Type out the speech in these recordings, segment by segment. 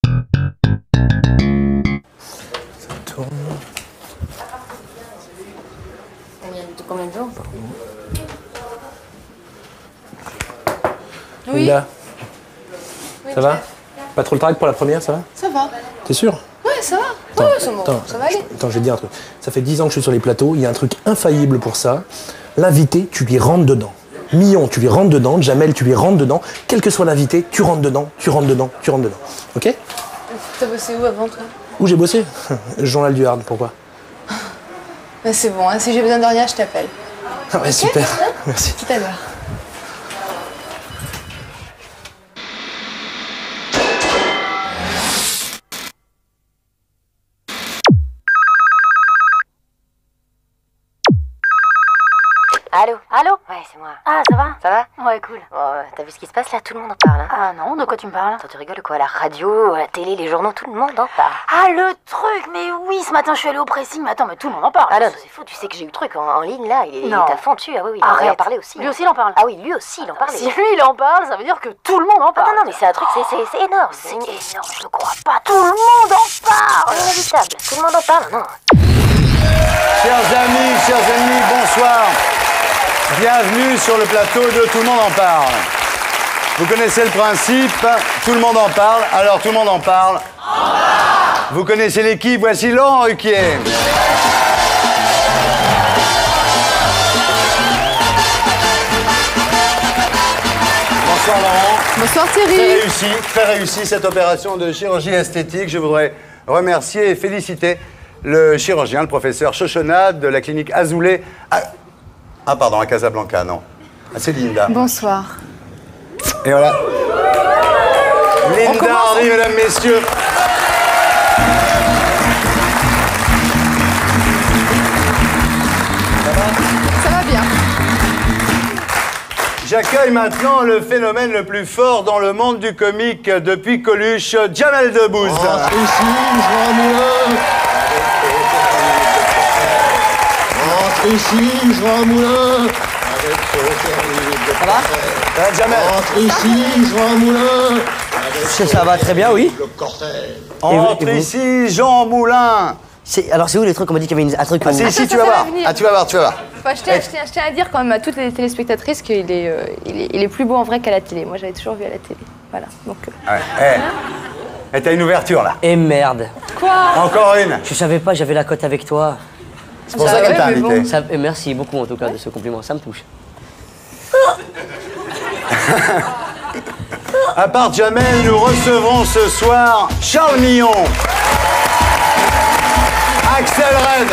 Ça tourne. Combien de jours? Oui. Linda. Ça va? Pas trop le trac pour la première, ça va? Ça va. T'es sûr? Ouais, ça va. Attends, ouais, ça va aller. Attends, je vais te dire un truc. Ça fait 10 ans que je suis sur les plateaux, il y a un truc infaillible pour ça. L'invité, tu lui rentres dedans. Millon, tu lui rentres dedans. Jamel, tu lui rentres dedans. Quel que soit l'invité, tu rentres dedans, tu rentres dedans, tu rentres dedans. Ok? T'as bossé où avant, toi? Où j'ai bossé? Journal du Hard, pourquoi? Bah, c'est bon, hein. Si j'ai besoin de rien, je t'appelle. Ah ouais, super. Merci. Tout à l'heure. Allô? Allô? Ouais, c'est moi. Ah, ça va? Ça va? Ouais, cool. T'as vu ce qui se passe là? Tout le monde en parle. Hein. Ah non, de quoi tu me parles? Attends, tu rigoles quoi? À la radio, à la télé, les journaux, tout le monde en parle. Ah, le truc! Mais oui, ce matin, je suis allée au pressing, mais attends, mais tout le monde en parle. Ah non, c'est fou, tu sais que j'ai eu le truc en ligne là, il Non. est à fond dessus. Ah oui, oui, Arrête. il en parlait aussi. Lui aussi, il en parle. Ah oui, lui aussi, il en parlait. Si lui, il en parle, ça veut dire que tout le monde en Ah parle. non, non, mais c'est un truc, c'est énorme. C'est énorme, je le crois pas. Tout le monde en parle! Inévitable. Tout le monde en parle, non? Chers amis, bonsoir. Bienvenue sur le plateau de Tout le monde en parle. Vous connaissez le principe, tout le monde en parle, alors tout le monde en parle. Vous connaissez l'équipe, voici Laurent Ruquier. Bonsoir Laurent. Bonsoir Thierry. Très réussi cette opération de chirurgie esthétique. Je voudrais remercier et féliciter le chirurgien, le professeur Shoshona de la clinique Azoulay. Ah pardon, à Casablanca, non. Ah, c'est Linda. Bonsoir. Et voilà. Linda Hardy, mesdames, messieurs. Ça va bien. J'accueille maintenant le phénomène le plus fort dans le monde du comique depuis Coluche, Jamel Debbouze. Rentre ici, Jean Moulin. Rentre ici, Jean Moulin. Avec son terrible Ça va, Jamel? Rentre ici, Jean Moulin. Ça va très bien, oui. Le cortège. Entre ici, Jean Moulin. Alors, c'est où les trucs? On m'a dit qu'il y avait un truc... Ah, c'est ici, tu vas voir. Ah, tu vas voir, tu vas voir. Enfin, je tiens à dire quand même à toutes les téléspectatrices qu'il est plus beau en vrai qu'à la télé. Moi, j'avais toujours vu à la télé. Voilà. Donc, Ouais. Et t'as une ouverture, là. Et merde. Quoi? Encore une. Je savais pas, j'avais la cote avec toi. C'est pour ça qu'elle t'a invité. Merci beaucoup, en tout cas, de ce compliment. Ça me touche. À part Jamel, nous recevons ce soir Charles Millon, Axel Red,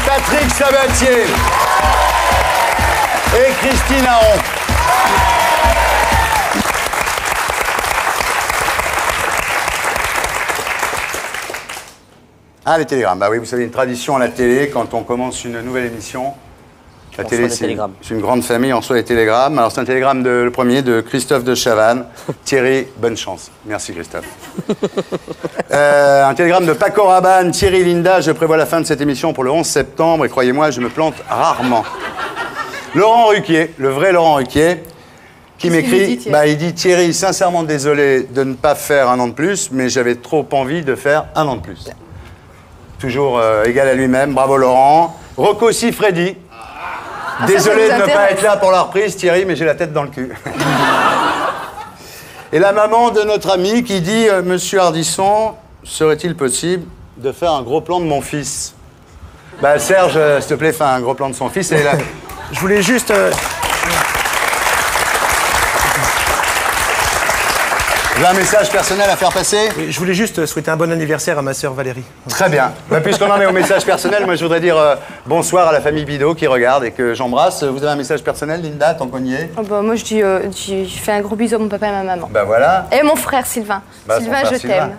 Patrick Sabatier et Christine Aron. Ah, les télégrammes. Bah oui, vous savez, une tradition à la télé, quand on commence une nouvelle émission. La télé, c'est une grande famille, on reçoit les télégrammes. Alors, c'est un télégramme, le premier, de Christophe de Chavannes. Thierry, bonne chance. Merci, Christophe. Un télégramme de Paco Rabanne. Thierry, Linda, je prévois la fin de cette émission pour le 11 septembre. Et croyez-moi, je me plante rarement. Laurent Ruquier, le vrai Laurent Ruquier, qui m'écrit, il dit, Thierry, sincèrement désolé de ne pas faire un an de plus, mais j'avais trop envie de faire un an de plus. Toujours égal à lui-même. Bravo, Laurent. Rocco Siffredi. Désolé de ne pas être là pour la reprise, Thierry, mais j'ai la tête dans le cul. Et la maman de notre ami qui dit « Monsieur Ardisson, serait-il possible de faire un gros plan de mon fils ?» Bah Serge, s'il te plaît, fais un gros plan de son fils. Et là, je voulais juste... J'ai un message personnel à faire passer. Oui, je voulais juste souhaiter un bon anniversaire à ma sœur Valérie. Très bien. Bah, puisqu'on en est au message personnel, moi je voudrais dire bonsoir à la famille Bidot qui regarde et que j'embrasse. Vous avez un message personnel, Linda, tant qu'on y est? moi, je fais un gros bisou à mon papa et à ma maman. Bah voilà. Et mon frère Sylvain. Sylvain, je t'aime.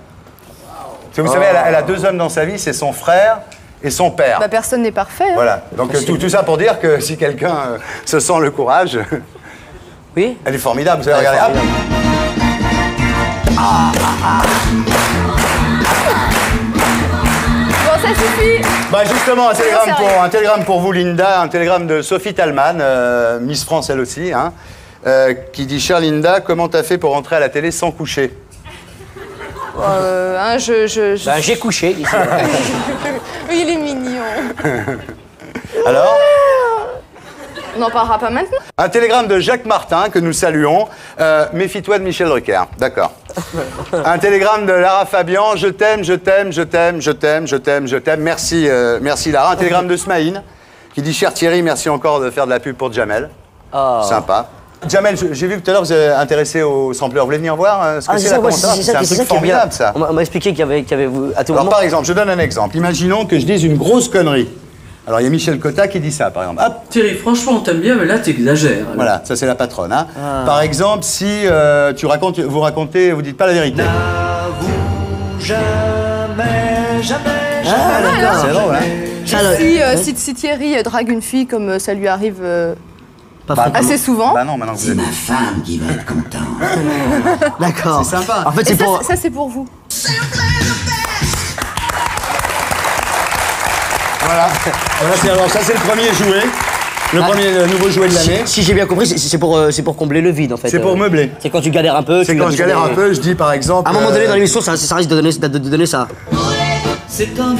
Vous savez, elle a deux hommes dans sa vie, c'est son frère et son père. Bah, personne n'est parfait. Hein. Voilà. Donc tout ça pour dire que si quelqu'un se sent le courage... Oui. Elle est formidable, vous avez regardé. Bon, ça suffit. Bah justement, un télégramme pour vous, Linda, un télégramme de Sophie Talman, Miss France elle aussi, hein, qui dit « Chère Linda, comment t'as fait pour rentrer à la télé sans coucher ?» Ben, j'ai couché ici. Oui, il est mignon. Alors? On n'en parlera pas maintenant. Un télégramme de Jacques Martin, que nous saluons. Méfie-toi de Michel Drucker. D'accord. Un télégramme de Lara Fabian. Je t'aime, je t'aime, je t'aime, je t'aime, je t'aime, je t'aime. Merci, merci Lara. Un télégramme de Smaïn, qui dit « Cher Thierry, merci encore de faire de la pub pour Jamel. Oh. Sympa. Jamel, j'ai vu que tout à l'heure vous êtes intéressé au sampler. Vous voulez venir voir ce que c'est la commentaire? C'est un truc formidable, ça. On m'a expliqué qu'il y avait à tout Alors, moment... par exemple, je donne un exemple. Imaginons que je dise une grosse connerie. Alors, il y a Michel Cotta qui dit ça, par exemple. Hop. Thierry, franchement, on t'aime bien, mais là, t'exagères. Voilà, ça c'est la patronne. Hein. Par exemple, si vous dites pas la vérité. N'avoue jamais, jamais, Ah, d'accord. C'est drôle, hein. Si Thierry drague une fille comme ça lui arrive Pas assez souvent. Bah non, maintenant que vous êtes... femme qui va être contente. D'accord. C'est sympa. En fait, Et c'est pour... ça c'est pour vous. Voilà. Alors ça c'est le premier jouet. Le premier nouveau jouet de l'année. Si j'ai bien compris, c'est pour combler le vide en fait. C'est pour meubler. C'est quand tu galères un peu. C'est quand je galère un peu, je dis par exemple... À un moment donné dans l'émission, ça risque de donner ça. C'est un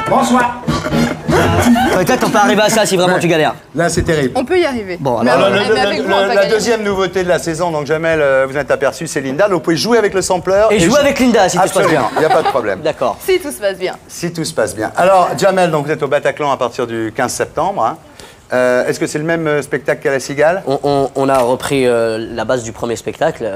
Bonsoir. Peut-être on peut arriver à ça si vraiment tu galères. Là c'est terrible. On peut y arriver. Bon, mais, alors, mais avec vous, on va pas La gagner. deuxième nouveauté de la saison, donc Jamel, vous êtes aperçu, c'est Linda. Donc vous pouvez jouer avec le sampler. Et jouer avec Linda si tout se passe bien. Absolument, il n'y a pas de problème. D'accord. Si tout se passe bien. Si tout se passe bien. Alors, Jamel, donc vous êtes au Bataclan à partir du 15 septembre. Hein. Est-ce que c'est le même spectacle qu'à la Cigale? On a repris la base du premier spectacle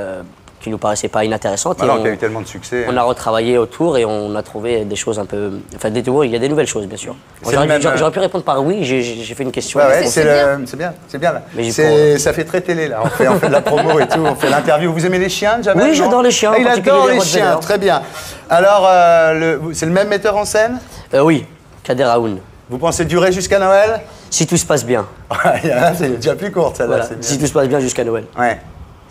qui nous paraissait pas inintéressante. Alors et qu'il y a eu tellement de succès. on a retravaillé autour et on a trouvé des choses un peu... Enfin, il y a des nouvelles choses, bien sûr. C'est le même, J'aurais pu répondre par oui, j'ai fait une question. Ouais, ouais, C'est c'est bien. Là. Mais j'ai Ça fait très télé, là. On fait de la promo et tout, on fait l'interview. Vous aimez les chiens, Jamel? Oui, j'adore les chiens, Ah, il en particulier adore les les Rottweilers. chiens, très bien. Alors, c'est le même metteur en scène? Oui, Kader Aoun. Vous pensez durer jusqu'à Noël? Si tout se passe bien. C'est déjà plus courte, celle-là. Voilà. c'est bien. Si tout se passe bien jusqu'à Noël. Ouais.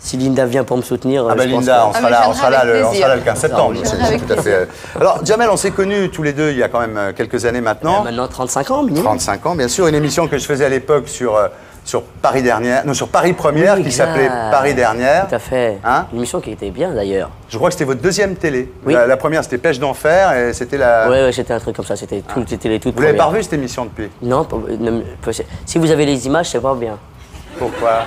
Si Linda vient pour me soutenir, Ah bah je pense Linda, que- on Ah, sera mais là, je on sera là, viendrai avec on sera là le 15 plaisir. septembre. Je C'est viendrai avec tout à fait. Alors, Jamel, on s'est connus tous les deux il y a quand même quelques années maintenant. Maintenant 35 ans, minimum. 35 ans, bien sûr. Une émission que je faisais à l'époque sur Paris Dernière, non, sur Paris Première, Oui, qui exact. s'appelait Paris Dernière. Tout à fait. Hein? Une émission qui était bien d'ailleurs. Je crois que c'était votre deuxième télé. Oui. La première, c'était Pêche d'enfer, et c'était la. Ouais, c'était un truc comme ça. C'était les toutes Vous l'avez pas premières. revu cette émission depuis? Non, si vous avez les images, c'est pas bien. Pourquoi?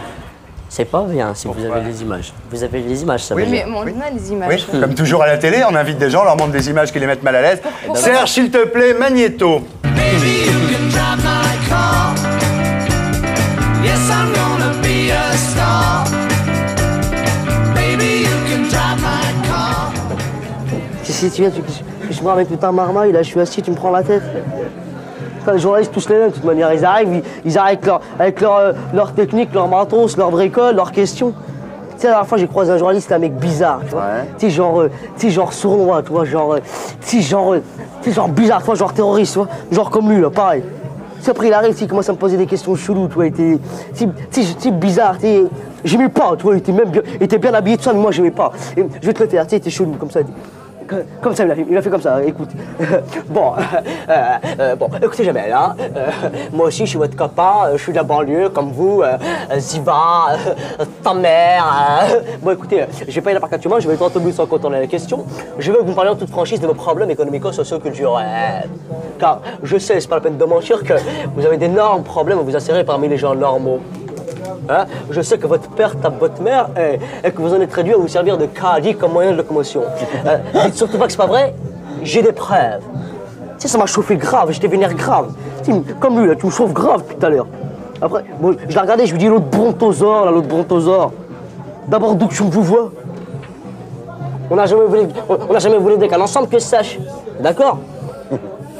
C'est pas bien si Pourquoi vous avez les images. Vous avez les images, ça Oui, veut Mais dire. on a les Oui, images. comme toujours à la télé, on invite des gens, on leur montre des images qui les mettent mal à l'aise. Serge, s'il te plaît, Magnéto. Si tu viens, je me ramène putain marmaille, là je suis assis, tu me prends la tête. Enfin, les journalistes tous les mêmes de toute manière, ils arrivent avec leur technique, leur matos, leur bricole, leurs questions. Tu sais, la dernière fois j'ai croisé un journaliste, un mec bizarre, tu vois. Tu sais, genre sournois, tu vois, genre bizarre, tu vois, genre terroriste, tu vois, genre comme lui là, pareil. Tu sais, après il arrive, il commence à me poser des questions cheloues, tu vois, il était bizarre, tu sais, j'aimais pas, tu vois, il était bien habillé, tout ça, mais moi j'aimais pas. Et je vais te le faire, tu sais, il était chelou comme ça. Comme ça, il a fait comme ça, écoute. Bon, écoutez Jamel, hein, moi aussi je suis votre copain, je suis de la banlieue comme vous, Ziva, ta mère. Bon écoutez, je vais pas y aller par actuellement, je vais être en autobus sans compte on a la question. Je veux que vous me parliez en toute franchise de vos problèmes économico-socio-culturels. Car je sais, c'est pas la peine de mentir que vous avez d'énormes problèmes à vous insérer parmi les gens normaux. Hein? Je sais que votre père tape votre mère et que vous en êtes réduit à vous servir de caddie comme moyen de locomotion. Dites surtout pas que c'est pas vrai, j'ai des preuves. Tu sais, ça m'a chauffé grave, j'étais vénère grave. Tu sais, comme lui, là, tu me chauffes grave depuis tout à l'heure. Après, bon, je l'ai regardé, je lui dis l'autre brontosaure, là, l'autre brontosaure. D'abord, d'où tu me vois? On n'a jamais voulu dire qu'un ensemble que je sache. D'accord?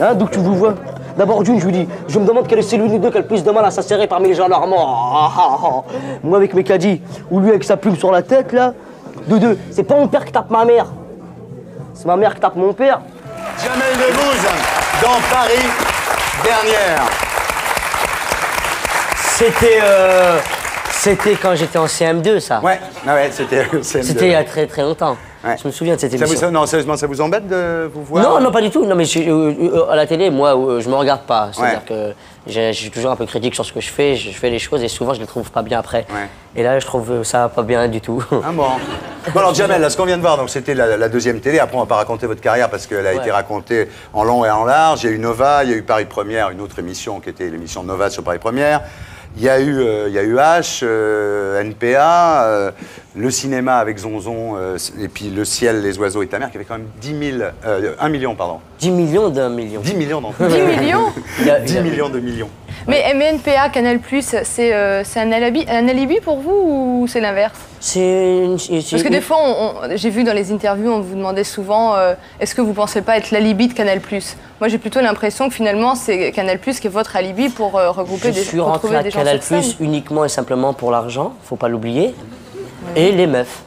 Hein, d'où tu me vois? D'abord d'une, je lui dis, je me demande quelle est celui de deux qui a le plus de mal à s'insérer parmi les gens normands. Moi avec mes caddies, ou lui avec sa plume sur la tête là. De deux, c'est pas mon père qui tape ma mère. C'est ma mère qui tape mon père. Jamel Debbouze, dans Paris Dernière. C'était quand j'étais en CM2, ça. Ouais, c'était CM2. C'était il y a très très longtemps. Ouais. Je me souviens de cette émission. Non, sérieusement, ça vous embête de vous voir? Non, non, pas du tout. Non, mais à la télé, moi, je me regarde pas. C'est-à-dire que je suis toujours un peu critique sur ce que je fais les choses et souvent je les trouve pas bien après. Ouais. Et là, je trouve ça pas bien du tout. Ah bon. Bon alors Jamel, là, ce qu'on vient de voir, donc c'était la deuxième télé. Après, on va pas raconter votre carrière parce qu'elle a été racontée en long et en large. Il y a eu Nova, il y a eu Paris Première, une autre émission qui était l'émission de Nova sur Paris Première. Il y a eu H, NPA, le cinéma avec Zonzon, et puis Le ciel, les oiseaux et ta mère, qui avait quand même 1 million, pardon. 10 millions d'un million. 10 millions d'enfants. 10 millions 10 millions de millions. Mais NPA, Canal+, c'est un alibi pour vous ou c'est l'inverse? Parce que des fois, j'ai vu dans les interviews, on vous demandait souvent est-ce que vous ne pensez pas être l'alibi de Canal+. Moi, j'ai plutôt l'impression que finalement, c'est Canal+, qui est votre alibi pour regrouper des gens. Je suis rentré à Canal+ uniquement et simplement pour l'argent, faut pas l'oublier, et les meufs.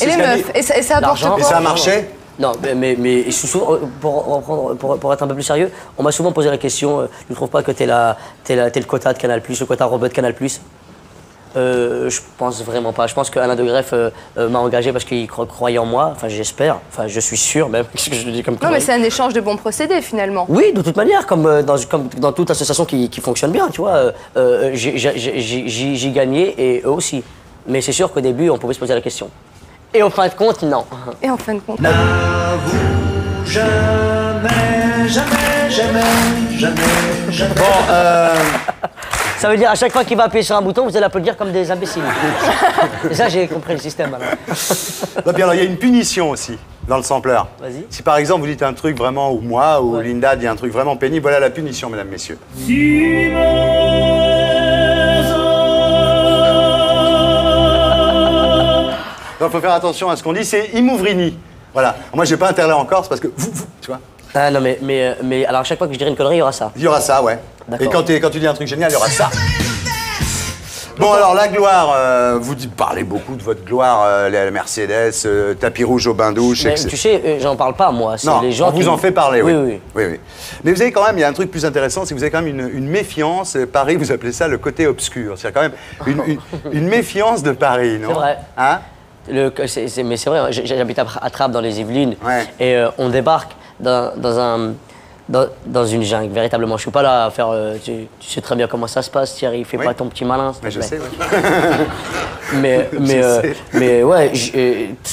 Et les meufs. Et ça apporte quoi? Et ça a marché? Non, mais souvent, pour être un peu plus sérieux, on m'a souvent posé la question, je ne trouve pas que t'es le quota de Canal+, le quota robot de Canal+. Je pense vraiment pas. Je pense qu'Alain de Greff m'a engagé parce qu'il croyait en moi. Enfin, j'espère. Enfin, je suis sûr même. Que je le dis comme non, mais c'est un échange de bons procédés finalement. Oui, de toute manière, comme dans toute association qui fonctionne bien, tu vois. J'y gagnais et eux aussi. Mais c'est sûr qu'au début, on pouvait se poser la question. Et en fin de compte, non. Et en fin de compte. N'avoue jamais, jamais, jamais, jamais, jamais. Bon, ça veut dire à chaque fois qu'il va appuyer sur un bouton, vous allez applaudir comme des imbéciles. Et ça, j'ai compris le système alors. Non, puis alors, il y a une punition aussi dans le sampler. Vas-y. Si par exemple vous dites un truc vraiment, ou moi, ou Linda dit un truc vraiment pénible, voilà la punition, mesdames, messieurs. Donc il faut faire attention à ce qu'on dit, c'est Imouvrini. Voilà. Moi, j'ai pas intérêt en Corse parce que vous, tu vois. Ah non, mais alors à chaque fois que je dirai une connerie, il y aura ça. Il y aura ça, ouais. Et quand tu dis un truc génial, il y aura ça. Bon, alors la gloire, vous parlez beaucoup de votre gloire, la Mercedes, tapis rouge au bain-douche. Mais tu sais, j'en parle pas moi. Non, les gens on vous en fait parler, oui. Oui. Mais vous avez quand même, il y a un truc plus intéressant, c'est que vous avez quand même une méfiance. Paris, vous appelez ça le côté obscur. C'est quand même une méfiance de Paris, non? C'est vrai. Hein? Mais c'est vrai, j'habite à Trappes dans les Yvelines, et on débarque dans une jungle, véritablement. Je suis pas là à faire. Tu sais très bien comment ça se passe, Thierry. Fais pas ton petit malin. Mais je sais, mais ouais,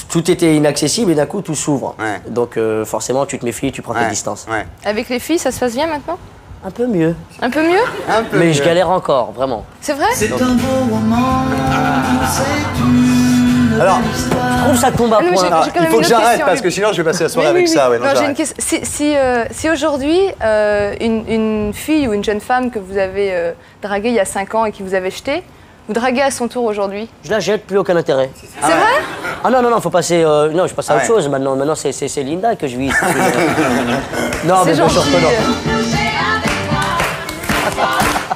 tout était inaccessible et d'un coup tout s'ouvre. Ouais. Donc forcément, tu te méfies, tu prends tes distances. Ouais. Avec les filles, ça se passe bien maintenant? Un peu mieux. Un peu mieux? Un peu mais mieux. Je galère encore, vraiment. C'est vrai? C'est un beau moment. Alors, je trouve ça tombe à point. Il faut que j'arrête parce que sinon je vais passer la soirée avec ça. Ouais, non, j'ai une question. Si aujourd'hui, une fille ou une jeune femme que vous avez draguée il y a 5 ans et qui vous avez jeté, vous draguez à son tour aujourd'hui? Je la jette, plus aucun intérêt. C'est vrai? Ah non, faut passer. Non, je passe à autre chose maintenant. Maintenant, c'est Linda que je vis. Non, mais bien sûr que non.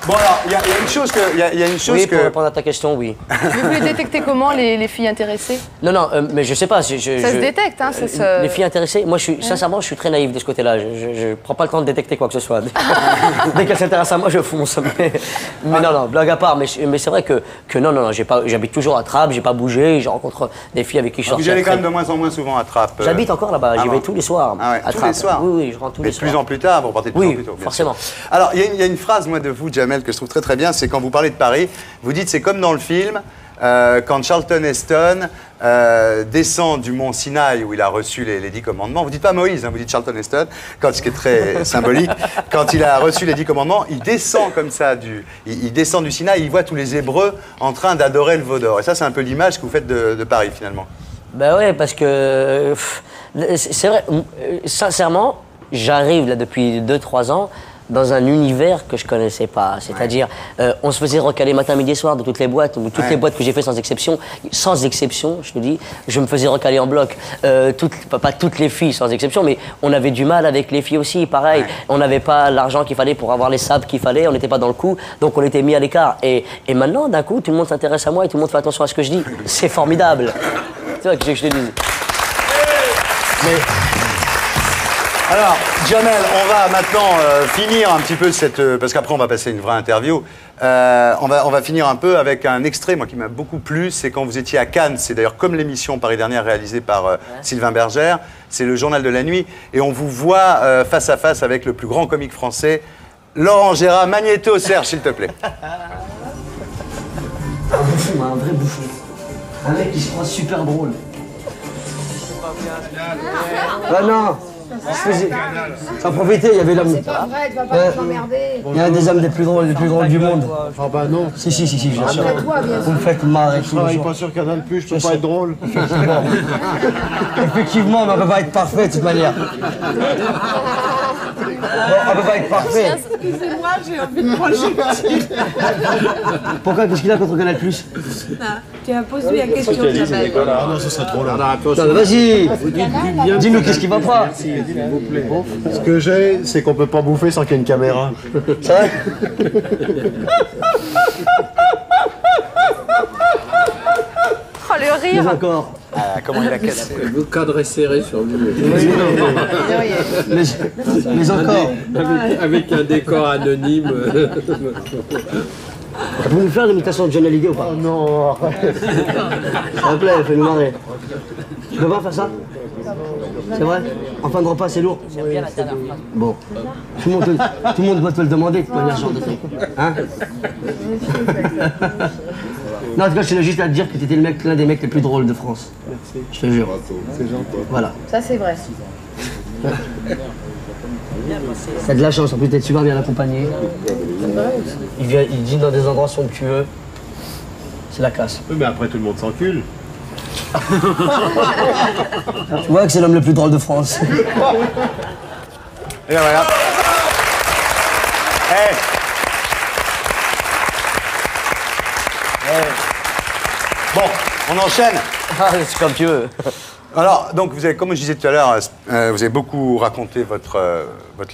Bon alors, il y a une chose que... Oui, pour répondre à ta question, oui. Mais vous les détectez comment, les filles intéressées? Non, mais je sais pas. Ça se détecte, hein, Les filles intéressées, moi, sincèrement, je suis très naïf de ce côté-là. Je prends pas le temps de détecter quoi que ce soit. Dès qu'elles s'intéressent à moi, je fonce. Mais non, blague à part. Mais c'est vrai que non, j'habite toujours à Trappes, j'ai pas bougé, je rencontre des filles avec qui je sors. Vous allez quand même de moins en moins souvent à Trappes. J'habite encore là-bas, j'y vais tous les soirs. Ah ouais, à tous les soirs? Oui, je rentre tous les soirs. Et de plus en plus tard, vous repartez de plus en plus tôt. Oui, forcément. Alors, il y a une phrase, moi, de vous, Jamel, que je trouve très très bien, c'est quand vous parlez de Paris, vous dites c'est comme dans le film, quand Charlton Heston descend du mont Sinaï où il a reçu les 10 commandements, vous dites pas Moïse, hein, vous dites Charlton Heston, ce qui est très symbolique, quand il a reçu les 10 commandements, il descend comme ça, il descend du Sinaï, il voit tous les Hébreux en train d'adorer le veau d'or. Et ça, c'est un peu l'image que vous faites de Paris, finalement. Ben ouais, parce que c'est vrai, sincèrement, j'arrive là depuis 2-3 ans dans un univers que je connaissais pas. C'est-à-dire, on se faisait recaler matin, midi et soir de toutes les boîtes, ou toutes les boîtes que j'ai fait sans exception, je te dis, je me faisais recaler en bloc. Pas toutes les filles sans exception, mais on avait du mal avec les filles aussi, pareil. On n'avait pas l'argent qu'il fallait pour avoir les sables qu'il fallait, on n'était pas dans le coup, donc on était mis à l'écart. Et maintenant, d'un coup, tout le monde s'intéresse à moi et tout le monde fait attention à ce que je dis. C'est formidable. Tu vois, que je te dise. Alors, Jamel, on va maintenant finir un petit peu cette... parce qu'après, on va passer une vraie interview. On va finir un peu avec un extrait, moi, qui m'a beaucoup plu. C'est quand vous étiez à Cannes. C'est d'ailleurs comme l'émission Paris Dernière réalisée par Sylvain Bergère. C'est le Journal de la Nuit. Et on vous voit face à face avec le plus grand comique français, Laurent Gérard. Magnéto, Serge, s'il te plaît. Un bouffon, un vrai bouffon. Un mec qui se croit super drôle. Ah non, ça profitait, il y avait l'homme. C'est pas vrai, tu vas pas t'emmerder. Il y a un des hommes les plus drôles du monde. Ah bah non. Si, je l'assure. Après toi, bien sûr. Vous me faites marrer. Je travaille pas sur Canal+, je peux pas être drôle. Effectivement, mais on peut pas être parfait de toute manière. Bon, on peut pas être parfait. Excusez-moi, j'ai envie de prendre le tir. Pourquoi? Qu'est-ce qu'il a contre Canal+? Tu as posé la question, Jamel. Ah non, ça serait trop long. Vas-y, dis-nous qu'est-ce qui va pas. Ce que j'ai, c'est qu'on peut pas bouffer sans qu'il y ait une caméra. C'est vrai? Oh, le rire. Mais encore. Comment il a cassé. Vous cadrez serré sur vous. Mais encore. Avec un décor anonyme. Vous pouvez nous faire l'imitation de John Hallyday ou pas? Oh non. S'il vous plaît, fais-nous marrer. Tu peux pas faire ça? C'est vrai? En fin de repas, c'est lourd? J'aime bien la dernière phrase. Bon. Tout le monde va te le demander, de manière genre de truc. Hein? Non, en tout cas, je tenais juste à te dire que t'étais l'un des mecs les plus drôles de France. Merci. Je te jure. C'est gentil. Voilà. Ça, c'est vrai. T'as de la chance, en plus d'être super bien accompagné. Il dîne dans des endroits somptueux. C'est la classe. Oui, mais après, tout le monde s'encule. Tu vois que c'est l'homme le plus drôle de France. Et voilà. Hey. Bon, on enchaîne. Ah, c'est comme tu veux. Alors, donc, vous avez, comme je disais tout à l'heure, vous avez beaucoup raconté votre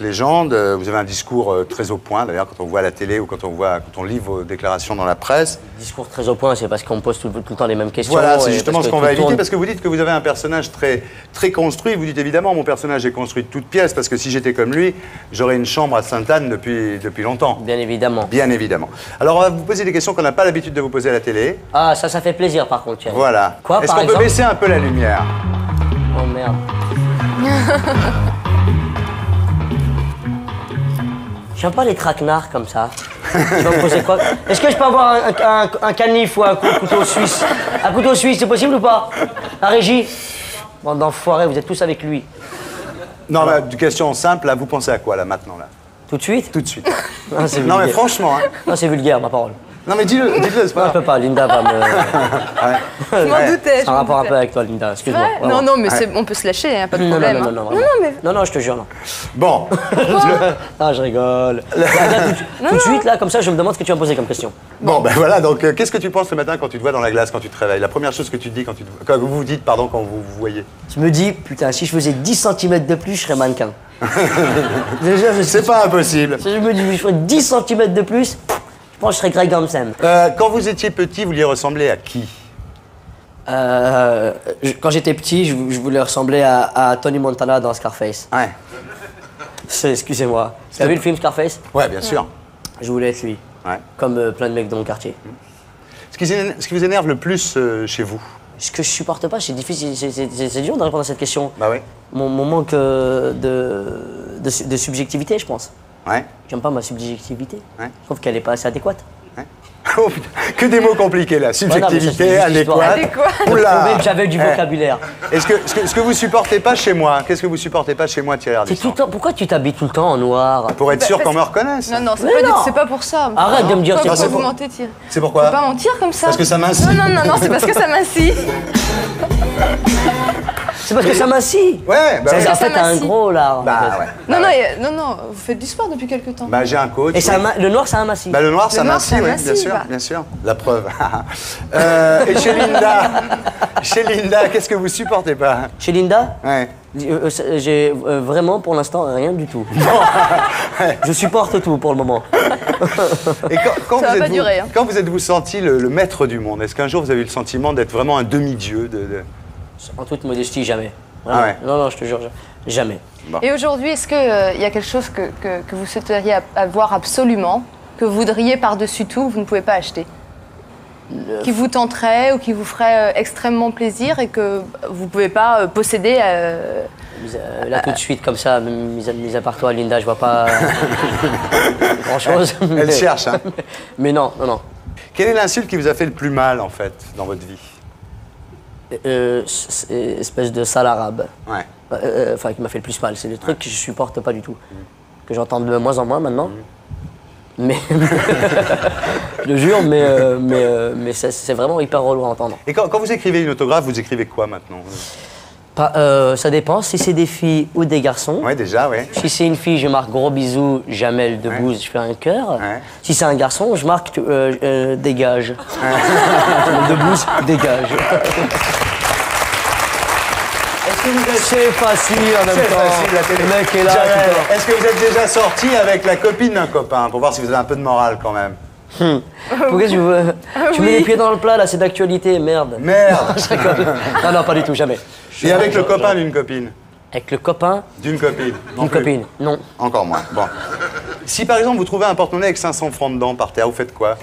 légende. Vous avez un discours très au point, d'ailleurs, quand on voit à la télé ou quand on lit vos déclarations dans la presse. Discours très au point, c'est parce qu'on pose tout le temps les mêmes questions. Voilà, c'est justement ce qu'on va éviter, tourne... parce que vous dites que vous avez un personnage très construit. Vous dites évidemment, mon personnage est construit de toutes pièces, parce que si j'étais comme lui, j'aurais une chambre à Sainte-Anne depuis longtemps. Bien évidemment. Bien évidemment. Alors, on va vous poser des questions qu'on n'a pas l'habitude de vous poser à la télé. Ah, ça fait plaisir, par contre. Thierry. Voilà. Quoi, Est-ce par qu'on peut exemple baisser un peu la lumière? Oh merde. J'aime pas les traquenards comme ça. Tu vas me poser quoi? Est-ce que je peux avoir un canif ou un couteau suisse? Un couteau suisse, c'est possible ou pas? La régie? Bande d'enfoirés, vous êtes tous avec lui. Non, mais une question simple, là, vous pensez à quoi, là, maintenant, là? Tout de suite? Tout de suite. Non, mais franchement, hein. Non, c'est vulgaire, ma parole. Non, mais dis-le, c'est pas grave. Je peux pas, Linda va me... Je m'en doutais. C'est un rapport un peu avec toi, Linda, excuse-moi. Non, mais on peut se lâcher, hein, pas de problème. Non, je te jure, non. Bon. Ah, je rigole. Tout de suite, là, comme ça, je me demande ce que tu vas me poser comme question. Bon, ben voilà, donc qu'est-ce que tu penses le matin quand tu te vois dans la glace, quand tu te réveilles? La première chose que tu te dis quand vous vous dites, pardon, quand vous vous voyez? Je me dis, putain, si je faisais 10 cm de plus, je serais mannequin. Déjà, c'est pas impossible. Si je me dis, je ferais 10 cm de plus, je pense que je serais Greg Hansen. Quand vous étiez petit, vous vouliez ressembler à qui? Quand j'étais petit, je voulais ressembler à Tony Montana dans Scarface. Ouais. Excusez-moi. T'as vu le film Scarface? Ouais, bien sûr. Je voulais être lui. Ouais. Comme plein de mecs de mon quartier. Ce qui vous énerve le plus chez vous? Ce que je supporte pas, c'est difficile, c'est dur de répondre à cette question. Bah oui. Mon manque de subjectivité, je pense. Ouais. J'aime pas ma subjectivité. Ouais. Je trouve qu'elle est pas assez adéquate. Ouais. Oh putain, que des mots compliqués là. Subjectivité, adéquate. Oula. J'avais du vocabulaire. Est-ce que vous supportez pas chez moi? Qu'est-ce que vous supportez pas chez moi, Thierry Ardisson? Pourquoi tu t'habilles tout le temps en noir? Pour être sûr qu'on me reconnaisse. Non, c'est pas pour ça. Arrête de me dire c'est c'est pour vous mentir, Thierry. C'est pourquoi? Faut pas mentir comme ça. Parce que ça m'incite. Non, c'est parce que ça m'incite. C'est parce que ça m'assit. Ouais, bah en fait, t'as un gros là. Bah ouais. Non, vous faites du sport depuis quelque temps. Bah j'ai un coach. Et le noir, ça m'assit. Bah le noir, ça m'assit, oui, bien sûr. La preuve. Et chez Linda, qu'est-ce que vous supportez pas? Chez Linda? Ouais. J'ai vraiment pour l'instant rien du tout. Je supporte tout pour le moment. Et quand ça va pas durer. Hein. Quand vous êtes-vous senti le maître du monde? Est-ce qu'un jour vous avez eu le sentiment d'être vraiment un demi-dieu En toute modestie, jamais. Vraiment. Ah ouais. Non, je te jure, jamais. Bon. Et aujourd'hui, est-ce qu'il y a quelque chose que vous souhaiteriez avoir absolument, que vous voudriez par-dessus tout, que vous ne pouvez pas acheter, qui vous tenterait ou qui vous ferait extrêmement plaisir et que vous ne pouvez pas posséder là tout de suite comme ça, mis à part toi Linda, je vois pas grand-chose. Elle cherche, hein. Mais non. Quelle est l'insulte qui vous a fait le plus mal en fait dans votre vie? Espèce de sale arabe. Ouais. Enfin, qui m'a fait le plus mal. C'est des trucs que je supporte pas du tout. Que j'entends de moins en moins maintenant. Mais je le jure, mais c'est vraiment hyper relou à entendre. Et quand vous écrivez une autographe, vous écrivez quoi maintenant? Ça dépend, si c'est des filles ou des garçons. Oui, déjà, oui. Si c'est une fille, je marque gros bisous, Jamel Debbouze, je fais un cœur. Ouais. Si c'est un garçon, je marque dégage. Debbouze, dégage. C'est facile en même temps. Facile, la télé. Le mec est là. Est-ce que vous êtes déjà sorti avec la copine d'un copain pour voir si vous avez un peu de morale quand même? Pourquoi tu veux? Tu mets les pieds dans le plat là, c'est d'actualité, merde. Merde. Non, pas du tout, jamais. Et avec le copain d'une copine? Avec le copain? D'une copine? D'une copine, non. Encore moins, bon. Si par exemple vous trouvez un porte-monnaie avec 500 francs dedans par terre, vous faites quoi?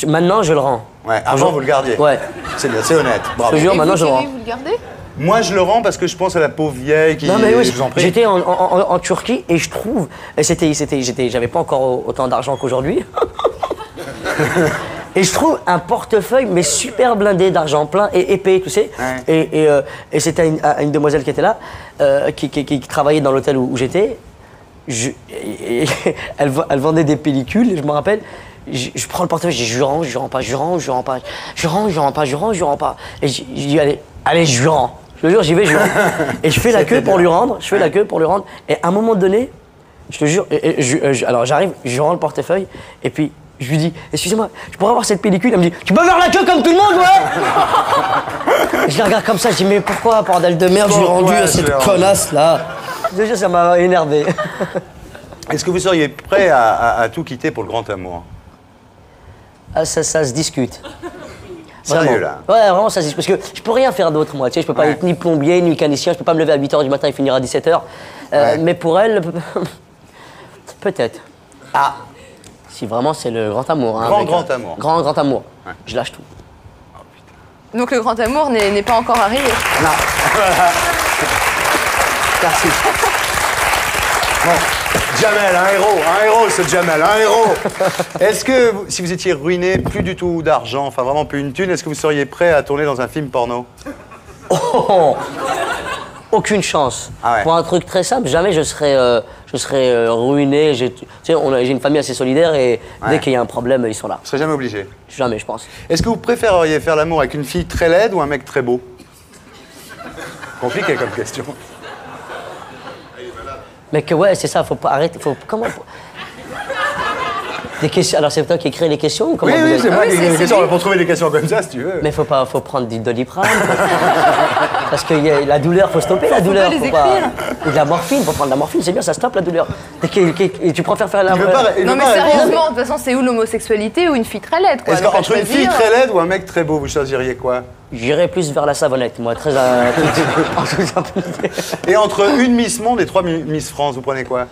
Maintenant, je le rends. Ouais, avant vous le gardiez? Ouais. C'est bien, c'est honnête, bravo. Je te jure, maintenant je le rends. Vous le gardez? Moi, je le rends parce que je pense à la pauvre vieille qui... Non, mais oui, je vous en prie. J'étais en Turquie et je trouve... J'avais pas encore autant d'argent qu'aujourd'hui. Et je trouve un portefeuille, mais super blindé d'argent plein et épais, tu sais. Ouais. Et c'était une demoiselle qui était là, qui travaillait dans l'hôtel où j'étais. Elle vendait des pellicules, je me rappelle. Je prends le portefeuille, je dis je rends pas. Et je dis allez, je rends. Je te jure, j'y vais, je rends. Et je fais la queue pour lui rendre, Et à un moment donné, je te jure, alors j'arrive, je rends le portefeuille, et puis je lui dis, excusez-moi, je pourrais avoir cette pellicule? Elle me dit, tu peux faire la queue comme tout le monde, ouais. Je la regarde comme ça, je dis, mais pourquoi, bordel de merde, j'ai rendu à cette connasse là? Je te jure, ça m'a énervé. Est-ce que vous seriez prêt à tout quitter pour le grand amour? Ah, ça se discute. Sérieux, là? Ouais, vraiment, ça se discute. Parce que je peux rien faire d'autre, moi. Tu sais, je peux pas être ni plombier, ni mécanicien, je peux pas me lever à 8h du matin et finir à 17h. Mais pour elle, peut-être. Ah! Si vraiment c'est le grand amour. Hein, grand amour. Grand amour. Ouais. Je lâche tout. Oh, putain. Donc le grand amour n'est pas encore arrivé? Non. Merci. Bon, Jamel, un héros, c'est Jamel, un héros. Est-ce que, si vous étiez ruiné, plus du tout d'argent, enfin vraiment plus une thune, est-ce que vous seriez prêt à tourner dans un film porno? Oh, aucune chance. Ah ouais. Pour un truc très simple, jamais je serais ruiné. Tu sais, j'ai une famille assez solidaire et dès qu'il y a un problème, ils sont là. Vous ne serez jamais obligé? Jamais, je pense. Est-ce que vous préféreriez faire l'amour avec une fille très laide ou un mec très beau? Compliqué comme question. Mais que ouais, c'est ça, faut pas arrêter, comment... Des questions, alors c'est toi qui écris les questions ou comment? Oui, c'est moi qui écris les questions, on va pas trouver des questions comme ça si tu veux. Mais faut prendre du Doliprane. Parce que la douleur, faut stopper la douleur. Ou de la morphine, faut prendre de la morphine, c'est bien, ça stoppe la douleur. Et tu préfères faire la... Non mais sérieusement, de toute façon, c'est où l'homosexualité ou une fille très laide, quoi? Est-ce qu'entre une fille très laide ou un mec très beau, vous choisiriez quoi? J'irais plus vers la savonnette, moi, très... Et entre une Miss Monde et 3 Miss France, vous prenez quoi?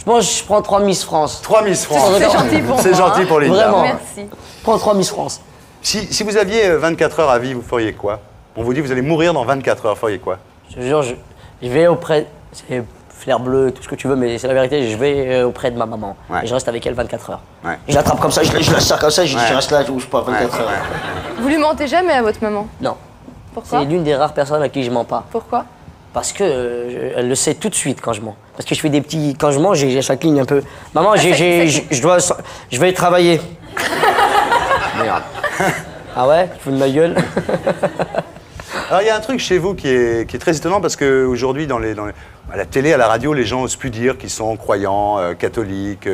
Je prends 3 Miss France. 3 Miss France. C'est gentil pour moi. C'est gentil pour Linda. Vraiment. Merci. Je prends 3 Miss France. Si vous aviez 24 heures à vie, vous feriez quoi? On vous dit vous allez mourir dans 24 heures, vous feriez quoi? Je te jure, je vais auprès... C'est flair bleu, tout ce que tu veux, mais c'est la vérité, je vais auprès de ma maman. Ouais. Et je reste avec elle 24 heures. Ouais. Je l'attrape comme ça, je la serre comme ça, je reste là, je bouge pas 24 heures. Vous lui mentez jamais à votre maman? Non. Pourquoi? C'est l'une des rares personnes à qui je mens pas. Pourquoi? Parce que elle le sait tout de suite quand je mens. Parce que je fais des petits... Quand je mens, j'ai chaque ligne un peu... Maman, je vais travailler. Merde. Ah ouais? Tu fous de ma gueule? Alors il y a un truc chez vous qui est très étonnant parce qu'aujourd'hui, À la télé, à la radio, les gens osent plus dire qu'ils sont croyants, catholiques.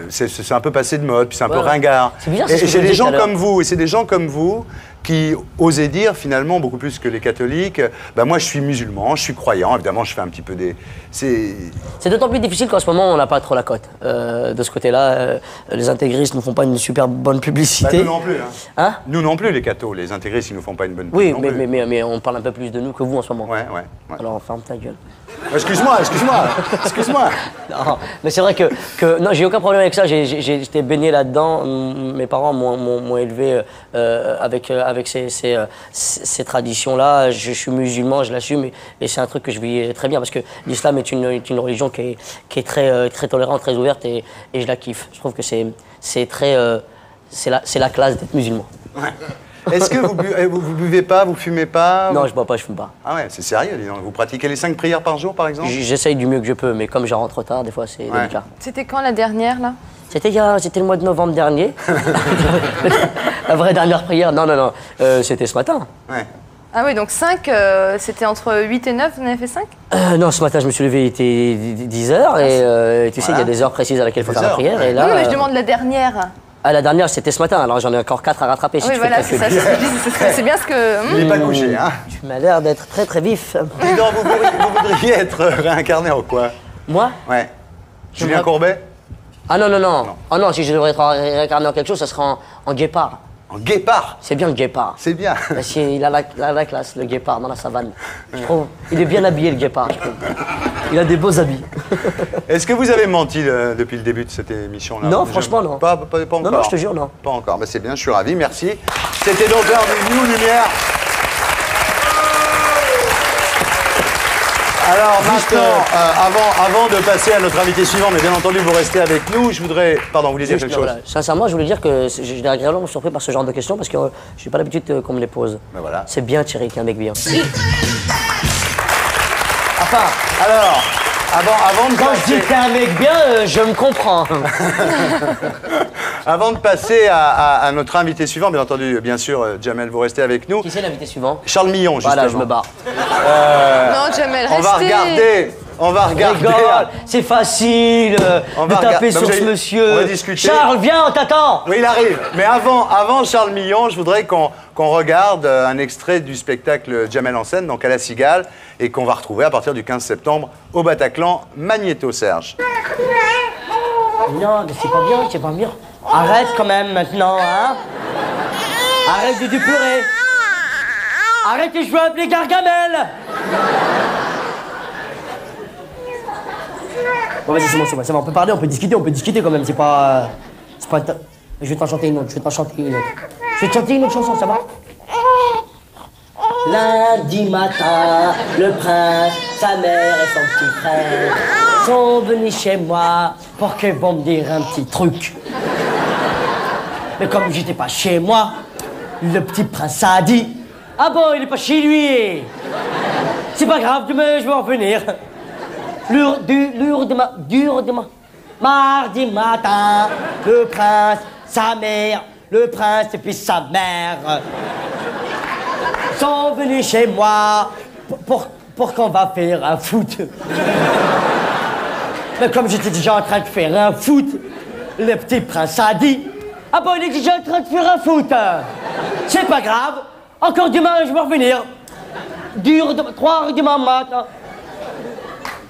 C'est un peu passé de mode, puis c'est un peu ringard. C'est bizarre, et j'ai des gens comme vous, et c'est des gens comme vous qui osaient dire finalement beaucoup plus que les catholiques, bah moi je suis musulman, je suis croyant, évidemment je fais un petit peu des... C'est d'autant plus difficile qu'en ce moment on n'a pas trop la cote. De ce côté-là, les intégristes ne nous font pas une super bonne publicité. Bah, nous non plus. Hein. Nous non plus les cathos, les intégristes ils nous font pas une bonne publicité. Oui, mais on parle un peu plus de nous que vous en ce moment. Ouais. Alors ferme ta gueule. Excuse-moi. Non, mais c'est vrai que non, j'ai aucun problème avec ça. J'étais baigné là-dedans. Mes parents m'ont élevé avec ces traditions-là. Je suis musulman, je l'assume, et c'est un truc que je vis très bien parce que l'islam est une religion qui est très tolérante, très ouverte, et je la kiffe. Je trouve que c'est la classe d'être musulman. Ouais. Est-ce que vous buvez pas, vous fumez pas? Non, je bois pas, je fume pas. Ah ouais, c'est sérieux, dis donc. Vous pratiquez les 5 prières par jour, par exemple? J'essaye du mieux que je peux, mais comme je rentre tard, des fois, c'est délicat. C'était quand la dernière, là? C'était le mois de novembre dernier. La vraie dernière prière, non, c'était ce matin. Ouais. Ah oui, donc 5, c'était entre 8 et 9, vous en avez fait 5? Non, ce matin, je me suis levé, il était 10h, et tu sais, il y a des heures précises à laquelle il faut faire la prière. Et là, oui, mais je demande la dernière. Ah, la dernière, c'était ce matin, alors j'en ai encore 4 à rattraper. Si oui, tu voilà, fais c'est ça. C'est bien ce que... Il n'est pas couché, hein? Tu m'as l'air d'être très vif. Dis donc, vous voudriez être réincarné en quoi? Moi? Ouais. Julien Courbet? Ah non. Ah non, si je devrais être réincarné en quelque chose, ça serait en guépard. En guépard? C'est bien le guépard. C'est bien. Parce qu'il a la classe, le guépard, dans la savane. Je trouve. Il est bien habillé, le guépard, je trouve. Il a des beaux habits. Est-ce que vous avez menti depuis le début de cette émission-là? Non, franchement, non. Pas encore? Non, je te jure, non. Pas encore. Bah, c'est bien, je suis ravi, merci. C'était donc l'heure du New Lumière. Alors maintenant, avant de passer à notre invité suivant, mais bien entendu vous restez avec nous, je voudrais... Pardon, vous voulez dire quelque chose? Voilà. Sincèrement, je voulais dire que j'étais agréablement surpris par ce genre de questions parce que je n'ai pas l'habitude qu'on me les pose. Ben voilà. C'est bien Thierry, t'es un mec bien. Enfin, alors, avant de Quand je dis que t'es un mec bien, je me comprends. Avant de passer à notre invité suivant, bien entendu, bien sûr, Jamel, vous restez avec nous. Qui c'est l'invité suivant? Charles Millon, justement. Voilà, je me barre. Non, Jamel, restez. On va regarder. C'est facile de taper sur ce monsieur. On va discuter. Charles, viens, on t'attend. Oui, il arrive. Mais avant Charles Millon, je voudrais qu'on regarde un extrait du spectacle Jamel en scène, donc à La Cigale, et qu'on va retrouver à partir du 15 septembre au Bataclan. Magnéto, Serge. Non, mais c'est pas bien. Arrête quand même maintenant, hein. Arrête de pleurer. Arrête et je veux appeler Gargamel. Bon, vas-y, c'est bon, on peut parler, on peut discuter quand même, c'est pas... Je vais t'en chanter une autre, Je vais te chanter une autre chanson, ça va? Lundi matin, le prince, sa mère et son petit frère sont venus chez moi pour qu'ils vont me dire un petit truc. Mais comme j'étais pas chez moi, le petit prince a dit: ah bon, il est pas chez lui. C'est pas grave, demain je vais en revenir. Mardi matin, le prince, sa mère, le prince et puis sa mère sont venus chez moi pour qu'on va faire un foot. Mais comme j'étais déjà en train de faire un foot, le petit prince a dit: ah bon, il est déjà en train de faire un foot. C'est pas grave, encore demain je vais revenir. 3 heures demain matin.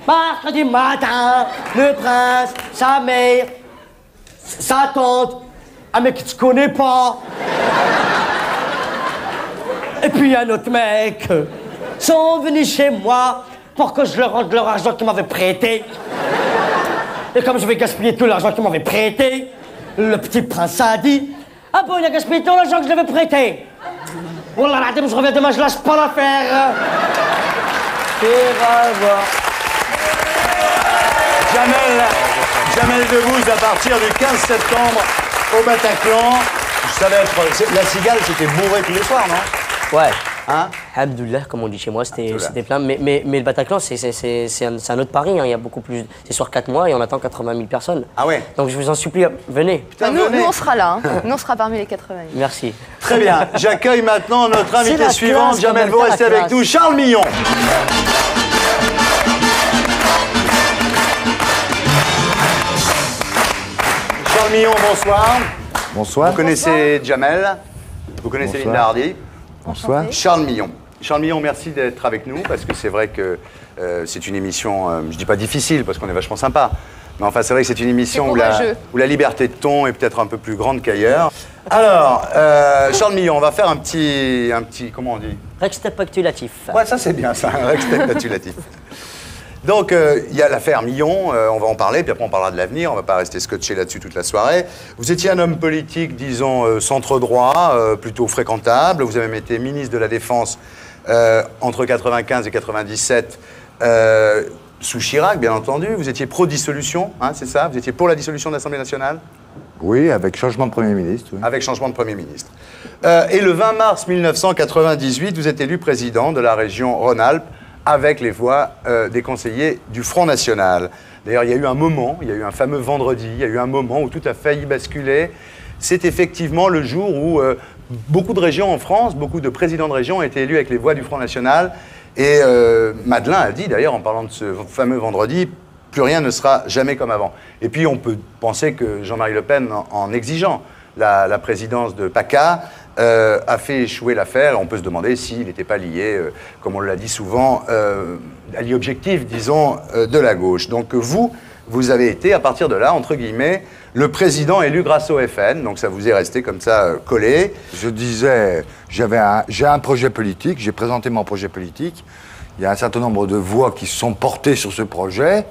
Mercredi matin, le prince, sa mère, sa tante, un mec que tu connais pas, et puis un autre mec, sont venus chez moi pour que je leur rende leur argent qu'ils m'avaient prêté. Et comme je vais gaspiller tout l'argent qu'ils m'avaient prêté, le petit prince a dit: ah bon, il a gaspillé tout l'argent que je lui avais prêté. Wallah, je reviens demain, je lâche pas l'affaire. Jamel Debbouze à partir du 15 septembre au Bataclan. Ça va être... La Cigale, c'était bourré tous les soirs, non? Ouais. Hein? Alhamdoulilah, comme on dit chez moi, c'était plein. Mais le Bataclan, c'est un autre pari. Hein. Il y a beaucoup plus. C'est sur 4 mois et on attend 80 000 personnes. Ah ouais? Donc je vous en supplie, venez. Putain, nous, on sera là. Hein. Nous, on sera parmi les 80 000. Merci. Très bien. J'accueille maintenant notre invité suivant. Jamel, vous restez avec nous. Charles Millon. Millon, bonsoir. Bonsoir. Vous connaissez Jamel? Vous connaissez Bonsoir. Linda Hardy? Bonsoir. Charles Millon. Charles Millon, merci d'être avec nous, parce que c'est vrai que c'est une émission, je dis pas difficile, parce qu'on est vachement sympa, mais enfin c'est vrai que c'est une émission où la liberté de ton est peut-être un peu plus grande qu'ailleurs. Alors, Charles Millon, on va faire un petit, comment on dit? Récapitulatif. Ouais, ça c'est bien ça, un récapitulatif. Donc, il y a l'affaire Millon, on va en parler, puis après on parlera de l'avenir, on va pas rester scotché là-dessus toute la soirée. Vous étiez un homme politique, disons, centre-droit, plutôt fréquentable. Vous avez même été ministre de la Défense entre 95 et 97, sous Chirac, bien entendu. Vous étiez pro-dissolution, hein, c'est ça? Vous étiez pour la dissolution de l'Assemblée nationale? Oui, avec changement de Premier ministre. Oui. Avec changement de Premier ministre. Et le 20 mars 1998, vous êtes élu président de la région Rhône-Alpes, avec les voix des conseillers du Front National. D'ailleurs, il y a eu un moment, il y a eu un fameux vendredi, il y a eu un moment où tout a failli basculer. C'est effectivement le jour où beaucoup de régions en France, beaucoup de présidents de régions ont été élus avec les voix du Front National. Et Madeleine a dit, d'ailleurs, en parlant de ce fameux vendredi, plus rien ne sera jamais comme avant. Et puis, on peut penser que Jean-Marie Le Pen, en exigeant la présidence de PACA, a fait échouer l'affaire. On peut se demander s'il n'était pas lié, comme on l'a dit souvent, allié objectif, disons, de la gauche. Donc vous avez été, à partir de là, entre guillemets, le président élu grâce au FN. Donc ça vous est resté comme ça collé. Je disais, j'ai un projet politique, j'ai présenté mon projet politique. Il y a un certain nombre de voix qui se sont portées sur ce projet.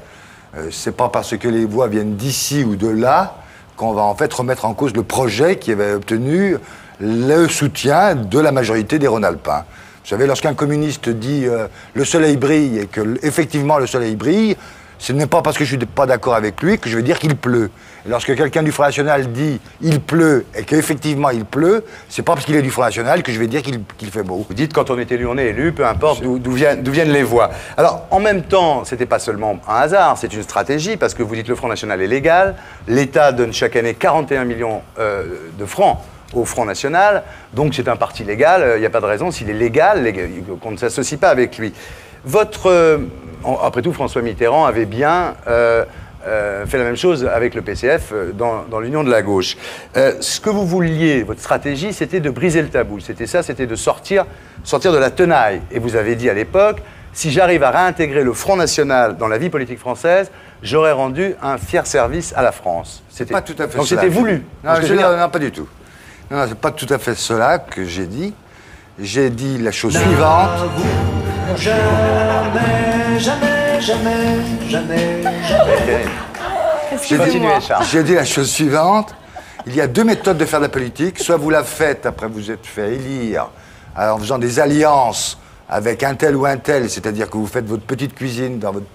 C'est pas parce que les voix viennent d'ici ou de là qu'on va en fait remettre en cause le projet qui avait obtenu le soutien de la majorité des Rhône-Alpins. Vous savez, lorsqu'un communiste dit le soleil brille et que effectivement le soleil brille, ce n'est pas parce que je ne suis pas d'accord avec lui que je vais dire qu'il pleut. Et lorsque quelqu'un du Front National dit il pleut et qu'effectivement il pleut, c'est pas parce qu'il est du Front National que je vais dire qu'il fait beau. Vous dites quand on est élu, on est élu, peu importe d'où viennent les voix. Alors en même temps, c'était pas seulement un hasard, c'est une stratégie, parce que vous dites le Front National est légal, l'État donne chaque année 41 millions de francs au Front National, donc c'est un parti légal, il n'y a pas de raison, s'il est légal, qu'on ne s'associe pas avec lui. Après tout, François Mitterrand avait bien fait la même chose avec le PCF dans l'union de la gauche. Ce que vous vouliez, votre stratégie, c'était de briser le tabou, c'était ça, c'était de sortir de la tenaille. Et vous avez dit à l'époque, si j'arrive à réintégrer le Front National dans la vie politique française, j'aurais rendu un fier service à la France. C'était pas tout à fait donc cela. c'était voulu. Non, non, pas du tout. Non, c'est pas tout à fait cela que j'ai dit. J'ai dit la chose suivante. Jamais, jamais, jamais, jamais, jamais. J'ai dit la chose suivante. Il y a deux méthodes de faire de la politique. Soit vous la faites, après vous êtes fait élire, en faisant des alliances avec un tel ou un tel, c'est-à-dire que vous faites votre petite cuisine dans votre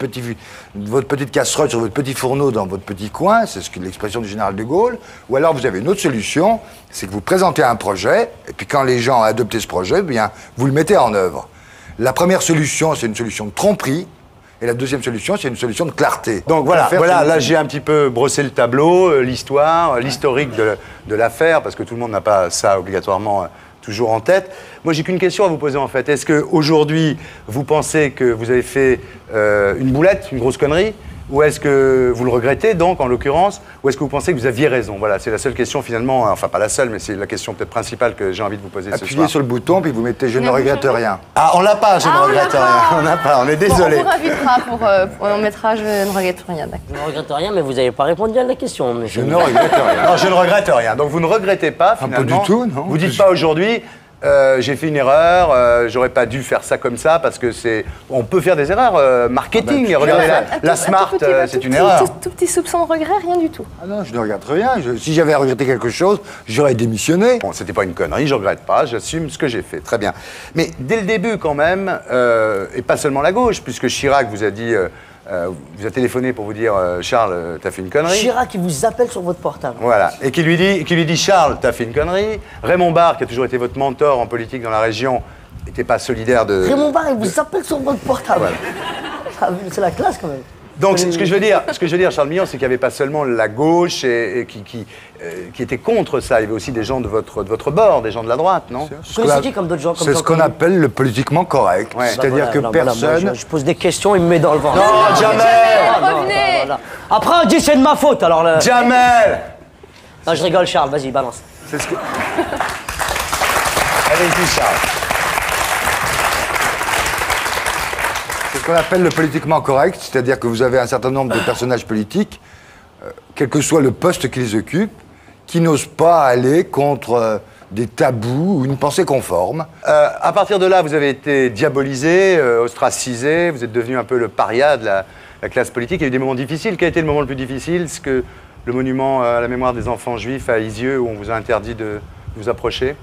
petite casserole sur votre petit fourneau dans votre petit coin, c'est l'expression du général de Gaulle, ou alors vous avez une autre solution, c'est que vous présentez un projet, et puis quand les gens ont adopté ce projet, eh bien, vous le mettez en œuvre. La première solution, c'est une solution de tromperie, et la deuxième solution, c'est une solution de clarté. Donc voilà, là j'ai un petit peu brossé le tableau, l'histoire, l'historique de l'affaire, parce que tout le monde n'a pas ça obligatoirement toujours en tête. Moi, j'ai qu'une question à vous poser en fait. Est-ce qu'aujourd'hui, vous pensez que vous avez fait une boulette, une grosse connerie, ou est-ce que vous le regrettez donc, en l'occurrence, ou est-ce que vous pensez que vous aviez raison? Voilà, c'est la seule question finalement, enfin pas la seule, mais c'est la question peut-être principale que j'ai envie de vous poser ce soir. Appuyez sur le bouton, puis vous mettez « Je ne regrette rien ». Ah, on l'a pas, je ne regrette rien. On n'a pas, on est désolé. Bon, on vous invitera on mettra « Je ne regrette rien ». Je ne regrette rien, mais vous n'avez pas répondu à la question, monsieur. Je ne regrette rien. Non, je ne regrette rien. Donc vous ne regrettez pas finalement. Pas du tout, non. Vous dites pas aujourd'hui. J'ai fait une erreur, j'aurais pas dû faire ça comme ça parce que on peut faire des erreurs marketing. Regardez la Smart, c'est une erreur. Tout petit soupçon de regret, rien du tout. Ah non, je ne regrette rien. Si j'avais regretté quelque chose, j'aurais démissionné. Bon, c'était pas une connerie, je regrette pas, j'assume ce que j'ai fait, très bien. Mais dès le début quand même, et pas seulement la gauche, puisque Chirac vous a dit, vous a téléphoné pour vous dire Charles, t'as fait une connerie. Chirac qui vous appelle sur votre portable. Voilà, et qui lui dit Charles, t'as fait une connerie. Raymond Barre, qui a toujours été votre mentor en politique dans la région, n'était pas solidaire de... Raymond Barre, il vous appelle sur votre portable. Voilà. C'est la classe quand même. Donc ce que je veux dire, Charles Millon, c'est qu'il n'y avait pas seulement la gauche qui était contre ça, il y avait aussi des gens de votre bord, des gens de la droite, non? C'est comme d'autres gens. C'est ce qu'on appelle le politiquement correct. Ouais. C'est-à-dire que personne... Moi, je pose des questions, il me met dans le ventre. Non, jamais. Revenez. Après, on dit c'est de ma faute, alors... Jamel. Non, je rigole, Charles, vas-y, balance. C'est ce que... Allez-y, Charles. C'est ce qu'on appelle le politiquement correct, c'est-à-dire que vous avez un certain nombre de personnages politiques, quel que soit le poste qu'ils occupent, qui n'osent pas aller contre des tabous ou une pensée conforme. À partir de là, vous avez été diabolisé, ostracisé, vous êtes devenu un peu le paria de la classe politique. Il y a eu des moments difficiles. Quel a été le moment le plus difficile? Est-ce que le monument à la mémoire des enfants juifs à Isieux, où on vous a interdit de vous approcher?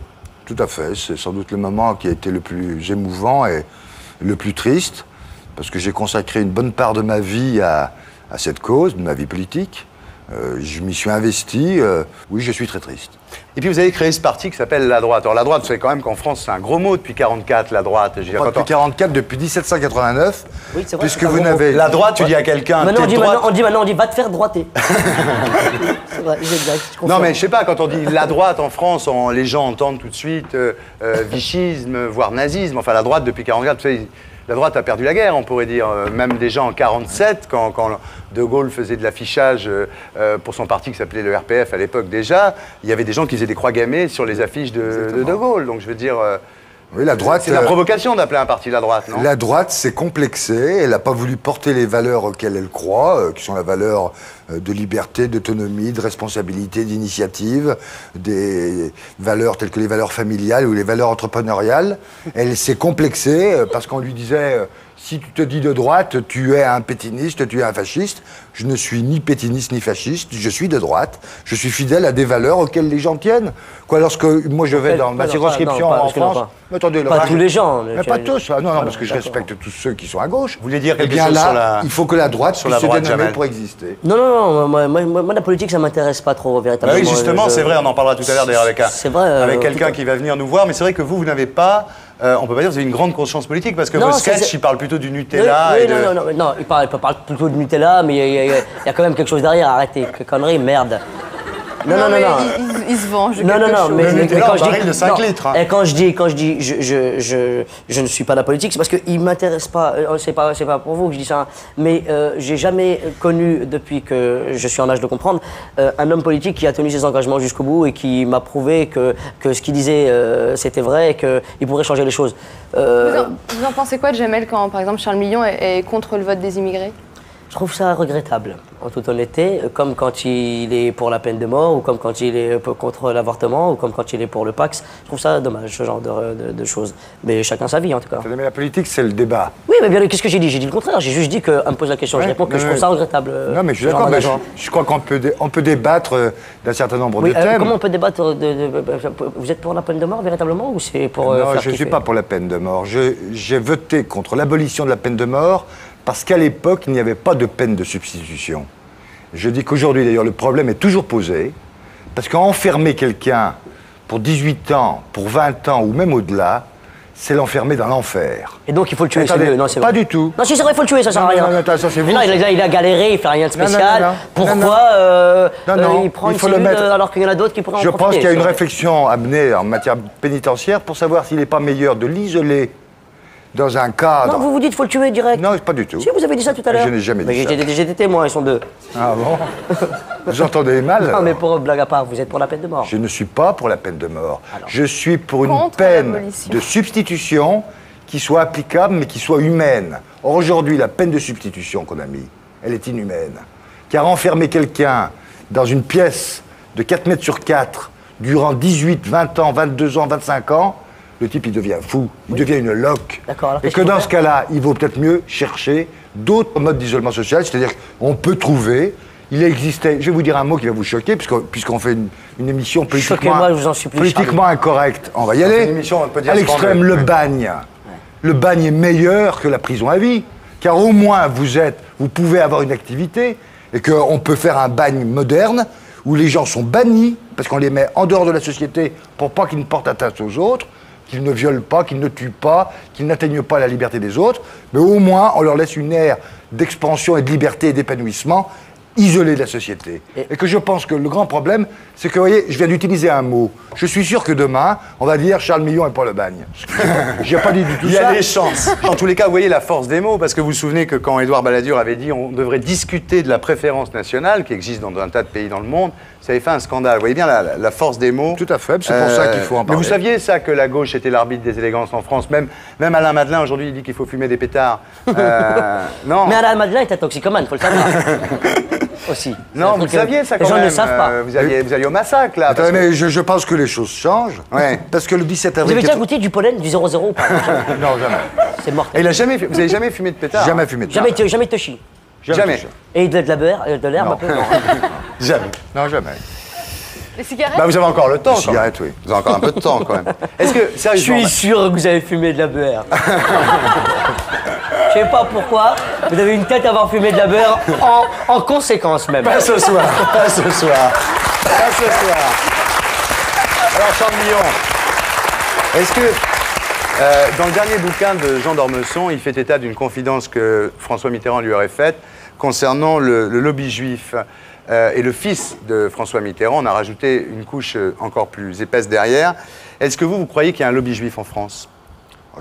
Tout à fait. C'est sans doute le moment qui a été le plus émouvant et le plus triste, parce que j'ai consacré une bonne part de ma vie à cette cause, de ma vie politique. Je m'y suis investi. Oui, je suis très triste. Et puis vous avez créé ce parti qui s'appelle La Droite. Alors La Droite, vous savez quand même qu'en France, c'est un gros mot depuis 1944, La Droite. Depuis 1944, depuis 1789. Oui, c'est vrai. Puisque vous n'avez... La droite, tu dis à quelqu'un... Maintenant, on dit va te faire droiter. C'est vrai, exact. Non, mais je sais pas, quand on dit la droite en France, les gens entendent tout de suite vichisme, voire nazisme. Enfin, la droite, depuis 1944, vous savez, la droite a perdu la guerre, on pourrait dire. Même déjà en 1947, quand De Gaulle faisait de l'affichage pour son parti qui s'appelait le RPF à l'époque déjà, il y avait des gens qui faisaient des croix gammées sur les affiches de Gaulle. Donc je veux dire... Oui, la droite... C'est la provocation d'appeler un parti la droite, non? La droite s'est complexée, elle n'a pas voulu porter les valeurs auxquelles elle croit, qui sont la valeur de liberté, d'autonomie, de responsabilité, d'initiative, des valeurs telles que les valeurs familiales ou les valeurs entrepreneuriales. Elle s'est complexée parce qu'on lui disait... Si tu te dis de droite, tu es un pétiniste, tu es un fasciste. Je ne suis ni pétiniste ni fasciste, je suis de droite. Je suis fidèle à des valeurs auxquelles les gens tiennent. Quoi, lorsque moi je vais dans ma circonscription en France... Attendez, pas tous les gens. Mais pas tous. Non, parce que je respecte tous ceux qui sont à gauche. Vous voulez dire quelque chose sur la... Il faut que la droite puisse se dénommer pour exister. Non, moi la politique, ça m'intéresse pas trop, véritablement. Oui, justement, c'est vrai, on en parlera tout à l'heure d'ailleurs avec quelqu'un qui va venir nous voir. Mais c'est vrai que vous n'avez pas... on peut pas dire que vous avez une grande conscience politique, parce que vos sketchs, ils parlent plutôt du Nutella. Non, il parle plutôt du Nutella, mais il y a quand même quelque chose derrière. Arrêtez, que connerie, merde. Non. Il se venge. Non, mais quand je dis de 5 litres. Et quand je dis je ne suis pas la politique, c'est parce qu'il m'intéresse pas. C'est pas pour vous que je dis ça. Mais j'ai jamais connu, depuis que je suis en âge de comprendre, un homme politique qui a tenu ses engagements jusqu'au bout et qui m'a prouvé que ce qu'il disait c'était vrai et qu'il pourrait changer les choses. Vous en pensez quoi de Jamel quand, par exemple, Charles Millon est contre le vote des immigrés? Je trouve ça regrettable, en toute honnêteté, comme quand il est pour la peine de mort, ou comme quand il est contre l'avortement, ou comme quand il est pour le Pax. Je trouve ça dommage, ce genre de choses. Mais chacun sa vie, en tout cas. Mais la politique, c'est le débat. Oui, mais bien, qu'est-ce que j'ai dit? J'ai dit le contraire. J'ai juste dit qu'on me pose la question, je réponds que je trouve ça regrettable. Non, mais je suis d'accord, je crois qu'on peut débattre d'un certain nombre de thèmes. Comment on peut débattre Vous êtes pour la peine de mort, véritablement, ou c'est pour Non, je ne suis pas pour la peine de mort. J'ai voté contre l'abolition de la peine de mort, parce qu'à l'époque, il n'y avait pas de peine de substitution. Je dis qu'aujourd'hui, d'ailleurs, le problème est toujours posé, parce qu'enfermer quelqu'un pour 18 ans, pour 20 ans, ou même au-delà, c'est l'enfermer dans l'enfer. Et donc il faut le tuer, c'est mieux. Non, c'est pas vrai. Du tout. Non, si c'est vrai, il faut le tuer, ça sert à rien. Non, ça c'est vous. Non, il a galéré, il fait rien de spécial. Pourquoi il prend une cellule alors qu'il y en a d'autres qui pourraient en profiter? Je pense qu'il y a une réflexion à mener en matière pénitentiaire pour savoir s'il n'est pas meilleur de l'isoler dans un cadre... Non, vous dites qu'il faut le tuer direct. Non, pas du tout. Si, vous avez dit ça tout à l'heure. Je n'ai jamais dit ça. J'ai des témoins, ils sont deux. Ah bon? Vous entendez mal? Non, mais pour blague à part, vous êtes pour la peine de mort. Je ne suis pas pour la peine de mort. Alors, je suis pour une peine de substitution qui soit applicable, mais qui soit humaine. Or, aujourd'hui, la peine de substitution qu'on a mise, elle est inhumaine. Car enfermer quelqu'un dans une pièce de 4 mètres sur 4 durant 18, 20 ans, 22 ans, 25 ans, le type, il devient fou, il devient une loque. Et que dans ce cas-là, il vaut peut-être mieux chercher d'autres modes d'isolement social, c'est-à-dire qu'on peut trouver, il existait, je vais vous dire un mot qui va vous choquer, puisqu'on fait une émission politiquement incorrecte. On va y aller. À l'extrême, le bagne. Le bagne est meilleur que la prison à vie, car au moins vous pouvez avoir une activité, et qu'on peut faire un bagne moderne, où les gens sont bannis, parce qu'on les met en dehors de la société pour pas qu'ils ne portent atteinte aux autres, qu'ils ne violent pas, qu'ils ne tuent pas, qu'ils n'atteignent pas la liberté des autres, mais au moins on leur laisse une ère d'expansion et de liberté et d'épanouissement isolée de la société. Et que je pense que le grand problème, c'est que, vous voyez, je viens d'utiliser un mot. Je suis sûr que demain, on va dire Charles Millon est pour le bagne. J'ai pas dit du tout ça. Il y a des chances. En tous les cas, vous voyez la force des mots, parce que vous vous souvenez que quand Édouard Balladur avait dit on devrait discuter de la préférence nationale, qui existe dans un tas de pays dans le monde, Ça avait fait un scandale. Vous voyez bien la force des mots. Tout à fait, c'est pour ça qu'il faut en parler. Mais vous saviez ça, que la gauche était l'arbitre des élégances en France? Même Alain Madelin, aujourd'hui, il dit qu'il faut fumer des pétards. Non. Mais Alain Madelin est un toxicomane, il faut le savoir. Aussi. Non, vous saviez ça quand même. Les gens ne savent pas. Vous alliez au massacre, là. Attends, mais je pense que les choses changent. Ouais. Parce que le 17 avril... Vous avez déjà goûté du pollen, du 0,0 ou pas? Non, jamais. C'est mortel. Et vous avez jamais fumé de pétard? Jamais fumé de pétard. Jamais de touchy. Jamais. Et de l'herbe un peu? Non. Jamais. Non, jamais. Les cigarettes? Bah, vous avez encore le temps, Les cigarettes, oui. Vous avez encore un peu de temps, quand même. Est-ce que, sérieusement... Je suis sûr que vous avez fumé de la beurre. Je sais pas pourquoi, vous avez une tête à avoir fumé de la beurre en conséquence même. Pas ce soir, pas ce soir, pas ce soir. Alors, Charles Millon, est-ce que, dans le dernier bouquin de Jean d'Ormesson, il fait état d'une confidence que François Mitterrand lui aurait faite concernant le lobby juif et le fils de François Mitterrand, on a rajouté une couche encore plus épaisse derrière. Est-ce que vous croyez qu'il y a un lobby juif en France?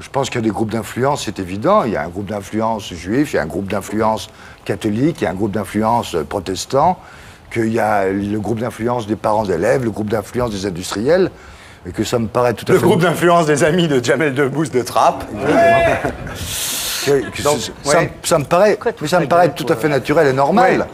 Je pense qu'il y a des groupes d'influence, c'est évident. Il y a un groupe d'influence juif, il y a un groupe d'influence catholique, il y a un groupe d'influence protestant, qu'il y a le groupe d'influence des parents d'élèves, le groupe d'influence des industriels, et que ça me paraît tout à fait... Le groupe d'influence des amis de Jamel Debbouze de Trappes. Ça me paraît tout à fait naturel et normal.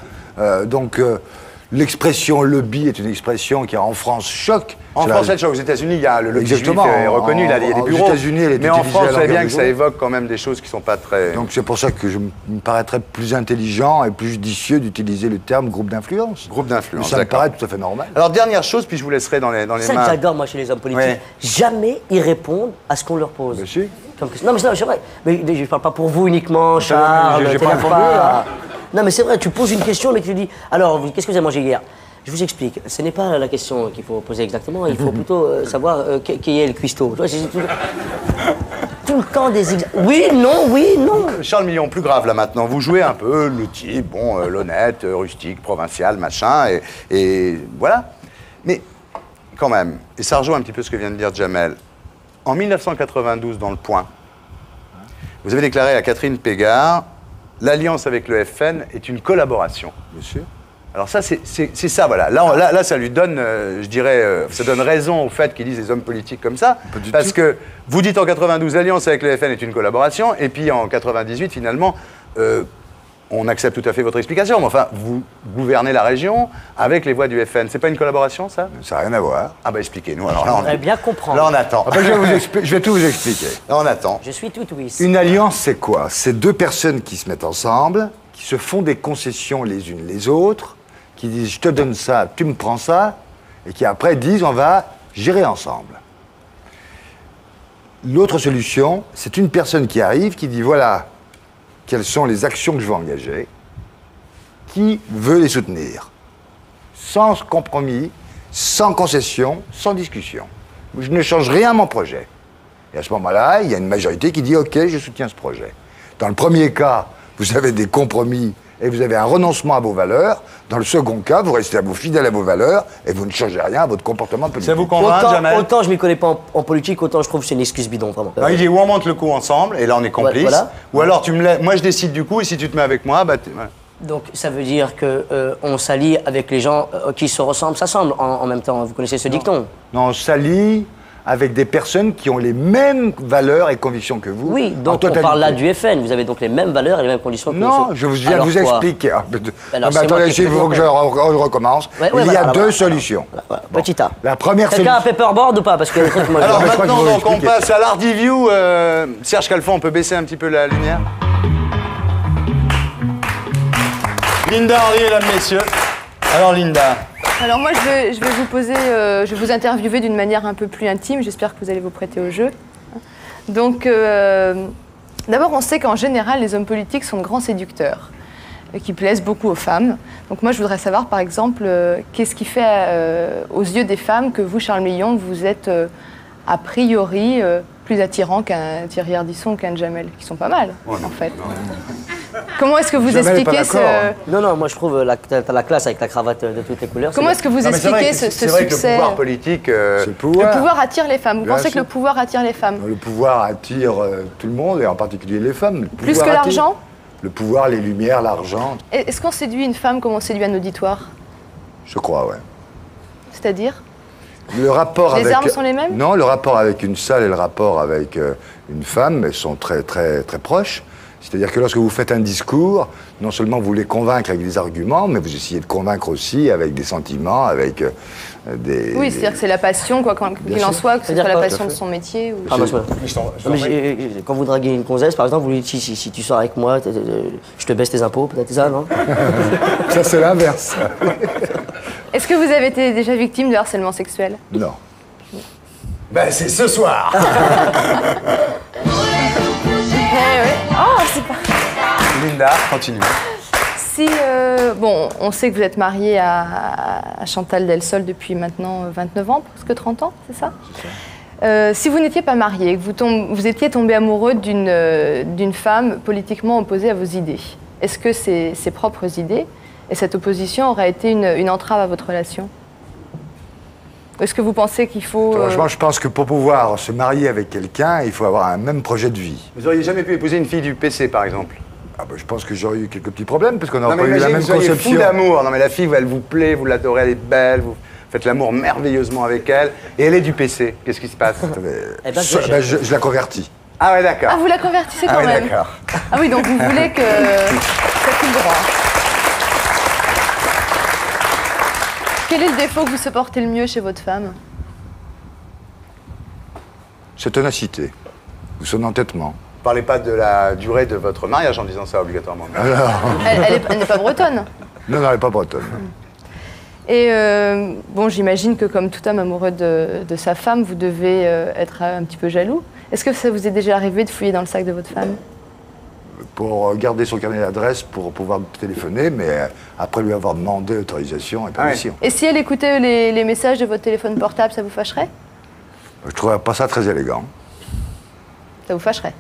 L'expression lobby est une expression qui en France choque. En France, elle choque. Aux États-Unis, il y a le lobby juif reconnu, il y a des bureaux. Aux États-Unis, elle est mais en France, vous savez bien que ça évoque évoque quand même des choses qui ne sont pas très... Donc c'est pour ça que je me paraîtrais plus intelligent et plus judicieux d'utiliser le terme groupe d'influence. Groupe d'influence, ça me paraît tout à fait normal. Alors dernière chose, puis je vous laisserai dans les mains... C'est ça que j'adore, moi, chez les hommes politiques. Ouais. Jamais ils répondent à ce qu'on leur pose. Monsieur. Non, mais c'est vrai. Mais je ne parle pas pour vous uniquement, Charles. J'ai pas répondu, hein. Non, mais c'est vrai, tu poses une question, mais tu dis, alors, qu'est-ce que vous avez mangé hier? Je vous explique, ce n'est pas la question qu'il faut poser exactement, il faut plutôt savoir qui est le cuistot. Tout le temps des... Oui, non. Charles Millon, plus grave là maintenant, vous jouez un peu le type, bon, l'honnête, rustique, provincial, machin, et voilà. Mais quand même, et ça rejoint un petit peu ce que vient de dire Jamel, en 1992, dans Le Point, vous avez déclaré à Catherine Pégard, l'alliance avec le FN est une collaboration. Bien sûr. Alors ça, c'est ça, voilà. Là, ça lui donne, je dirais, ça donne raison au fait qu'ils disent les hommes politiques comme ça. Parce que vous dites en 92, l'alliance avec le FN est une collaboration, et puis en 98, finalement, on accepte tout à fait votre explication, mais enfin, vous gouvernez la région avec les voix du FN. C'est pas une collaboration, ça? Ça n'a rien à voir. Ah bah expliquez-nous. Alors là, on bien comprendre. Là, on attend. Ah bah, je vais tout vous expliquer. Là, on attend. Je suis tout oui. Une alliance, c'est quoi? C'est deux personnes qui se mettent ensemble, qui se font des concessions les unes les autres, qui disent je te donne ça, tu me prends ça, et qui après disent on va gérer ensemble. L'autre solution, c'est une personne qui arrive, qui dit voilà quelles sont les actions que je veux engager, qui veut les soutenir, sans compromis, sans concession, sans discussion. Je ne change rien à mon projet. Et à ce moment-là, il y a une majorité qui dit ok, je soutiens ce projet. Dans le premier cas, vous avez des compromis et vous avez un renoncement à vos valeurs. Dans le second cas, vous restez fidèle à vos valeurs et vous ne changez rien à votre comportement politique. Ça vous convainc, Jamel? Autant je ne m'y connais pas en politique, autant je trouve que c'est une excuse bidon, vraiment. Non, il dit ou on monte le coup ensemble, et là on est complices, voilà. Ou alors tu me laisses, moi je décide du coup, et si tu te mets avec moi, bah... Donc ça veut dire qu'on s'allie avec les gens qui se ressemblent, s'assemblent en même temps. Vous connaissez ce dicton? Non, on s'allie avec des personnes qui ont les mêmes valeurs et convictions que vous. Oui, donc on parle là du FN. Vous avez donc les mêmes valeurs et les mêmes conditions que vous. Non, je viens de vous expliquer. Attendez, il faut que je recommence. Il y a deux solutions. Petit A. La première solution... Quelqu'un a paperboard ou pas? Parce que alors maintenant, donc, on passe à l'Hardiview. Serge Calfon, on peut baisser un petit peu la lumière? Linda Henry, mesdames, messieurs. Alors Linda. Alors moi, je vais vous poser, je vais vous interviewer d'une manière un peu plus intime. J'espère que vous allez vous prêter au jeu. Donc, d'abord, on sait qu'en général, les hommes politiques sont de grands séducteurs, qui plaisent beaucoup aux femmes. Donc moi, je voudrais savoir, par exemple, qu'est-ce qui fait, aux yeux des femmes, que vous, Charles Millon, vous êtes a priori plus attirant qu'un Thierry Ardisson ou qu'un Jamel, qui sont pas mal, en fait. Comment est-ce que vous expliquez ce... Non, moi je trouve t'as la classe avec la cravate de toutes les couleurs. Comment est-ce que vous expliquez ce succès? C'est vrai que le pouvoir politique... Le pouvoir attire les femmes. Vous pensez que le pouvoir attire les femmes? Le pouvoir attire tout le monde, et en particulier les femmes. Plus que l'argent? Le pouvoir, les lumières, l'argent. Est-ce qu'on séduit une femme comme on séduit un auditoire? Je crois, ouais. C'est-à-dire? Le rapport les armes sont les mêmes? Non, le rapport avec une salle et le rapport avec une femme sont très, très, très proches. C'est-à-dire que lorsque vous faites un discours, non seulement vous voulez convaincre avec des arguments, mais vous essayez de convaincre aussi avec des sentiments, avec des... Oui, c'est-à-dire que c'est la passion, quoi qu'il en soit, que ce soit la passion de son métier ou... Quand vous draguez une gonzesse, par exemple, vous lui dites si tu sors avec moi, je te baisse tes impôts, peut-être ça, non? Ça, c'est l'inverse. Est-ce que vous avez été déjà victime de harcèlement sexuel? Non. Ben, c'est ce soir. Oh, c'est pas... Linda, continue. Si, bon, on sait que vous êtes mariée à Chantal Delsol depuis maintenant 29 ans, presque 30 ans, c'est ça? Si vous n'étiez pas mariée, que vous étiez tombé amoureux d'une femme politiquement opposée à vos idées, est-ce que ses propres idées et cette opposition auraient été une entrave à votre relation? Est-ce que vous pensez qu'il faut... Franchement, je pense que pour pouvoir se marier avec quelqu'un, il faut avoir un même projet de vie. Vous auriez jamais pu épouser une fille du PC, par exemple? Ah ben, je pense que j'aurais eu quelques petits problèmes, parce qu'on n'aurait pas eu la imagine, même vous seriez conception. fou d'amour. Non mais la fille, elle vous plaît, vous l'adorez, elle est belle, vous faites l'amour merveilleusement avec elle, et elle est du PC. Qu'est-ce qui se passe? Je la convertis. Ah ouais, d'accord. Ah, vous la convertissez quand même? D'accord. Ah oui, donc vous voulez que ça ait le droit. Quel est le défaut que vous supportez le mieux chez votre femme? Sa ténacité, ou son entêtement. Ne parlez pas de la durée de votre mariage en disant ça obligatoirement. Alors... Elle n'est pas bretonne? Non, elle n'est pas bretonne. Et bon, j'imagine que comme tout homme amoureux de sa femme, vous devez être un petit peu jaloux. Est-ce que ça vous est déjà arrivé de fouiller dans le sac de votre femme? Pour garder son carnet d'adresse, pour pouvoir téléphoner, mais après lui avoir demandé autorisation et permission. Et si elle écoutait les messages de votre téléphone portable, ça vous fâcherait? Je ne trouverais pas ça très élégant. Ça vous fâcherait?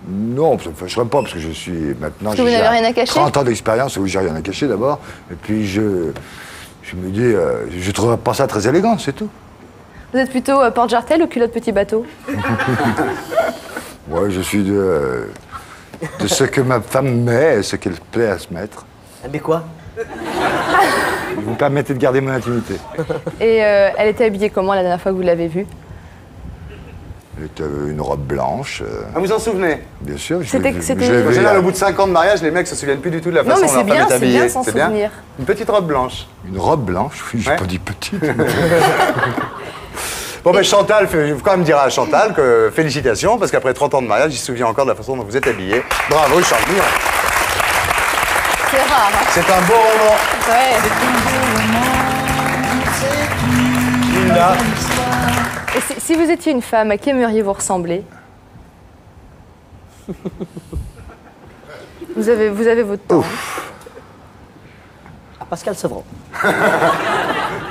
Non, ça ne me fâcherait pas, parce que je suis maintenant... Parce que vous n'avez rien à cacher? 30 ans d'expérience, où j'ai rien à cacher d'abord. Et puis je me dis, je ne trouverais pas ça très élégant, c'est tout. Vous êtes plutôt porte-jartel ou culotte petit bateau? Ouais, je suis de ce que ma femme met et ce qu'elle plaît à se mettre. Mais quoi? Vous me permettez de garder mon intimité. Et elle était habillée comment la dernière fois que vous l'avez vue? Elle était une robe blanche. Ah, vous en souvenez? Bien sûr. C'était... En général, au bout de 5 ans de mariage, les mecs se souviennent plus du tout de la façon dont leur femme est habillée. Non, mais c'est bien s'en souvenir. Une petite robe blanche. Une robe blanche? Oui, j'ai pas dit petite. Bon, ben Chantal, il faut quand même dire à Chantal que félicitations, parce qu'après 30 ans de mariage, il se souvient encore de la façon dont vous êtes habillée. Bravo, Chantal. C'est rare. Hein. C'est un beau roman. Ouais. Linda. Et si vous étiez une femme, à qui aimeriez-vous ressembler? Vous avez votre temps. À Pascal Sevran.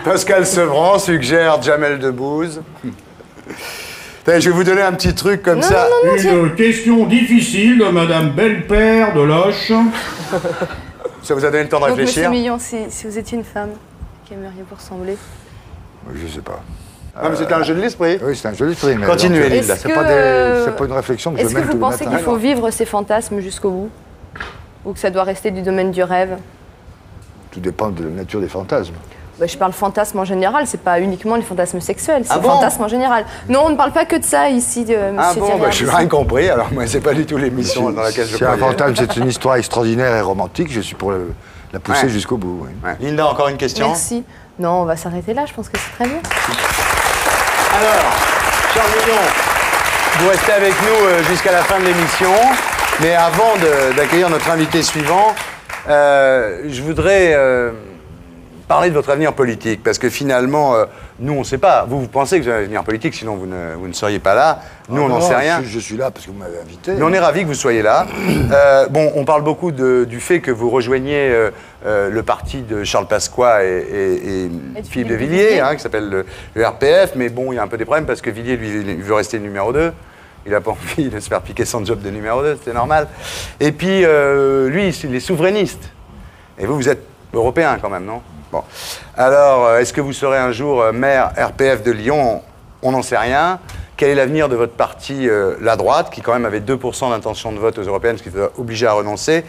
Pascal Sevran suggère Jamel Debbouze. Je vais vous donner un petit truc comme ça. Une question difficile de Madame Belle-Père de Loche. Ça vous a donné le temps de réfléchir? Donc, Monsieur Millon, si vous étiez une femme, à qui aimeriez-vous ressembler? Je sais pas. Non, mais c'était un jeu de l'esprit. Oui, c'est un jeu de l'esprit. Continuez, Linda. C'est pas une réflexion que je mène tous les matins. Est-ce que vous pensez qu'il faut vivre ses fantasmes jusqu'au bout? Ou que ça doit rester du domaine du rêve? Tout dépend de la nature des fantasmes. Bah, je parle fantasme en général, c'est pas uniquement les fantasmes sexuels, c'est Ah le bon? fantasme en général. Non, on ne parle pas que de ça ici, monsieur Ah bon, Thierry. bah, je n'ai rien compris, alors moi, c'est pas du tout l'émission dans laquelle je C'est un croyais. fantasme, c'est une histoire extraordinaire et romantique, je suis pour la pousser jusqu'au bout. Oui. Ouais. Linda, encore une question? Merci. Non, on va s'arrêter là, je pense que c'est très bien. Alors, Charles Millon, vous restez avec nous jusqu'à la fin de l'émission, mais avant d'accueillir notre invité suivant, je voudrais parler de votre avenir politique, parce que finalement, nous, on ne sait pas. Vous pensez que vous avez un avenir politique, sinon vous ne seriez pas là. Nous, on n'en sait rien. Je suis là parce que vous m'avez invité. Mais on est ravis que vous soyez là. Bon, on parle beaucoup du fait que vous rejoignez le parti de Charles Pasqua et Philippe de Villiers, hein, qui s'appelle le RPF, mais bon, il y a un peu des problèmes parce que Villiers, lui, il veut rester numéro 2. Il n'a pas envie de se faire piquer son job de numéro 2, c'est normal. Et puis, lui, il est souverainiste. Et vous êtes européen quand même, non? Bon. Alors, est-ce que vous serez un jour maire RPF de Lyon? On n'en sait rien. Quel est l'avenir de votre parti, la droite, qui quand même avait 2% d'intention de vote aux européennes, ce qui vous a obligé à renoncer?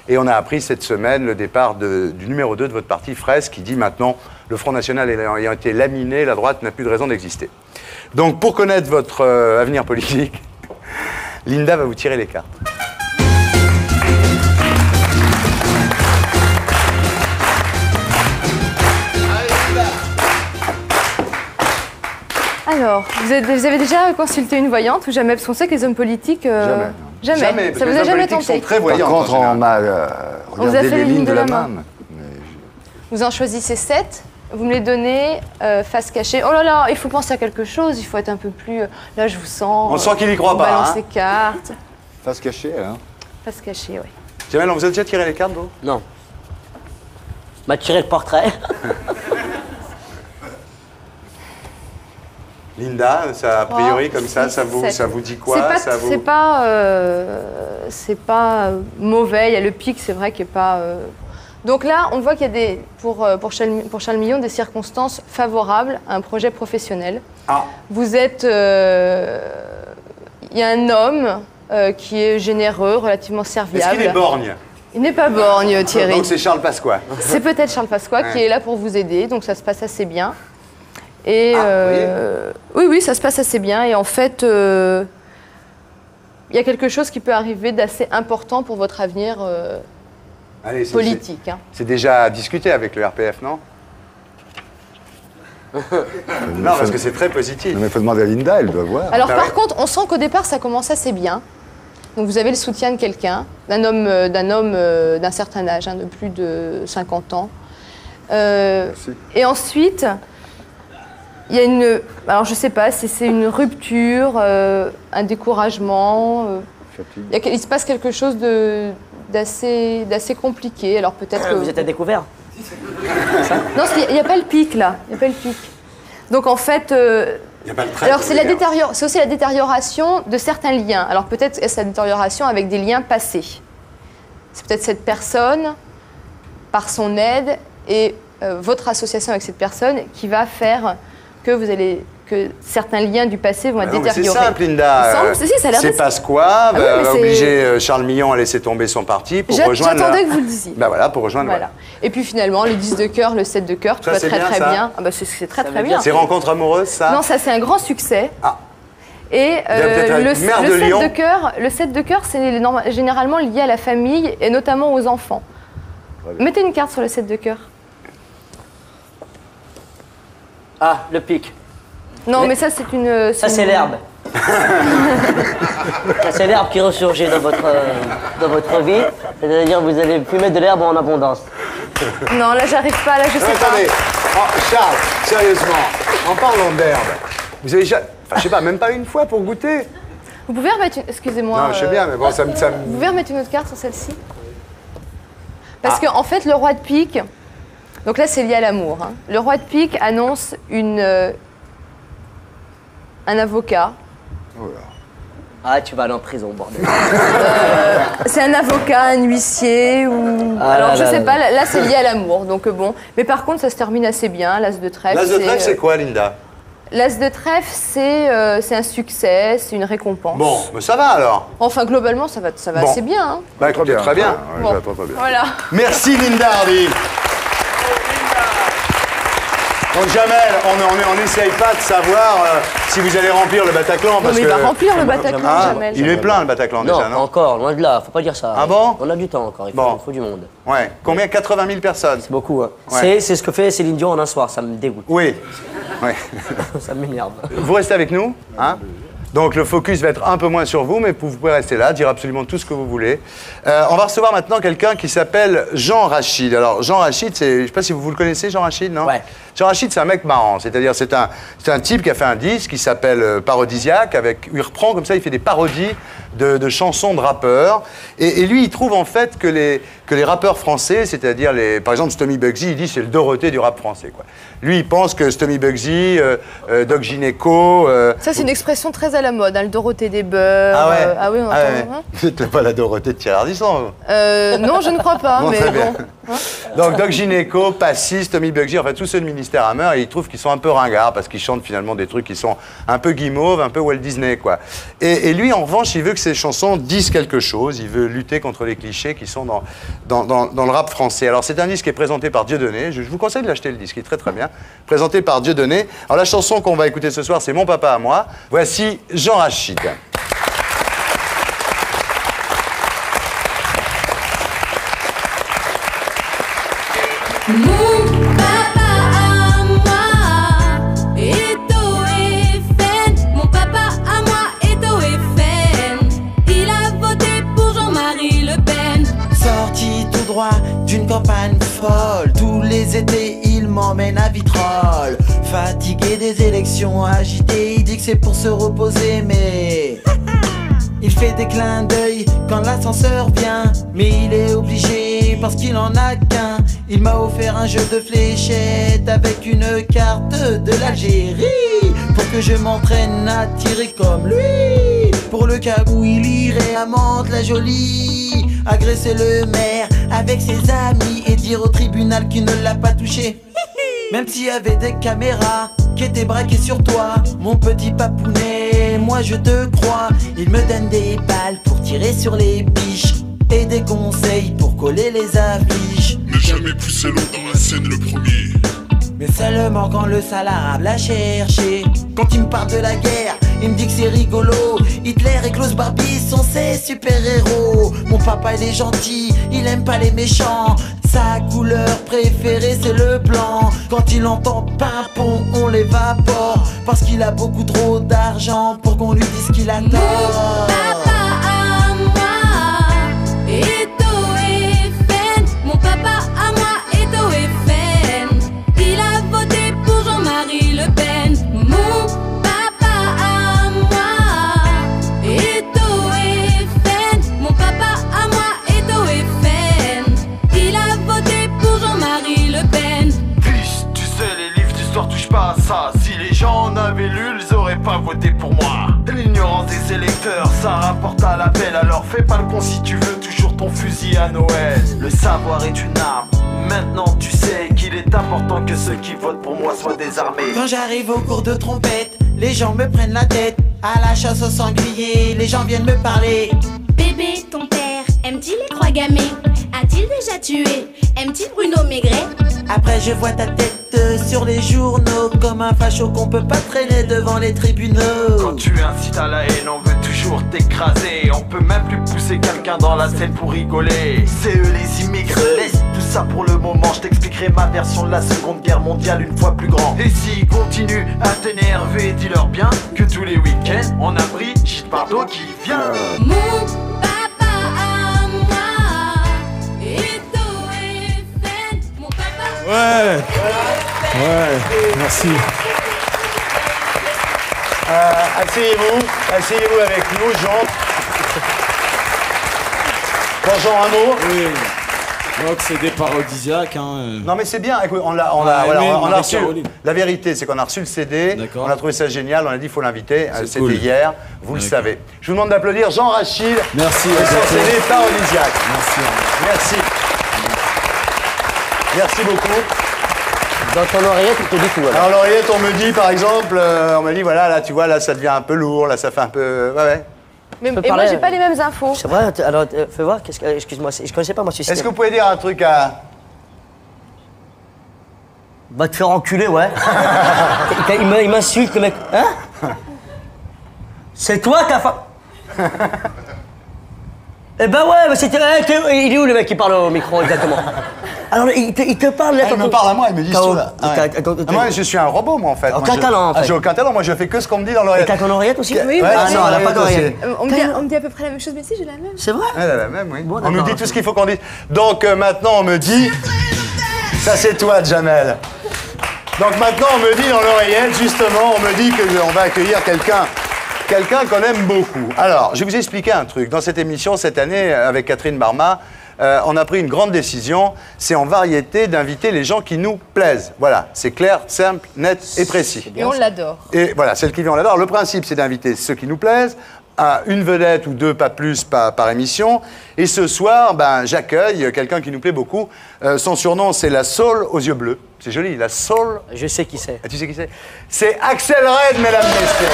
Et on a appris cette semaine le départ du numéro 2 de votre parti, Fraisse, qui dit maintenant, le Front National ayant été laminé, la droite n'a plus de raison d'exister. Donc, pour connaître votre avenir politique, Linda va vous tirer les cartes. Alors, vous avez déjà consulté une voyante ou jamais? Parce qu'on sait que les hommes politiques... Jamais. Ça vous a jamais tenté? Sont très voyants. Par contre, on m'a regardé les lignes de la main. Vous en choisissez 7, vous me les donnez face cachée. Oh là là, il faut penser à quelque chose, il faut être un peu plus... là, je vous sens... On sent qu'il y croit pas. Balance les cartes. Face cachée, hein? Face cachée, oui. Jamel, on vous a déjà tiré les cartes, vous? Non. M'a tiré le portrait. Linda, ça, a priori, comme ça vous dit quoi? C'est pas mauvais, il y a le pic, c'est vrai, qui n'est pas... Donc là, on voit qu'il y a des, pour Charles Millon, des circonstances favorables à un projet professionnel. Ah. Vous êtes... il y a un homme qui est généreux, relativement serviable. Est-ce qu'il est borgne? Il n'est pas borgne, Thierry. Donc c'est Charles Pasqua. C'est peut-être Charles Pasqua qui est là pour vous aider, donc ça se passe assez bien. Et oui, ça se passe assez bien. Et en fait, il y a quelque chose qui peut arriver d'assez important pour votre avenir politique. C'est déjà discuté avec le RPF, non? Non, parce que c'est très positif. Mais il faut demander à Linda, elle doit voir. Alors par contre, on sent qu'au départ, ça commence assez bien. Donc vous avez le soutien de quelqu'un, d'un homme d'un certain âge, de plus de 50 ans. Et ensuite... il y a une... Alors, je ne sais pas si c'est une rupture, un découragement. Il se passe quelque chose d'assez compliqué. Alors, peut-être que... Vous êtes à découvert? Non, il n'y a pas le pic, là. Il n'y a pas le pic. Donc, en fait... alors, c'est aussi la détérioration de certains liens. Alors, peut-être est-ce la détérioration avec des liens passés. C'est peut-être cette personne, par son aide, et votre association avec cette personne, qui va faire... que certains liens du passé vont être détériorés. C'est simple, Linda. C'est Pasqua va obliger Charles Millon à laisser tomber son parti pour rejoindre... J'attendais que vous le disiez. Ben voilà, pour rejoindre... Voilà. Et puis finalement, le 10 de cœur, le 7 de cœur, tout va très bien. Ah bah, c'est très bien. C'est rencontre amoureuse, ça? Non, ça c'est un grand succès. Ah. Et le 7 de cœur, c'est généralement lié à la famille et notamment aux enfants. Mettez une carte sur le 7 de cœur. Ah, le pic. Non, mais ça, c'est une... Ça, c'est l'herbe. C'est l'herbe qui ressurgit dans votre vie. C'est-à-dire que vous allez plus mettre de l'herbe en abondance. Non, là, j'arrive pas. Là, je sais pas. Attendez. Oh, Charles, sérieusement, en parlant d'herbe, vous avez déjà... Enfin, je sais pas, même pas une fois pour goûter? Vous pouvez remettre une... Excusez-moi. Non, je sais bien, mais bon, ça me... Vous pouvez remettre une autre carte sur celle-ci? Parce qu'en fait, le roi de pique... Donc là, c'est lié à l'amour. Hein. Le roi de pique annonce un avocat. Oh là. Ah, tu vas aller en prison, bordel. C'est un avocat, un huissier ou... Alors, je sais pas, là, c'est lié à l'amour. Donc bon. Mais par contre, ça se termine assez bien, l'as de trèfle. L'as de trèfle, c'est quoi, Linda? L'as de trèfle, c'est un succès, c'est une récompense. Bon, mais ça va alors. Enfin, globalement, ça va assez bien. Hein. Bah, très bien. Très bien. Bon. Voilà. Merci, Linda Hardy. Donc Jamel, on n'essaye pas de savoir si vous allez remplir le Bataclan. Parce il va remplir le Bataclan, Jamel. Il est plein le Bataclan déjà, non? Non, encore, loin de là, faut pas dire ça. Ah bon? On a du temps encore, il faut du monde. Ouais, combien? 80 000 personnes? C'est beaucoup, hein. Ouais. C'est ce que fait Céline Dion en un soir, ça me dégoûte. Oui. Ouais. Ça m'énerve. Vous restez avec nous, hein? Donc le focus va être un peu moins sur vous, mais vous pouvez rester là, dire absolument tout ce que vous voulez. On va recevoir maintenant quelqu'un qui s'appelle Jean Rachid. Alors Jean Rachid, je ne sais pas si vous le connaissez, Jean Rachid, non? Ouais. Jean Rachid, c'est un mec marrant, c'est-à-dire c'est un type qui a fait un disque qui s'appelle Parodisiaque, où il reprend comme ça, il fait des parodies de chansons de rappeurs. Et lui, il trouve en fait que les rappeurs français, c'est-à-dire par exemple Stomy Bugsy, il dit c'est le Dorothée du rap français, quoi. Lui, il pense que Stomy Bugsy, Doc Gynéco... Ça, c'est une expression très à la mode, hein, le Dorothée des beurs. Ah ouais? Ah oui, on entend. Vous n'êtes pas la Dorothée de Thierry Ardisson, vous? Non, je ne crois pas, bon, mais très bon. bien. Donc Doc Gynéco, Passis, Tommy Bugsy, enfin tous ceux de Ministère Hammer, ils trouvent qu'ils sont un peu ringards parce qu'ils chantent finalement des trucs qui sont un peu guimauves, un peu Walt Disney, quoi. Et lui, en revanche, il veut que ses chansons disent quelque chose. Il veut lutter contre les clichés qui sont dans le rap français. Alors c'est un disque qui est présenté par Dieudonné. Je vous conseille de l'acheter, le disque, il est très très bien. Présenté par Dieudonné. Alors la chanson qu'on va écouter ce soir, c'est Mon papa à moi. Voici Jean Rachid. Mon papa à moi est au FN. Mon papa à moi est au FN. Il a voté pour Jean-Marie Le Pen. Sorti tout droit d'une campagne folle, tous les étés il m'emmène à Vitrolles. Fatigué des élections agitées, il dit que c'est pour se reposer, mais il fait des clins d'œil quand l'ascenseur vient. Mais il est obligé parce qu'il en a qu'un. Il m'a offert un jeu de fléchettes avec une carte de l'Algérie, pour que je m'entraîne à tirer comme lui. Pour le cas où il irait à Mantes-la-Jolie, agresser le maire avec ses amis et dire au tribunal qu'il ne l'a pas touché. Même s'il y avait des caméras qui étaient braquées sur toi, mon petit papounet, moi je te crois. Il me donne des balles pour tirer sur les biches et des conseils pour coller les affiches. Ne jamais pousser l'eau dans la scène le premier. Mais seulement quand le salade l'a cherché. Quand il me parle de la guerre, il me dit que c'est rigolo. Hitler et Klaus Barbie sont ses super-héros. Mon papa il est gentil, il aime pas les méchants. Sa couleur préférée c'est le blanc. Quand il entend pimpon on l'évapore, parce qu'il a beaucoup trop d'argent pour qu'on lui dise qu'il a tort. Est au FN. Mon papa à moi est au FN. Il a voté pour Jean-Marie Le Pen. Mon papa à moi est au FN. Mon papa à moi est au FN. Il a voté pour Jean-Marie Le Pen. Fils, tu sais les livres d'histoire touchent pas à ça. Si les gens en avaient lu, ils auraient pas voté pour moi. L'ignorance des électeurs, ça rapporte à l'appel. Alors fais pas le con si tu veux toujours ton fusil à Noël. Le savoir est une arme. Maintenant tu sais qu'il est important que ceux qui votent pour moi soient désarmés. Quand j'arrive au cours de trompette, les gens me prennent la tête. À la chasse au sanglier, les gens viennent me parler. Bébé, ton père aime-t-il les croix gammées? A-t-il déjà tué? Aime-t-il Bruno Maigret? Après je vois ta tête sur les journaux, comme un facho qu'on peut pas traîner devant les tribunaux. Quand tu incites à la haine, on veut toujours t'écraser. On peut même plus pousser quelqu'un dans la scène pour rigoler. C'est eux les immigrés, laisse tout ça pour le moment. Je t'expliquerai ma version de la Seconde Guerre mondiale une fois plus grand. Et s'ils continuent à t'énerver, dis-leur bien que tous les week-ends on a pris Gilles Bardot qui vient. Mon papa à moi est au FN. Mon papa. Ouais. Ouais, merci. Asseyez-vous avec nous, Jean. Bon, Jean, un mot. Oui. Donc c'est des parodisiaques. Hein. Non mais c'est bien, écoute, on a reçu. La vérité, c'est qu'on a reçu le CD, on a trouvé ça génial, on a dit il faut l'inviter. C'était cool. Hier, vous le savez. Je vous demande d'applaudir Jean Rachid. Merci. Et son CD parodisiaque. Merci. Merci beaucoup. Dans ton oreillette, on te dit tout. Alors l'oreillette, on me dit par exemple, on m'a dit voilà, là tu vois, là ça devient un peu lourd, là ça fait un peu. Ouais. Mais, et moi, j'ai pas les mêmes infos. C'est vrai, alors fais voir, excuse-moi, je connaissais pas moi ce système. Est-ce que vous pouvez dire un truc à. Va te faire enculer, ouais. Il m'insulte, le mec. Hein? C'est toi ta femme. Eh ben ouais, mais c'était. Il est où le mec qui parle au micro exactement? Alors il te parle là. Il me parle à moi, il me dit ça. Moi je suis un robot moi en fait. Aucun talent en fait. J'ai aucun talent, moi je fais que ce qu'on me dit dans l'oreillette. Et t'as ton oreillette aussi? Oui, ah non, elle a pas d'oreillette. On me dit à peu près la même chose, mais si j'ai la même. C'est vrai? Elle a la même, oui. Bon, on nous dit tout ce qu'il faut qu'on dise. Donc maintenant on me dit. Ça c'est toi, Jamel. Donc maintenant on me dit dans l'oreillette, justement, on me dit qu'on va accueillir quelqu'un qu'on aime beaucoup. Alors, je vais vous expliquer un truc. Dans cette émission, cette année, avec Catherine Barma, on a pris une grande décision. C'est en variété d'inviter les gens qui nous plaisent. Voilà, c'est clair, simple, net et précis. Et on l'adore. Et voilà, celle qui vient, on l'adore. Le principe, c'est d'inviter ceux qui nous plaisent, une vedette ou deux, pas plus, par émission. Et ce soir, j'accueille quelqu'un qui nous plaît beaucoup. Son surnom, c'est la Saule aux yeux bleus. C'est joli, la Saule. Je sais qui c'est. Ah, tu sais qui c'est? C'est Axel Red, mesdames, messieurs.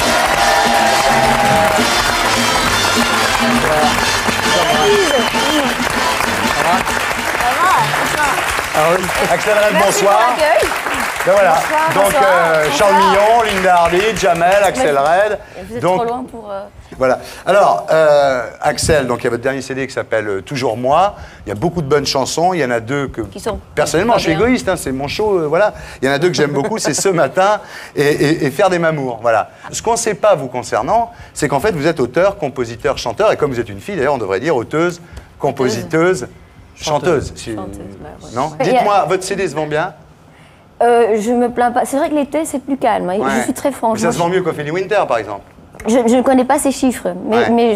Axel Red, bonsoir. Ben voilà. Bonsoir, donc Charles Millon, Linda Hardy, Jamel, Axel Red. Vous êtes donc, trop loin pour... Voilà. Alors, Axel, donc il y a votre dernier CD qui s'appelle Toujours moi. Il y a beaucoup de bonnes chansons. Il y en a deux que... Qui sont personnellement, je suis égoïste, hein, c'est mon show, voilà. Il y en a deux que j'aime beaucoup, c'est Ce matin et Faire des mamours. Voilà. Ce qu'on ne sait pas vous concernant, c'est qu'en fait, vous êtes auteur, compositeur, chanteur. Et comme vous êtes une fille, d'ailleurs, on devrait dire auteuse, compositeuse, chanteuse. Non? Dites-moi, votre CD se vend bien? Je me plains pas. C'est vrai que l'été, c'est plus calme. Ouais. Je suis très franche. Mais ça se vend mieux qu'Ophélie Winter, par exemple. Je ne connais pas ces chiffres, mais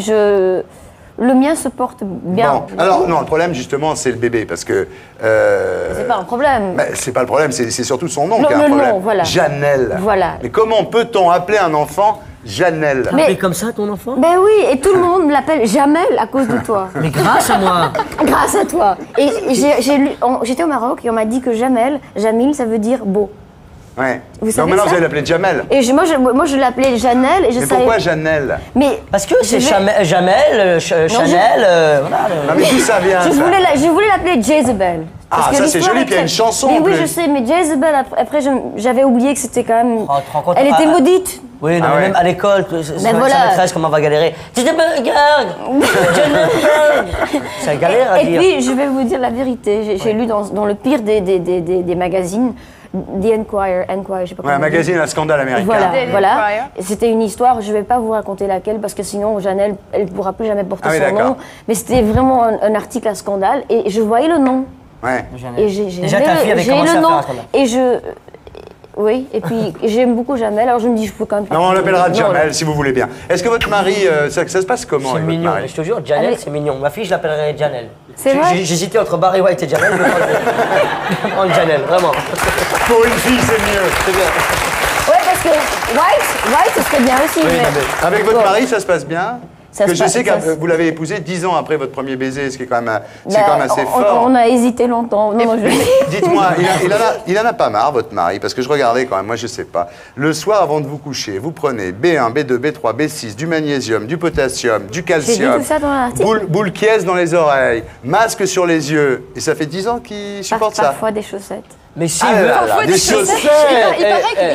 le mien se porte bien. Bon. Alors, non, le problème, justement, c'est le bébé, parce que... c'est pas un problème. C'est pas le problème, c'est surtout son nom Non, qui a un problème. nom, voilà. Janelle. Voilà. Mais comment peut-on appeler un enfant Janelle? Mais comme ça, ton enfant? Ben oui, et tout le monde l'appelle Jamel à cause de toi. Mais grâce à moi. Grâce à toi. Et j'étais au Maroc et on m'a dit que Jamel, Jamil, ça veut dire beau. Ouais. Vous Donc maintenant, vous allez l'appeler Jamel. Et moi, je l'appelais Janelle. Et je mais savais... pourquoi Janelle? Mais parce que c'est Jamel, Chanel, voilà. Non, mais d'où ça vient, je voulais l'appeler Jezebel. Ah, ça c'est joli, puis il y a une chanson. Mais oui, je sais, mais Jezebel, après j'avais oublié que c'était quand même... Oh, elle était maudite. Oui, non, même à l'école, sa maîtresse, comment on va galérer. Ça galère à dire. Et puis, je vais vous dire la vérité. J'ai lu dans le pire des magazines, The Enquirer, je sais pas comment un magazine à scandale américain. Voilà. C'était une histoire, je ne vais pas vous raconter laquelle, parce que sinon, Janelle, elle ne pourra plus jamais porter son nom. Mais c'était vraiment un article à scandale, et je voyais le nom. Ouais. Et j'ai le nom. Et oui, et puis j'aime beaucoup Jamel, alors je me dis, je peux quand même pas... Non, on l'appellera Jamel, si vous voulez bien. Est-ce que votre mari, ça se passe comment avec votre mignon, mari? je te jure, Janelle, c'est mignon. Ma fille, je l'appellerai Janelle. C'est vrai? J'hésitais entre Barry White et Janelle, je vais prendre Janelle, vraiment. Pour une fille, c'est mieux. C'est bien. Ouais, parce que White, ce serait bien aussi. Oui, mais... Avec votre mari, ça se passe bien? Je sais que vous l'avez épousé 10 ans après votre premier baiser, ce qui est quand même, quand même assez fort. On a hésité longtemps. Dites-moi, il en a pas marre, votre mari, parce que je regardais quand même, moi je sais pas. Le soir, avant de vous coucher, vous prenez B1, B2, B3, B6, du magnésium, du potassium, du calcium, j'ai dit tout ça dans l'article. boule Kies dans les oreilles, masque sur les yeux. Et ça fait 10 ans qu'il supporte ça. Parfois des chaussettes. Mais si, parfois des chaussettes. Il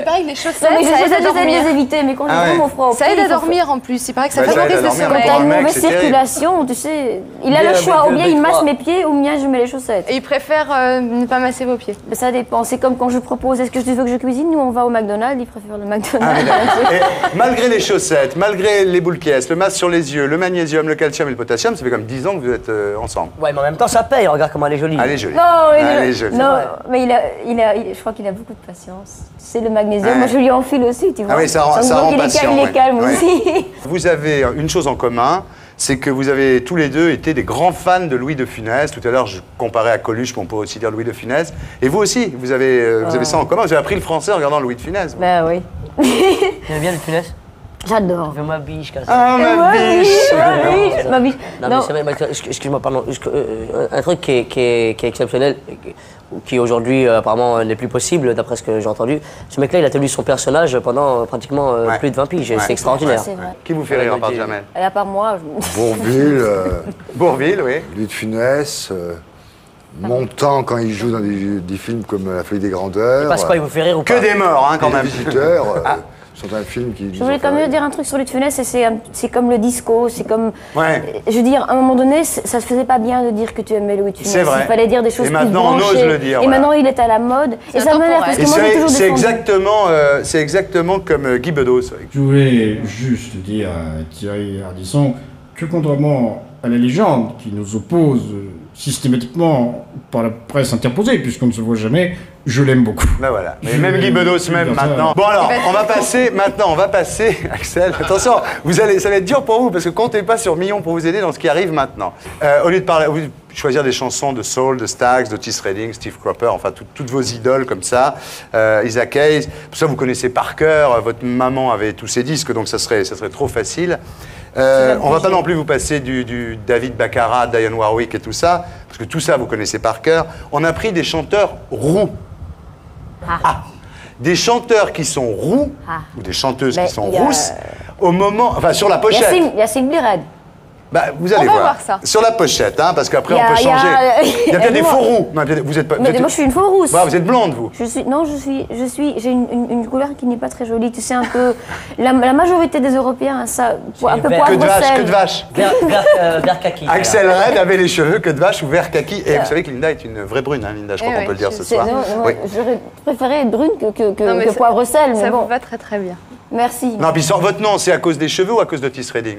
paraît que les chaussettes, mais ça aide à j'essaie de dormir. les éviter, mais quand j'ai mon froid au ça aide à dormir en plus. Il paraît que ça favorise le sommeil. Quand t'as une mauvaise circulation, tu sais, il a le choix. Ou bien il masse mes pieds, ou bien je mets les chaussettes. Et il préfère ne pas masser vos pieds. Mais ça dépend. C'est comme quand je propose, est-ce que tu veux que je cuisine? Nous, on va au McDonald's, il préfère le McDonald's. Et malgré les chaussettes, malgré les boules Kies, le masque sur les yeux, le magnésium, le calcium et le potassium, ça fait comme 10 ans que vous êtes ensemble. Ouais, mais en même temps, ça paye. Regarde comment elle est jolie. Elle est jolie. Non, mais je crois qu'il a beaucoup de patience. C'est le magnésium. Moi, je lui enfile aussi, tu vois. Ah oui, ça rend patient. Il est calme aussi. Vous avez une chose en commun, c'est que vous avez tous les deux été des grands fans de Louis de Funès. Tout à l'heure, je comparais à Coluche, mais on peut aussi dire Louis de Funès. Et vous aussi, vous avez ça en commun. Vous avez appris le français en regardant Louis de Funès. Ben oui. Tu aimes bien le Funès? J'adore. Fais ma biche, comme ça. Ah, ma biche. Ma biche. Non, mais c'est vrai, excuse-moi, pardon. Un truc qui est exceptionnel, qui aujourd'hui apparemment n'est plus possible, d'après ce que j'ai entendu. Ce mec-là, il a tenu son personnage pendant pratiquement plus de 20 piges. C'est extraordinaire. C'est vrai. Qui vous fait rire, à part Jamel? À part moi. Bourvil. Bourvil, oui. Louis de Funès. Montand quand il joue dans des films comme La Folie des Grandeurs. Il passe quoi, il vous fait rire ou pas? Que des morts, hein, quand même. Les Visiteurs. C'est un film qui... Je voulais quand même dire un truc sur Louis de Funès, c'est comme le disco, c'est comme... Ouais. Je veux dire, à un moment donné, ça se faisait pas bien de dire que tu aimais Louis de Funès. C'est vrai. Il fallait dire des choses et plus maintenant, on ose le dire. Et maintenant, il est à la mode. Et ça m'énerve parce que moi, j'ai toujours défendu. C'est exactement comme Guy Bedos. Je voulais juste dire à Thierry Ardisson que contrairement à la légende qui nous oppose systématiquement par la presse interposée, puisqu'on ne se voit jamais, je l'aime beaucoup. Ben voilà. Mais même Guy Bedos même maintenant. Bon alors, on va passer, Axel, attention, ça va être dur pour vous, parce que comptez pas sur Millon pour vous aider dans ce qui arrive maintenant. Au lieu de parler, vous choisir des chansons de soul, de Stax, d'Otis Redding, Steve Cropper, enfin toutes vos idoles comme ça, Isaac Hayes, tout ça vous connaissez par cœur, votre maman avait tous ces disques, donc ça serait trop facile. On va pas non plus vous passer du David Baccarat, Dionne Warwick et tout ça, parce que tout ça, vous connaissez par cœur. On a pris des chanteurs roux. Des chanteurs qui sont roux, ou des chanteuses qui sont rousses, au moment... Enfin, sur la pochette. Yacine Bired. Bah, vous allez voir ça. Sur la pochette, hein, parce qu'après on peut changer. Il y a peut-être des faux roux. Non, vous êtes pas, mais moi je suis une faux rousse. Vous êtes blonde, vous. J'ai une couleur qui n'est pas très jolie. Tu sais, un peu. La majorité des Européens, ça. Un peu poivre que de vache. Vert kaki. Axel Red avait les cheveux que de vache ou vert kaki. Et vous savez que Linda est une vraie brune, hein, Linda, je crois qu'on peut le dire ce soir. J'aurais préféré être brune que poivre sel. Ça vous va très très bien. Merci. Non, puis votre nom, c'est à cause des cheveux ou à cause d'Otis Redding?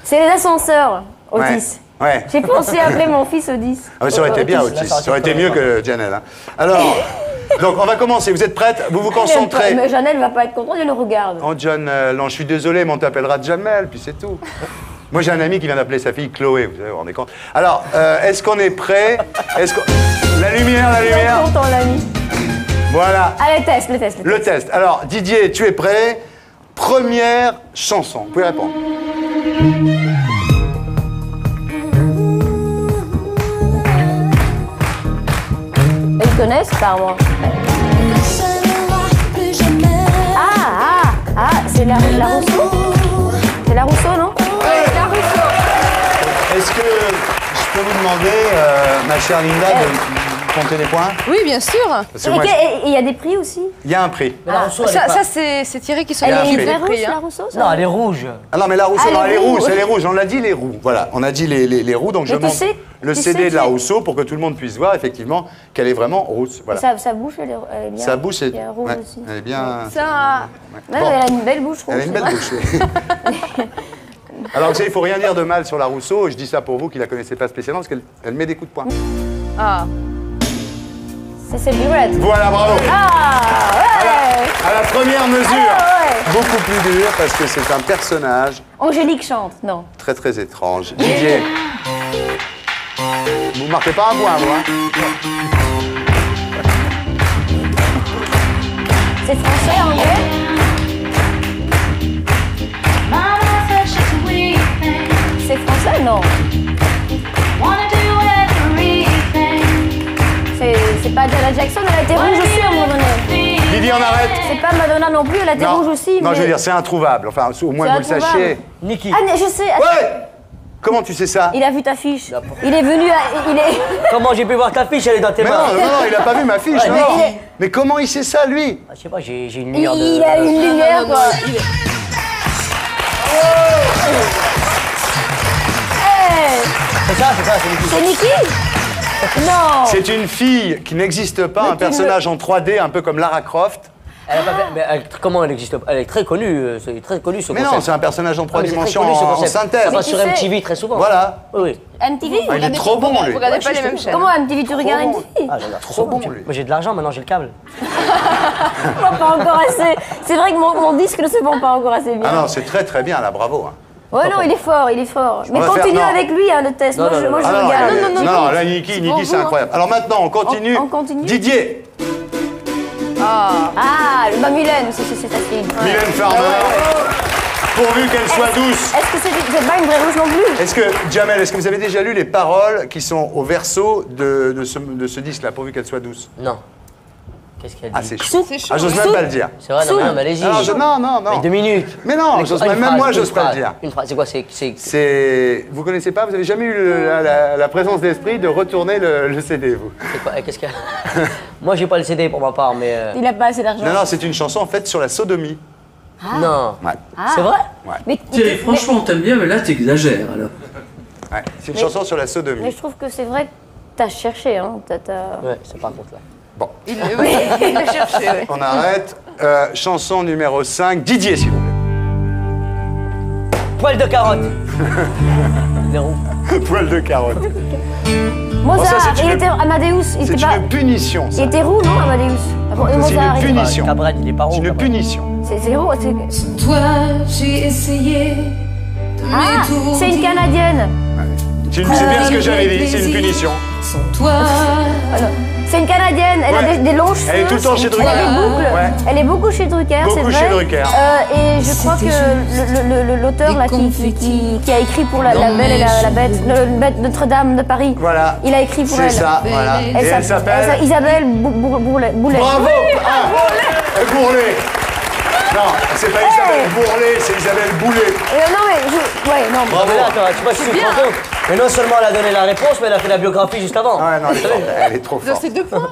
C'est les ascenseurs, Otis. Ouais. J'ai pensé appeler mon fils Otis. Ah, ça aurait été bien, Otis. Ça aurait été mieux que Janelle. Hein. Alors, donc on va commencer. Vous êtes prête? Vous vous concentrez. Mais Janelle va pas être contente, elle le regarde. Oh, John, non, je suis désolé, mais on t'appellera Jamel, puis c'est tout. Moi, j'ai un ami qui vient d'appeler sa fille Chloé, vous vous rendez compte? Alors, est-ce qu'on est prêt? La lumière, la lumière. Je suis content, l'ami. Voilà. Allez, test. Le test. Alors, Didier, tu es prêt? Première chanson. Vous pouvez répondre. Ils connaissent par moi. C'est la Rousseau? C'est la Rousseau, non? Oui, la Rousseau. Est-ce que je peux vous demander, ma chère Linda, de compter des points? Oui, bien sûr. Et il y a des prix aussi? Il y a un prix. Ça c'est Thierry qui s'en occupe des prix. La Rousseau, ça? Non, elle est rouge. Ah non, mais la Rousseau, elle est rouge, elle est rouge. On l'a dit, les roux. Voilà, on a dit les roux, donc je montre le CD de la Rousseau pour que tout le monde puisse voir effectivement qu'elle est vraiment rousse. Voilà. Sa bouche, elle est bien. Sa bouche, elle est rouge aussi. Elle est bien. Ça. Bon. Elle a une belle bouche rouge. Elle a une belle bouche. Alors, vous savez, il ne faut rien dire de mal sur la Rousseau. Je dis ça pour vous qui ne la connaissez pas spécialement parce qu'elle met des coups de poing. C'est du red. Voilà, bravo. Ouais. À la première mesure, beaucoup plus dur parce que c'est un personnage. Angélique chante, non. Très très étrange. Didier. Vous marquez pas un point, vous, hein? C'est français, anglais? C'est français, non? C'est pas Janet Jackson, elle a été rouge aussi à un moment donné. Vivi, on arrête. C'est pas Madonna non plus, elle a été rouge aussi. Non, je veux dire, c'est introuvable. Enfin, au moins vous le sachiez. Nicki. Ah, je sais. Ouais. Comment tu sais ça? Il a vu ta fiche. Il est venu à... Comment j'ai pu voir ta fiche? Elle est dans tes mains. Non, il a pas vu ma fiche. Mais comment il sait ça, lui? Je sais pas, j'ai une lumière de... Il a une lumière, quoi. C'est ça, c'est Nicki. C'est Nicki? Non. C'est une fille qui n'existe pas, un personnage en 3D, un peu comme Lara Croft. Elle a pas fait, mais comment elle existe pas? Elle est très connue, ce concept. Mais non, c'est un personnage en 3 dimensions en synthèse. Ça passe sur MTV très souvent. Voilà. Oui. MTV? Il est trop bon, lui. Vous regardez pas les mêmes chaînes. Comment MTV, tu regardes MTV? Ah, j'en ai trop bon, lui. Moi, j'ai de l'argent, maintenant j'ai le câble. Moi, pas encore assez. C'est vrai que mon disque ne se vend pas encore assez bien. Ah non, c'est très très bien, là, bravo. Ouais, non, il est fort. Mais continue avec lui, le test. Moi, je regarde. Non, là, Nicki, c'est incroyable. Alors maintenant, on continue. On continue. Didier. Mylène, c'est sa fille. Mylène Farmer. Pourvu qu'elle soit douce. Est-ce que c'est pas une vraie rouge non plus? Est-ce que, Jamel, est-ce que vous avez déjà lu les paroles qui sont au verso de ce disque-là, pourvu qu'elle soit douce? Non. Qu'est-ce qu'elle dit? Ah, c'est chaud. Ah, j'ose même pas le dire. C'est vrai, non, mais allez-y. Non. Mais 2 minutes. Mais non, même moi, j'ose pas le dire. Une phrase, c'est quoi? C'est... Vous connaissez pas? Vous avez jamais eu la présence d'esprit de retourner le CD, vous? C'est quoi? Qu'est-ce qu'il y a? Moi, j'ai pas le CD pour ma part, mais... Il a pas assez d'argent. Non, c'est une chanson en fait sur la sodomie. Non. Ouais. C'est vrai? Ouais. Thierry, franchement, t'aimes bien, mais là, t'exagères, alors. Ouais, c'est une chanson sur la sodomie. Mais je trouve que c'est vrai que t'as cherché, hein. Ouais, c'est pas contre là. Bon. Il l'a cherché, oui. On arrête. Chanson numéro 5. Didier, s'il vous plaît. Poil de carotte. Il est roux. Poil de carotte. Mozart, il était Amadeus. C'est une punition, ça. Il était roux, non, Amadeus? C'est une punition. Cabrel, il est pas roux. C'est une punition. C'est roux. Toi, j'ai essayé. C'est une Canadienne. C'est bien ce que j'avais dit, c'est une punition. Sans toi. C'est une Canadienne, elle a des longs cheveux. Elle est tout le temps chez Drucker. Elle a des boucles. Ouais. Elle est beaucoup chez Drucker, c'est vrai. Beaucoup chez Drucker. Et je crois que l'auteur là qui a écrit pour la Belle et la Bête, Notre-Dame de Paris. Voilà. Il a écrit pour elle. C'est ça, voilà. Et elle s'appelle Isabelle Bourlet. Bravo. Bourlet. Non, c'est pas Isabelle Bourlet, c'est Isabelle Boulet. Non mais ouais, non. Bravo. Mais là, attends, tu vois, je suis content. Mais non seulement elle a donné la réponse, mais elle a fait la biographie juste avant. Ouais, non, elle est trop forte. C'est 2 points.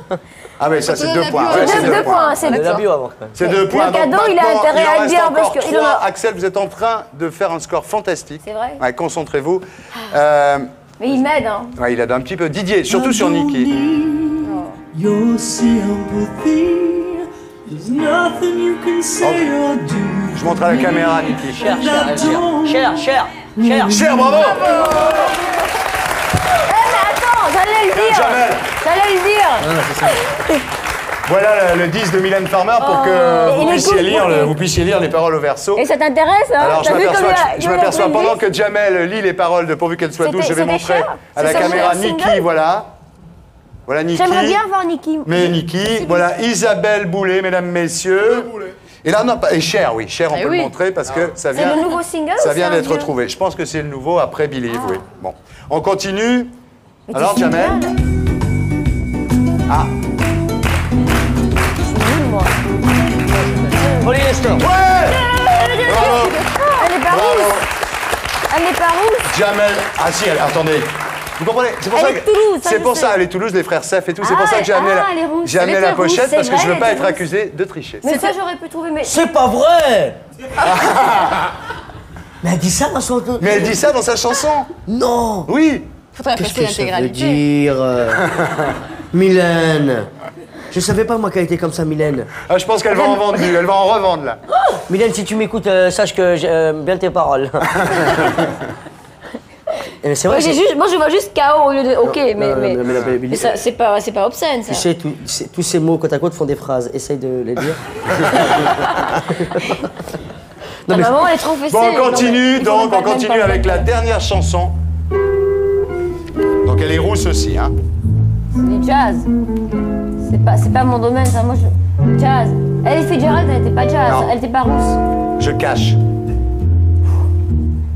Ah mais ça c'est 2 points. C'est 2 points, c'est la bio avant. C'est 2 points. Le cadeau, il a intérêt à le dire parce que il en a. Axel, vous êtes en train de faire un score fantastique. C'est vrai. Ouais, concentrez-vous. Mais il m'aide, hein. Ouais, il aide un petit peu. Didier, surtout sur Niki. Your sympathy, there's nothing you can say or do. Je montre à la caméra, Niki. Cher, bravo. Mais attends, j'allais le dire. J'allais le dire. Voilà le 10 de Mylène Farmer pour que vous puissiez lire les paroles au verso. Et ça t'intéresse, hein? Alors je m'aperçois pendant que Jamel lit les paroles de Pourvu qu'elle soit douce, je vais montrer à la caméra Niki, voilà. Voilà Niki. J'aimerais bien voir Niki. Mais Niki, voilà Isabelle Boulet, mesdames, messieurs. Et là, non, et Cher, oui, Cher, on peut le montrer parce que ça vient. C'est le nouveau single. Ça vient d'être retrouvé. Je pense que c'est le nouveau après Believe, oui. Bon, on continue. Alors, Jamel. Ah. Polyester. Ouais. Bravo. Elle est pas rousse. Elle est pas rousse. Jamel. Ah si, attendez. Vous comprenez? C'est pour elle ça est Toulouse. C'est pour ça, elle est Toulouse, les frères Sef et tout. C'est pour ça que j'ai amené la pochette parce que je veux pas être accusé de tricher. Mais ça, j'aurais pu trouver. C'est pas vrai. Mais elle dit ça dans son. Mais elle dit ça dans sa chanson. Non. Oui. Faudrait passer l'intégralité. Ça veut dire Mylène. Je savais pas moi qu'elle était comme ça, Mylène. Ah, je pense qu'elle va en vendre, elle va en revendre là. Mylène, si tu m'écoutes, sache que j'aime bien tes paroles. C'est vrai. Moi, je vois juste KO au lieu de OK, mais c'est pas obscène, ça. Tu sais, tous ces mots côte à côte font des phrases. Essaye de les dire. Ta maman, elle est trop fessée. Bon, on continue avec la dernière chanson. Donc elle est rousse aussi, hein. C'est du jazz. C'est pas mon domaine, ça. Moi, jazz. Elle fait Fitzgerald, elle était pas jazz, non. Elle était pas rousse. Je cache.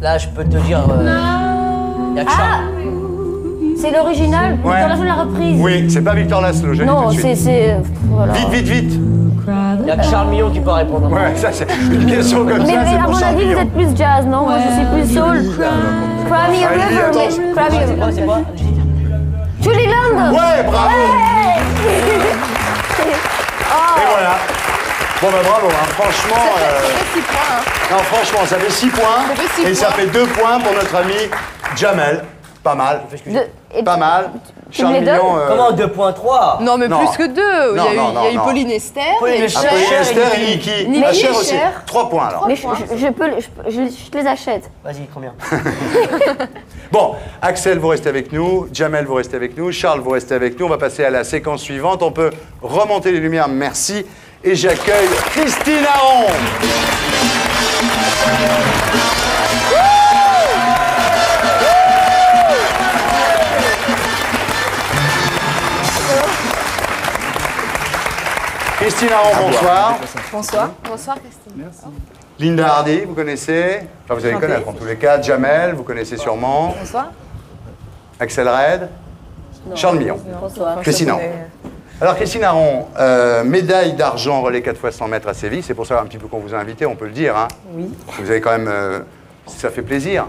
Là, je peux te dire. Y a que ça. C'est l'original. Victor Laszlo l'a reprise. Oui, c'est pas Victor Laszlo, je non, dis tout de suite. c'est. Voilà. Vite. Y a que Charles Millon qui peut répondre. Ouais, ça c'est une question comme ça. Mais à mon avis, vous êtes plus jazz, non? Moi, je suis plus soul. Cry Me a River. C'est quoi? Julie Land. Ouais, bravo. Et voilà. Bon bah bravo, hein. Franchement. Ça fait 6 points. Hein. Non, franchement, ça fait 6 points. Ça fait 2 points pour notre ami Jamel. Pas mal. Pas mal. Charles Millon. Comment 2.3? Non, mais plus que 2. Il y a eu Pauline Esther. Pauline Esther et Niki. Cher aussi. 3 points alors. Mais je les achète. Vas-y, combien? Bon, Axel, vous restez avec nous. Jamel, vous restez avec nous. Charles, vous restez avec nous. On va passer à la séquence suivante. On peut remonter les lumières, merci. Et j'accueille Christine Aron. Christine Aron, bonsoir. Bonsoir. Bonsoir, Christine. Merci. Linda Hardy, vous connaissez? Enfin, vous allez connaître en tous les cas. Jamel, vous connaissez sûrement. Bonsoir. Axel Red. Non. Charles Millon. Bonsoir. Christine Aron. Alors, Christine Aron, médaille d'argent relais 4x100 mètres à Séville. C'est pour ça un petit peu qu'on vous a invité, on peut le dire. Hein. Oui. Vous avez quand même... ça fait plaisir.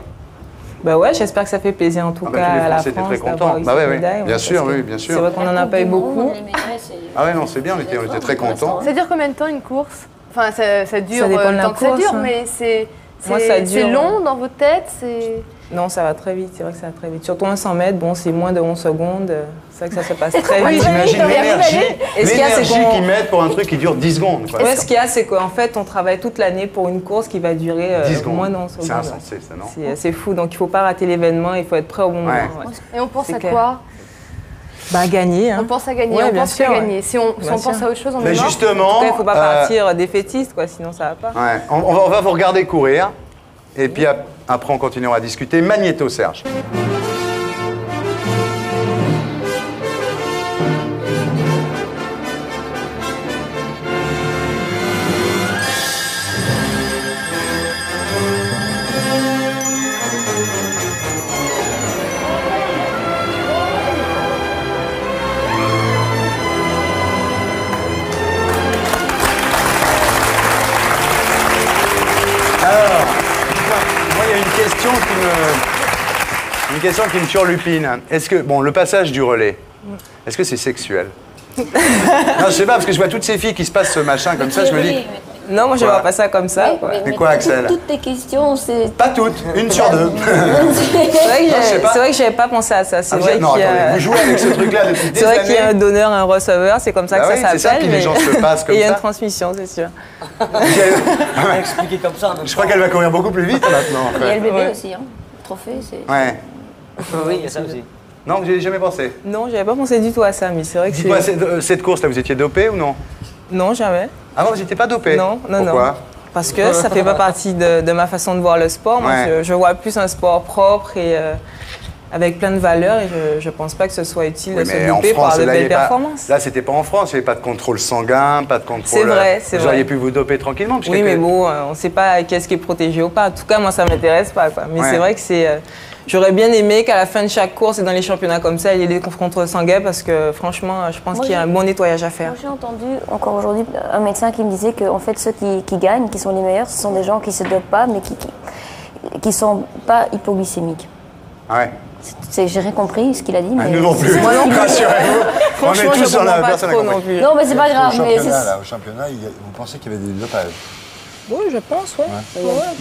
Bah ouais, j'espère que ça fait plaisir en tout cas à la France très content. Bah ouais, médaille, bien sûr, oui, bien sûr. C'est vrai qu'on n'en a pas eu beaucoup. Ah ouais, non, c'est bien, on était très contents. Ça dure combien de temps une course? Enfin, ça dure ça dépend de le la temps que ça course, dure, hein. mais c'est dure, long dans vos têtes, Non, ça va très vite, c'est vrai que ça va très vite. Surtout un 100 mètres, bon, c'est moins de 11 secondes, c'est vrai que ça se passe très vite. T'imagines l'énergie qu'ils mettent pour un truc qui dure 10 secondes. Quoi. Ouais, ce qu'il y a, c'est qu'en fait, on travaille toute l'année pour une course qui va durer moins de 11 secondes. C'est insensé, ça, non? C'est fou, donc il ne faut pas rater l'événement, il faut être prêt au bon moment. Ouais. Et on pense à quoi? Bah, gagner. Hein. On pense à gagner, ouais, on pense qu'à gagner. Si on pense à autre chose, on est mort. Justement, il ne faut pas partir défaitiste, quoi, sinon ça ne va pas. Ouais. On va vous regarder courir, et puis après on continuera à discuter. Magnéto, Serge. qui me turlupine. Est-ce que, bon, le passage du relais, est-ce que c'est sexuel? Non, je sais pas, parce que je vois toutes ces filles qui se passent ce machin comme ça, je me dis... Non, moi je vois pas ça comme ça. C'est quoi, Axel? Toutes tes questions, c'est... Pas toutes, une sur deux. C'est vrai que j'avais pas pensé à ça. C'est vrai non, attendez, vous jouez avec ce truc-là depuis des années. C'est vrai qu'il y a un donneur, un receveur, c'est comme ça que ça s'appelle. C'est ça que les gens se passent comme ça. Et il y a une transmission, c'est sûr. Expliquer comme ça. Je crois qu'elle va courir beaucoup plus vite maintenant. Il y a le bébé aussi, hein. Le trophée, c'est... Ouais. Oui, il y a ça aussi. Non, vous n'y avez jamais pensé? Non, j'avais pas pensé du tout à ça, mais c'est vrai que dites-moi, cette course-là, vous étiez dopé ou non? Non, jamais. Ah non, vous n'étiez pas dopé? Non, non, Pourquoi? non. Parce que ça fait pas partie de ma façon de voir le sport. Moi, je vois plus un sport propre et avec plein de valeurs et je pense pas que ce soit utile de se doper pour avoir de belles performances. Là, c'était pas en France, il n'y avait pas de contrôle sanguin, pas de contrôle... C'est vrai, c'est vrai. Vous auriez pu vous doper tranquillement. Oui, mais bon, on ne sait pas qu'est-ce qui est protégé ou pas. En tout cas, moi, ça m'intéresse pas, quoi. Mais c'est vrai que c'est... J'aurais bien aimé qu'à la fin de chaque course et dans les championnats comme ça, il y ait des contrôles sanguins parce que franchement, je pense qu'il y a un bon nettoyage à faire. Moi, j'ai entendu encore aujourd'hui un médecin qui me disait que en fait, ceux qui gagnent, qui sont les meilleurs, ce sont des gens qui ne se dopent pas, mais qui ne sont pas hypoglycémiques. Ouais. J'ai rien compris ce qu'il a dit. Mais nous non plus. Moi non plus. Rassurez-vous. On est tous sur la personne non plus. Non, mais c'est pas grave. Au championnat, vous pensez qu'il y avait des dopages? Oui, je pense, ouais.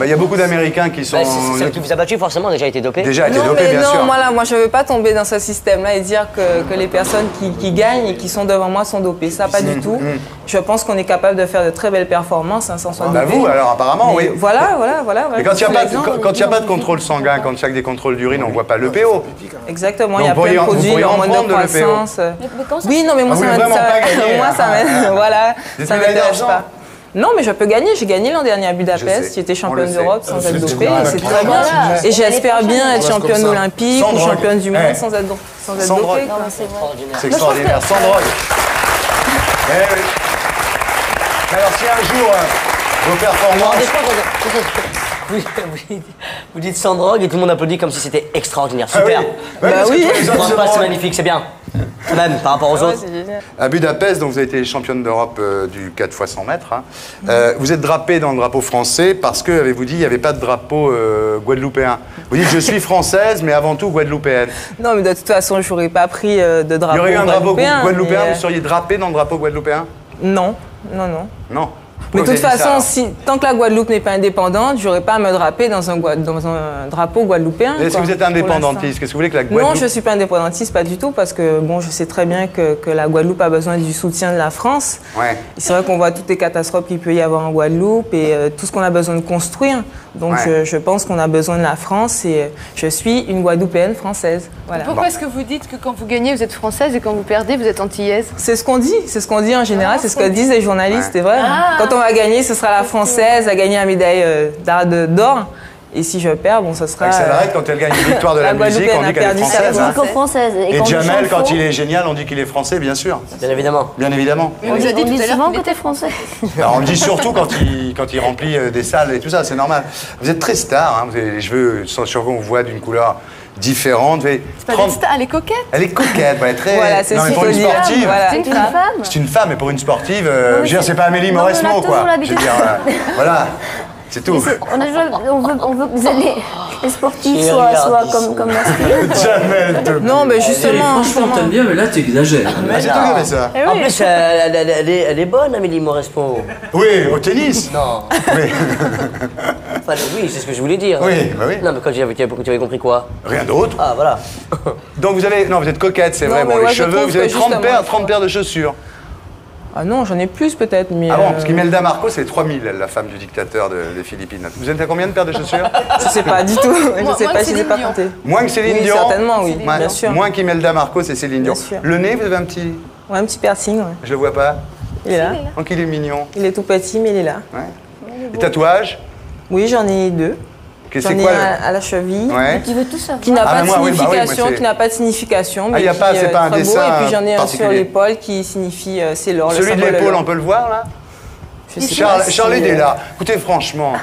Il y a beaucoup d'Américains qui sont... Celle qui vous a battu, forcément, a déjà été dopée. Déjà été dopée, bien sûr. Non, moi, je ne veux pas tomber dans ce système-là et dire que les personnes qui gagnent et qui sont devant moi sont dopées. Ça, pas du tout. Je pense qu'on est capable de faire de très belles performances sans s'en dopé. Vous, alors, apparemment, oui. Voilà. Mais quand il n'y a pas de contrôle sanguin, quand chaque des contrôles d'urine, on ne voit pas l'EPO. Exactement, il y a plein de produits en mode de croissance. Oui, non, mais moi, ça m'intéresse pas. Non, mais je peux gagner. J'ai gagné l'an dernier à Budapest. J'étais championne d'Europe sans être dopée. C'est très bien. Et j'espère bien être championne olympique ou championne du monde sans être dopée. C'est extraordinaire. Sans drogue. Alors, si un jour vos performances... Vous dites sans drogue et tout le monde applaudit comme si c'était extraordinaire. Super. Oui. C'est magnifique, c'est bien. Même par rapport aux autres. À Budapest, donc vous avez été championne d'Europe du 4 x 100 mètres. Vous êtes drapée dans le drapeau français parce que, avez-vous dit, il n'y avait pas de drapeau guadeloupéen. Vous dites, je suis française, mais avant tout guadeloupéenne. Non, mais de toute façon, je n'aurais pas pris de drapeau guadeloupéen. Il y aurait eu un drapeau guadeloupéen, vous seriez drapée dans le drapeau guadeloupéen? Non. Non. Mais de toute façon, tant que la Guadeloupe n'est pas indépendante, j'aurais pas à me draper dans un drapeau guadeloupéen. Est-ce que vous êtes indépendantiste? Qu'est-ce que vous voulez que la Guadeloupe... Non, je ne suis pas indépendantiste, pas du tout, parce que bon, je sais très bien que la Guadeloupe a besoin du soutien de la France. C'est vrai qu'on voit toutes les catastrophes qu'il peut y avoir en Guadeloupe et tout ce qu'on a besoin de construire. Donc je pense qu'on a besoin de la France et je suis une Guadeloupéenne française. Voilà. Pourquoi est-ce que vous dites que quand vous gagnez, vous êtes française et quand vous perdez, vous êtes antillaise? C'est ce qu'on dit en général, c'est ce que disent les journalistes, c'est vrai. Quand on va gagner, ce sera la française à gagner la médaille d'or. Et si je perds, bon, ce sera... Axel Red, quand elle gagne une victoire de la musique, on dit qu'elle est française. Et Jamel, quand il est génial, on dit qu'il est français, bien sûr. Bien évidemment. Bien évidemment. On dit souvent que t'es français. Alors, on le dit surtout quand il remplit des salles et tout ça, c'est normal. Vous êtes très star, hein, vous avez les cheveux sur vous, on voit d'une couleur différente. C'est pas une star, elle est coquette. Elle est coquette, elle est très... Voilà, c'est pour une sportive. Voilà. C'est une femme. C'est une femme, mais pour une sportive, je veux dire, c'est pas Amélie Mauresmo, quoi. Je veux dire, voilà. C'est tout. On veut que les sportifs soient comme masculins. Non, mais justement. Franchement, t'aimes bien, mais là, t'exagères. C'est toi qui avais ça. En plus, elle est bonne, Amélie Mauresmo. Oui, au tennis. Non. Oui, c'est ce que je voulais dire. Oui, bah oui. Non, mais quand tu avais compris quoi? Rien d'autre. Ah, voilà. Donc vous êtes coquette, c'est vrai. Bon, les cheveux, vous avez 30 paires de chaussures. Ah non, j'en ai plus peut-être, mais... Ah bon, parce qu'Imelda Marcos, c'est 3000, elle, la femme du dictateur des Philippines. Vous êtes à combien de paires de chaussures? Je sais pas du tout, je sais pas si j'ai pas compté. Moins que Céline Dion? Certainement, oui, bien sûr. Moins qu'Imelda Marcos et Céline Dion. Le nez, vous avez un petit... Ouais, un petit piercing, ouais. Je le vois pas. Il est là. Donc il est mignon. Il est tout petit, mais il est là. Les tatouages? Oui, j'en ai 2. J'en ai un à la cheville, qui n'a pas de signification, qui n'a pas de signification, mais c'est pas un dessin. Et puis j'en ai un sur l'épaule qui signifie c'est l'or. Celui de l'épaule, on peut le voir là? Charles est là. Écoutez, franchement.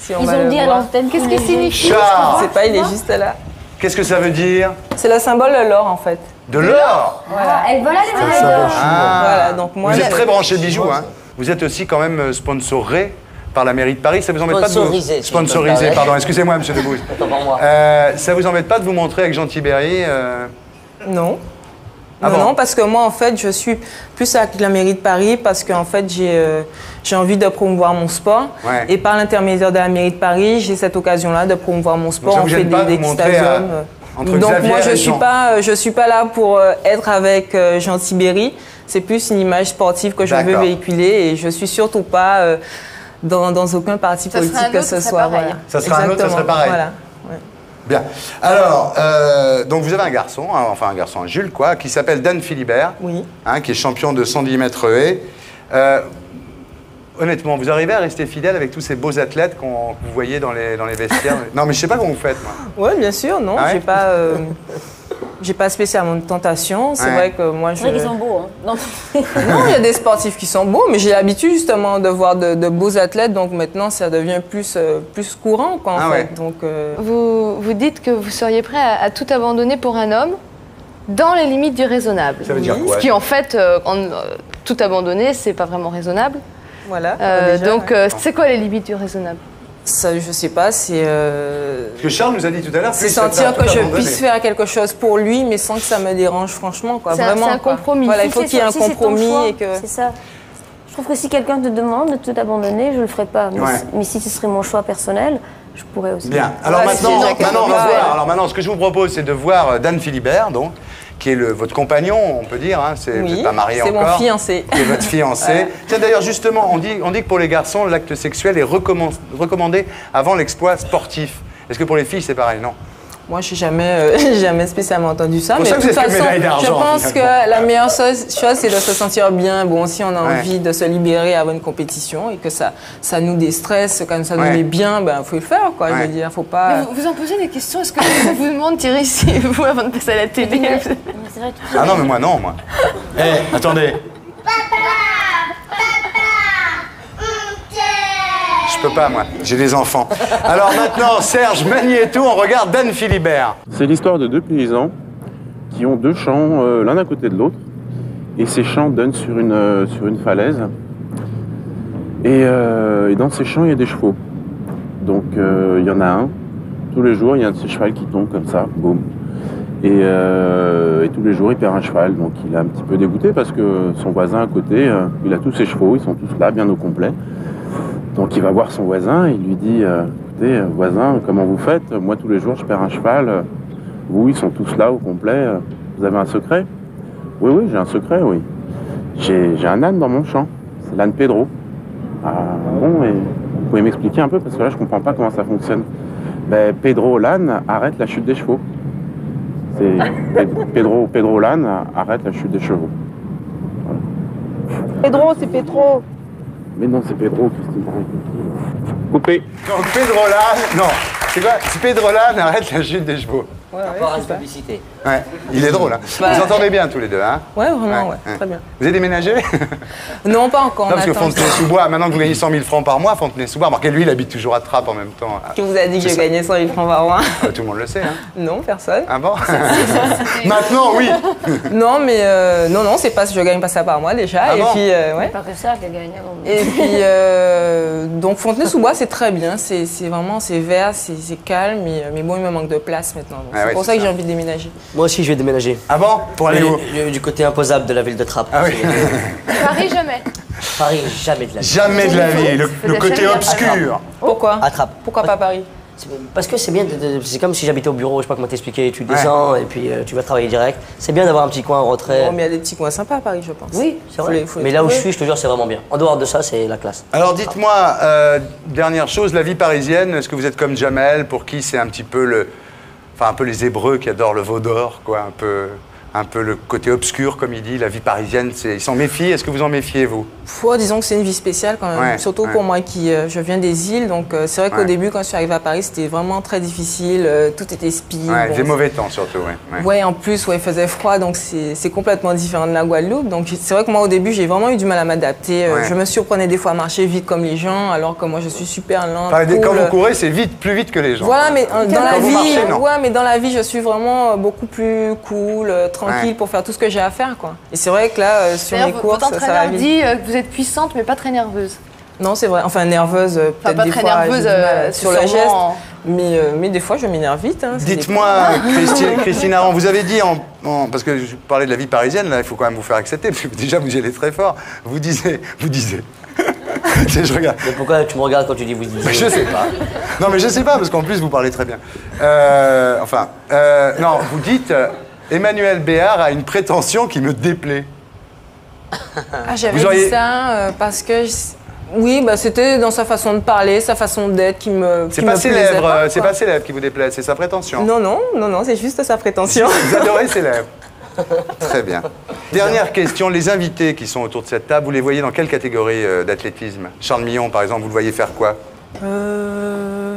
Ils ont dit à l'antenne, qu'est-ce qu'il signifie? Je sais pas, il est juste là. Qu'est-ce que ça veut dire? C'est le symbole de l'or en fait. De l'or? Voilà, elle veut les médailles d'or. Voilà, donc moi. Vous êtes très branché bijoux, hein? Vous êtes aussi quand même sponsoré par la mairie de Paris. Ça vous embête pas de vous... Sponsorisé, pardon. Excusez-moi, monsieur Debouze. Ça vous embête pas de vous montrer avec Jean Tibéry Non. Ah bon? Non, parce que moi, en fait, je suis plus avec la mairie de Paris parce qu'en fait, j'ai envie de promouvoir mon sport. Ouais. Et par l'intermédiaire de la mairie de Paris, j'ai cette occasion-là de promouvoir mon sport. Donc, ça vous gêne pas de vous montrer Donc moi, je suis pas là pour être avec Jean Tibéry. C'est plus une image sportive que je veux véhiculer et je suis surtout pas dans aucun parti politique que ce soit. Voilà. Ça sera un autre, ça serait pareil. Voilà. Ouais. Bien. Alors, donc vous avez un garçon, un Jules, quoi, qui s'appelle Dan Philibert, qui est champion de 110 mètres haies. Honnêtement, vous arrivez à rester fidèle avec tous ces beaux athlètes que vous voyez dans les vestiaires? Non, mais je sais pas comment vous faites, moi. Oui, bien sûr, non. Ah ouais? J'ai pas spécialement de tentation. C'est vrai que moi, C'est vrai qu'ils sont beaux, hein. Non, non, il y a des sportifs qui sont beaux, mais j'ai l'habitude justement de voir de beaux athlètes, donc maintenant ça devient plus courant, quoi, en fait. Donc, Vous dites que vous seriez prêt à tout abandonner pour un homme dans les limites du raisonnable. Ça veut dire quoi? Ce qui, en fait, tout abandonner, c'est pas vraiment raisonnable. Voilà. Donc, c'est quoi les limites du raisonnable? Ça, je sais pas, c'est... Ce que Charles nous a dit tout à l'heure, c'est sentir que je puisse faire quelque chose pour lui, mais sans que ça me dérange, franchement, quoi. Vraiment, c'est un compromis. Voilà, il faut qu'il y ait un compromis et que... C'est ça. Je trouve que si quelqu'un te demande de tout abandonner, je le ferai pas. Mais si ce serait mon choix personnel, je pourrais aussi. Bien. Alors maintenant, on va voir. Alors maintenant, ce que je vous propose, c'est de voir Dan Philibert, donc, qui est votre compagnon, on peut dire. Hein, vous n'êtes pas marié encore. C'est mon fiancé. C'est votre fiancé. Ouais. Tiens, d'ailleurs, justement, on dit que pour les garçons, l'acte sexuel est recommandé avant l'exploit sportif. Est-ce que pour les filles, c'est pareil? Non. Moi, je n'ai jamais spécialement entendu ça. Mais de toute façon, je pense que la meilleure chose, c'est de se sentir bien. Bon, si on a envie de se libérer avant une compétition et que ça nous déstresse, quand ça nous met bien, ben faut le faire, quoi. Je veux dire, faut pas. Mais vous en posez des questions. Est-ce que je vous demande, Thierry, si vous, avant de passer à la télé, Ah non, mais moi non, moi. Eh, attendez. Je peux pas, moi. J'ai des enfants. Alors maintenant, Serge Magnéto, on regarde Dan Philibert. C'est l'histoire de deux paysans qui ont deux champs l'un à côté de l'autre. Et ces champs donnent sur une falaise. Et dans ces champs, il y a des chevaux. Donc il y en a un. Tous les jours, il y a un de ces chevaux qui tombe comme ça. Boum. Et tous les jours, il perd un cheval. Donc il est un petit peu dégoûté parce que son voisin à côté, il a tous ses chevaux. Ils sont tous là, bien au complet. Donc il va voir son voisin et il lui dit écoutez, voisin, comment vous faites? Moi, tous les jours, je perds un cheval. Vous, ils sont tous là au complet. Vous avez un secret? Oui, oui, j'ai un secret, oui. J'ai un âne dans mon champ. C'est l'âne Pedro. Ah bon, et vous pouvez m'expliquer un peu? Parce que là, je comprends pas comment ça fonctionne. Ben, Pedro, l'âne, arrête la chute des chevaux. C'est Pedro, l'âne, arrête la chute des chevaux. Voilà. Pedro, c'est Petro. Mais non, c'est Pedro, Christine. Coupé. Donc Pedro l'âne, non, c'est quoi? C'est Pedro l'âne, arrête la chute des chevaux. Rapport à la publicité. Ouais, il est drôle, hein. Vous entendez bien tous les deux, hein? Ouais, vraiment, très bien. Vous avez déménagé? Non, pas encore. Non, parce que Fontenay-sous-Bois, maintenant que vous gagnez 100 000 francs par mois, Fontenay-sous-Bois, remarquez, lui, il habite toujours à Trappes en même temps. Qui vous a dit que je gagnais 100 000 francs par mois? Tout le monde le sait, hein? Non, personne. Ah bon? Maintenant, oui. Non, mais non, c'est pas, je gagne pas ça par mois déjà. Ah et bon? puis, ouais. Pas que ça qu'elle gagne. Et puis, donc Fontenay-sous-Bois, c'est très bien. C'est vraiment, c'est vert, c'est calme. Mais bon, il me manque de place maintenant. C'est pour ça que j'ai envie de déménager. Moi aussi, je vais déménager. Ah bon? Pour aller où? Du côté imposable de la ville de Trappes. Ah oui. Paris, jamais. Paris, jamais de la vie. Jamais de la vie. Le côté obscur. Pourquoi? À Trappes. Pourquoi pas Paris? Parce que c'est bien, c'est comme si j'habitais au bureau, je sais pas comment t'expliquer, tu descends et puis tu vas travailler direct. C'est bien d'avoir un petit coin en retrait. Bon, mais il y a des petits coins sympas à Paris, je pense. Oui, c'est vrai. Mais là où je suis, je te jure, c'est vraiment bien. En dehors de ça, c'est la classe. Alors dites-moi, dernière chose, la vie parisienne, est-ce que vous êtes comme Jamel, pour qui c'est un petit peu un peu les Hébreux qui adorent le veau d'or, quoi, un peu le côté obscur, comme il dit, la vie parisienne, ils s'en méfient. Est-ce que vous en méfiez, vous? Disons que c'est une vie spéciale quand même, surtout pour moi qui je viens des îles. Donc c'est vrai qu'au début, quand je suis arrivée à Paris, c'était vraiment très difficile. Tout était speed. Des mauvais temps surtout, en plus, il faisait froid, donc c'est complètement différent de la Guadeloupe. Donc c'est vrai que moi, au début, j'ai vraiment eu du mal à m'adapter. Je me surprenais des fois à marcher vite comme les gens, alors que moi, je suis super lente. Quand vous courez, c'est plus vite que les gens. Voilà, mais dans la vie, je suis vraiment beaucoup plus cool, tranquille pour faire tout ce que j'ai à faire, quoi. Et c'est vrai que là, sur mes courses, votre entraîneur dit que vous êtes puissante mais pas très nerveuse. Non, c'est vrai. Enfin, nerveuse, peut-être pas des très fois, nerveuse, j'ai du mal sur le geste. sûrement. Mais des fois, je m'énerve vite. Hein, Dites-moi, Christine Aron, vous avez dit, parce que je parlais de la vie parisienne, là, il faut quand même vous faire accepter, parce que déjà, vous y allez très fort. Vous disiez. Je regarde. Mais pourquoi tu me regardes quand tu dis vous disiez? Je sais pas. Non, mais je sais pas, parce qu'en plus, vous parlez très bien. Non, vous dites, Emmanuel Béard a une prétention qui me déplaît. Ah, j'avais dit ça parce que... Oui, bah, c'était dans sa façon de parler, sa façon d'être qui me C'est pas ses lèvres, c'est pas ses lèvres qui vous déplaisent, c'est sa prétention. Non, c'est juste sa prétention. Vous adorez ses lèvres. Très bien. Dernière question, les invités qui sont autour de cette table, vous les voyez dans quelle catégorie d'athlétisme? Charles Millon, par exemple, vous le voyez faire quoi? Je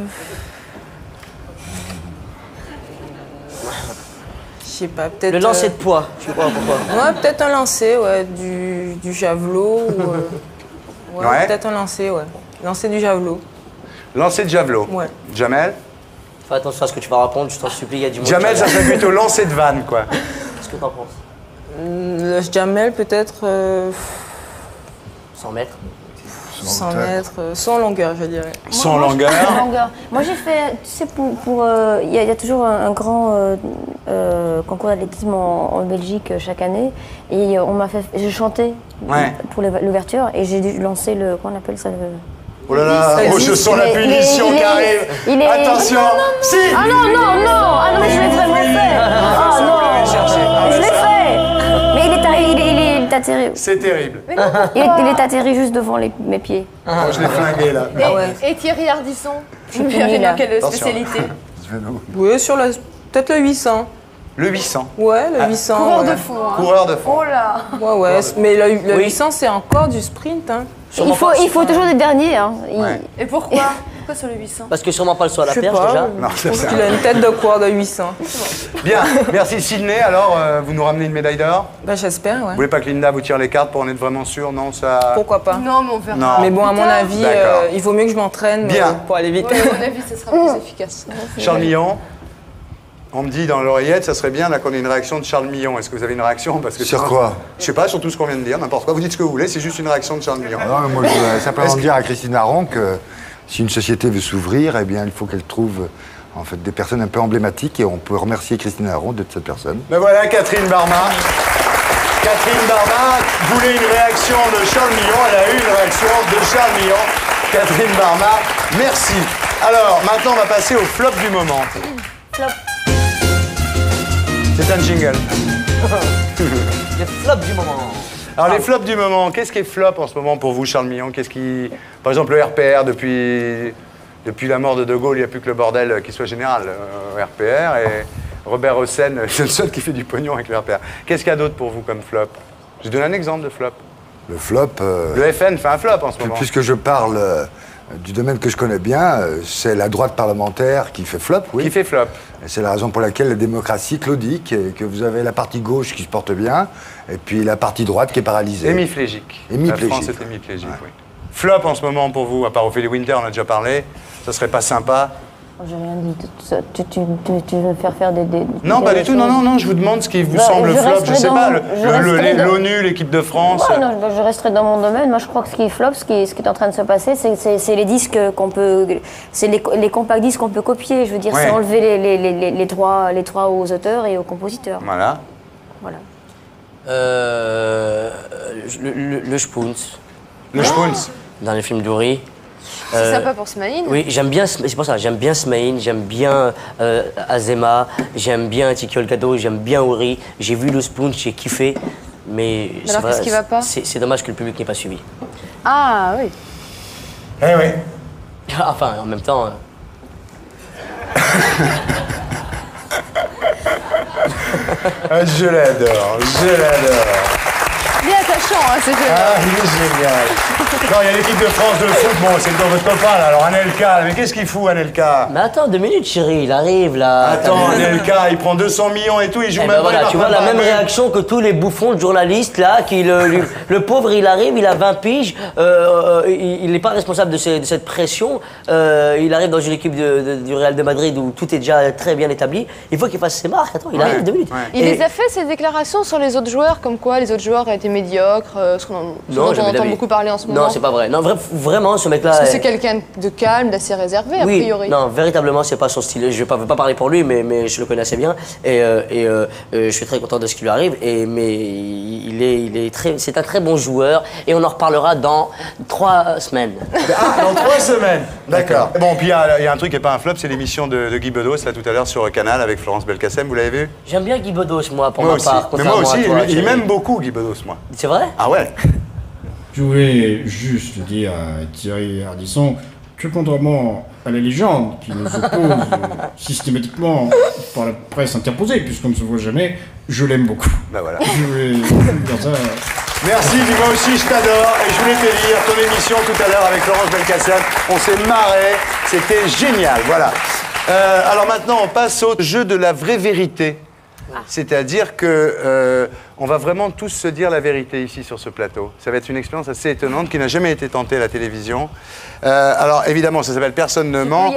sais pas, peut-être... Le lancer de poids, je sais pas pourquoi. Ouais, peut-être un lancer, ouais, du javelot ou... Ouais, peut-être un lancer, ouais. Lancer du javelot. Lancer de javelot. Ouais. Jamel? Fais attention à ce que tu vas répondre, je t'en supplie, il y a du monde. Jamel, ça serait plutôt lancer de vanne, quoi. Qu'est-ce que t'en penses? Le jamel, peut-être... 100 mètres. 100 mètres, sans longueur, je dirais. Sans longueur. Moi, j'ai fait, tu sais, il y a toujours un grand concours d'athlétisme en Belgique chaque année. Et j'ai chanté pour l'ouverture et j'ai dû lancer comment on appelle ça Oh là là, je sens la punition qui arrive. Attention. Si. Ah non, mais je l'ai vraiment fait. Ah non, je l'ai fait. Mais il est atterri. C'est terrible. Il est atterri juste devant mes pieds. Je l'ai flingué là. Et Thierry Ardisson, je suis punie, là. dans quelle spécialité? Oui, sur peut-être le 800. Le 800. Ouais, le 800. Coureur de fond. Hein. Coureur de fond. Oh là. Ouais, mais le 800, c'est encore du sprint. Hein. Il faut toujours des derniers. Hein. Et pourquoi? Pourquoi sur le 800? Parce que sûrement pas le saut à la perche déjà. Non, je pense qu'il a une tête de coureur de 800. Bien, merci Sydney. Alors, vous nous ramenez une médaille d'or? Bah, j'espère, ouais. Vous voulez pas que Linda vous tire les cartes pour en être vraiment sûr? Non, ça... Pourquoi pas? Non, mais on verra. Non. Mais bon, à mon avis, il vaut mieux que je m'entraîne pour aller vite. Ouais, à mon avis, ce sera plus efficace. Charles Millon, on me dit dans l'oreillette, ça serait bien là qu'on ait une réaction de Charles Millon. Est-ce que vous avez une réaction? Parce que sur quoi? Je sais pas, sur tout ce qu'on vient de dire, n'importe quoi. Vous dites ce que vous voulez, c'est juste une réaction de Charles Millon. Non, mais moi, je voudrais simplement dire à Christine Aron que si une société veut s'ouvrir, eh bien, il faut qu'elle trouve en fait des personnes un peu emblématiques et on peut remercier Christine Aron d'être cette personne. Ben voilà, Catherine Barma. Catherine Barma voulait une réaction de Charles Millon. Elle a eu une réaction de Charles Millon. Catherine Barma, merci. Alors, maintenant, on va passer au flop du moment. Flop. C'est un jingle. Les flops du moment. Alors, les flops du moment, qu'est-ce qui est flop en ce moment pour vous, Charles Millon? Qu'est-ce qui... Par exemple, le RPR, depuis la mort de Gaulle, il n'y a plus que le bordel qui soit général. RPR et Robert Hossein, c'est le seul qui fait du pognon avec le RPR. Qu'est-ce qu'il y a d'autre pour vous comme flop? Je donne un exemple de flop. Le flop... Le FN fait un flop en ce moment. Puisque je parle du domaine que je connais bien, c'est la droite parlementaire qui fait flop, oui. Qui fait flop. Et c'est la raison pour laquelle la démocratie claudique, et que vous avez la partie gauche qui se porte bien, et puis la partie droite qui est paralysée. Hémiplégique. La France est hémiplégique, oui. Flop en ce moment pour vous, à part Ophélie Winter, on a déjà parlé, ça serait pas sympa? J'ai rien dit. Tu veux me faire des... Non, pas du tout. Non, je vous demande ce qui vous semble flop. Je sais pas, l'ONU, l'équipe de France... Ouais, non, je resterai dans mon domaine. Moi, je crois que ce qui est flop, ce qui est en train de se passer, c'est les disques qu'on peut... C'est les compact disques qu'on peut copier. Je veux dire, c'est enlever les droits aux auteurs et aux compositeurs. Voilà. Le Spoons. Le Spoons. Dans les films d'Oury. C'est sympa pour Smaïn. Oui, j'aime bien, c'est pour ça, j'aime bien Smaïn, j'aime bien Azema, j'aime bien Tiki Olgado, j'aime bien Oury. J'ai vu le Spoon, j'ai kiffé, mais alors qu'est-ce qui va pas? C'est dommage que le public n'ait pas suivi. Ah oui. Eh oui. Enfin, en même temps... Je l'adore. Il est attachant, hein, c'est génial. Ah, il est génial. Non, il y a l'équipe de France de foot, bon, c'est dans votre copain, là. Alors, Anelka, mais qu'est-ce qu'il fout, Anelka? Mais attends, 2 minutes, chérie, il arrive, là. Attends, Anelka, il prend 200 millions et tout, il joue même pas. Voilà, tu vois la même réaction que tous les bouffons de journalistes, là, qui le pauvre, il arrive, il a 20 piges, il n'est pas responsable de cette pression, il arrive dans une équipe du Real de Madrid où tout est déjà très bien établi, il faut qu'il fasse ses marques, attends, il arrive 2 minutes. Il les a fait, ces déclarations sur les autres joueurs, comme quoi les autres joueurs étaient médiocres. médiocre, ce dont on entend beaucoup parler en ce moment? Non, c'est pas vrai. Non, vraiment, ce mec-là... Parce que c'est quelqu'un de calme, d'assez réservé, a priori. Non, véritablement, c'est pas son style. Je veux pas parler pour lui, mais je le connais assez bien. Et je suis très content de ce qui lui arrive. C'est un très bon joueur. Et on en reparlera dans 3 semaines. Ah, dans 3 semaines. D'accord. Bon, puis il y a un truc qui n'est pas un flop, c'est l'émission de Guy Bedos, là, tout à l'heure, sur Canal, avec Florence Belkacem. Vous l'avez vu? J'aime bien Guy Bedos, moi, pour ma part. Mais moi aussi, il m'aime beaucoup, Guy Bedos, moi. C'est vrai? Ah ouais. Je voulais juste dire à Thierry Ardisson que contrairement à la légende qui nous oppose systématiquement par la presse interposée, puisqu'on ne se voit jamais, je l'aime beaucoup. Bah voilà. Je voulais dire ça. Merci, puis moi aussi je t'adore et je voulais te dire ton émission tout à l'heure avec Florence Belkacem, on s'est marré, c'était génial, voilà. Alors maintenant on passe au jeu de la vraie vérité. C'est-à-dire que on va vraiment tous se dire la vérité ici sur ce plateau. Ça va être une expérience assez étonnante qui n'a jamais été tentée à la télévision. Alors évidemment, ça s'appelle Personne ne ment.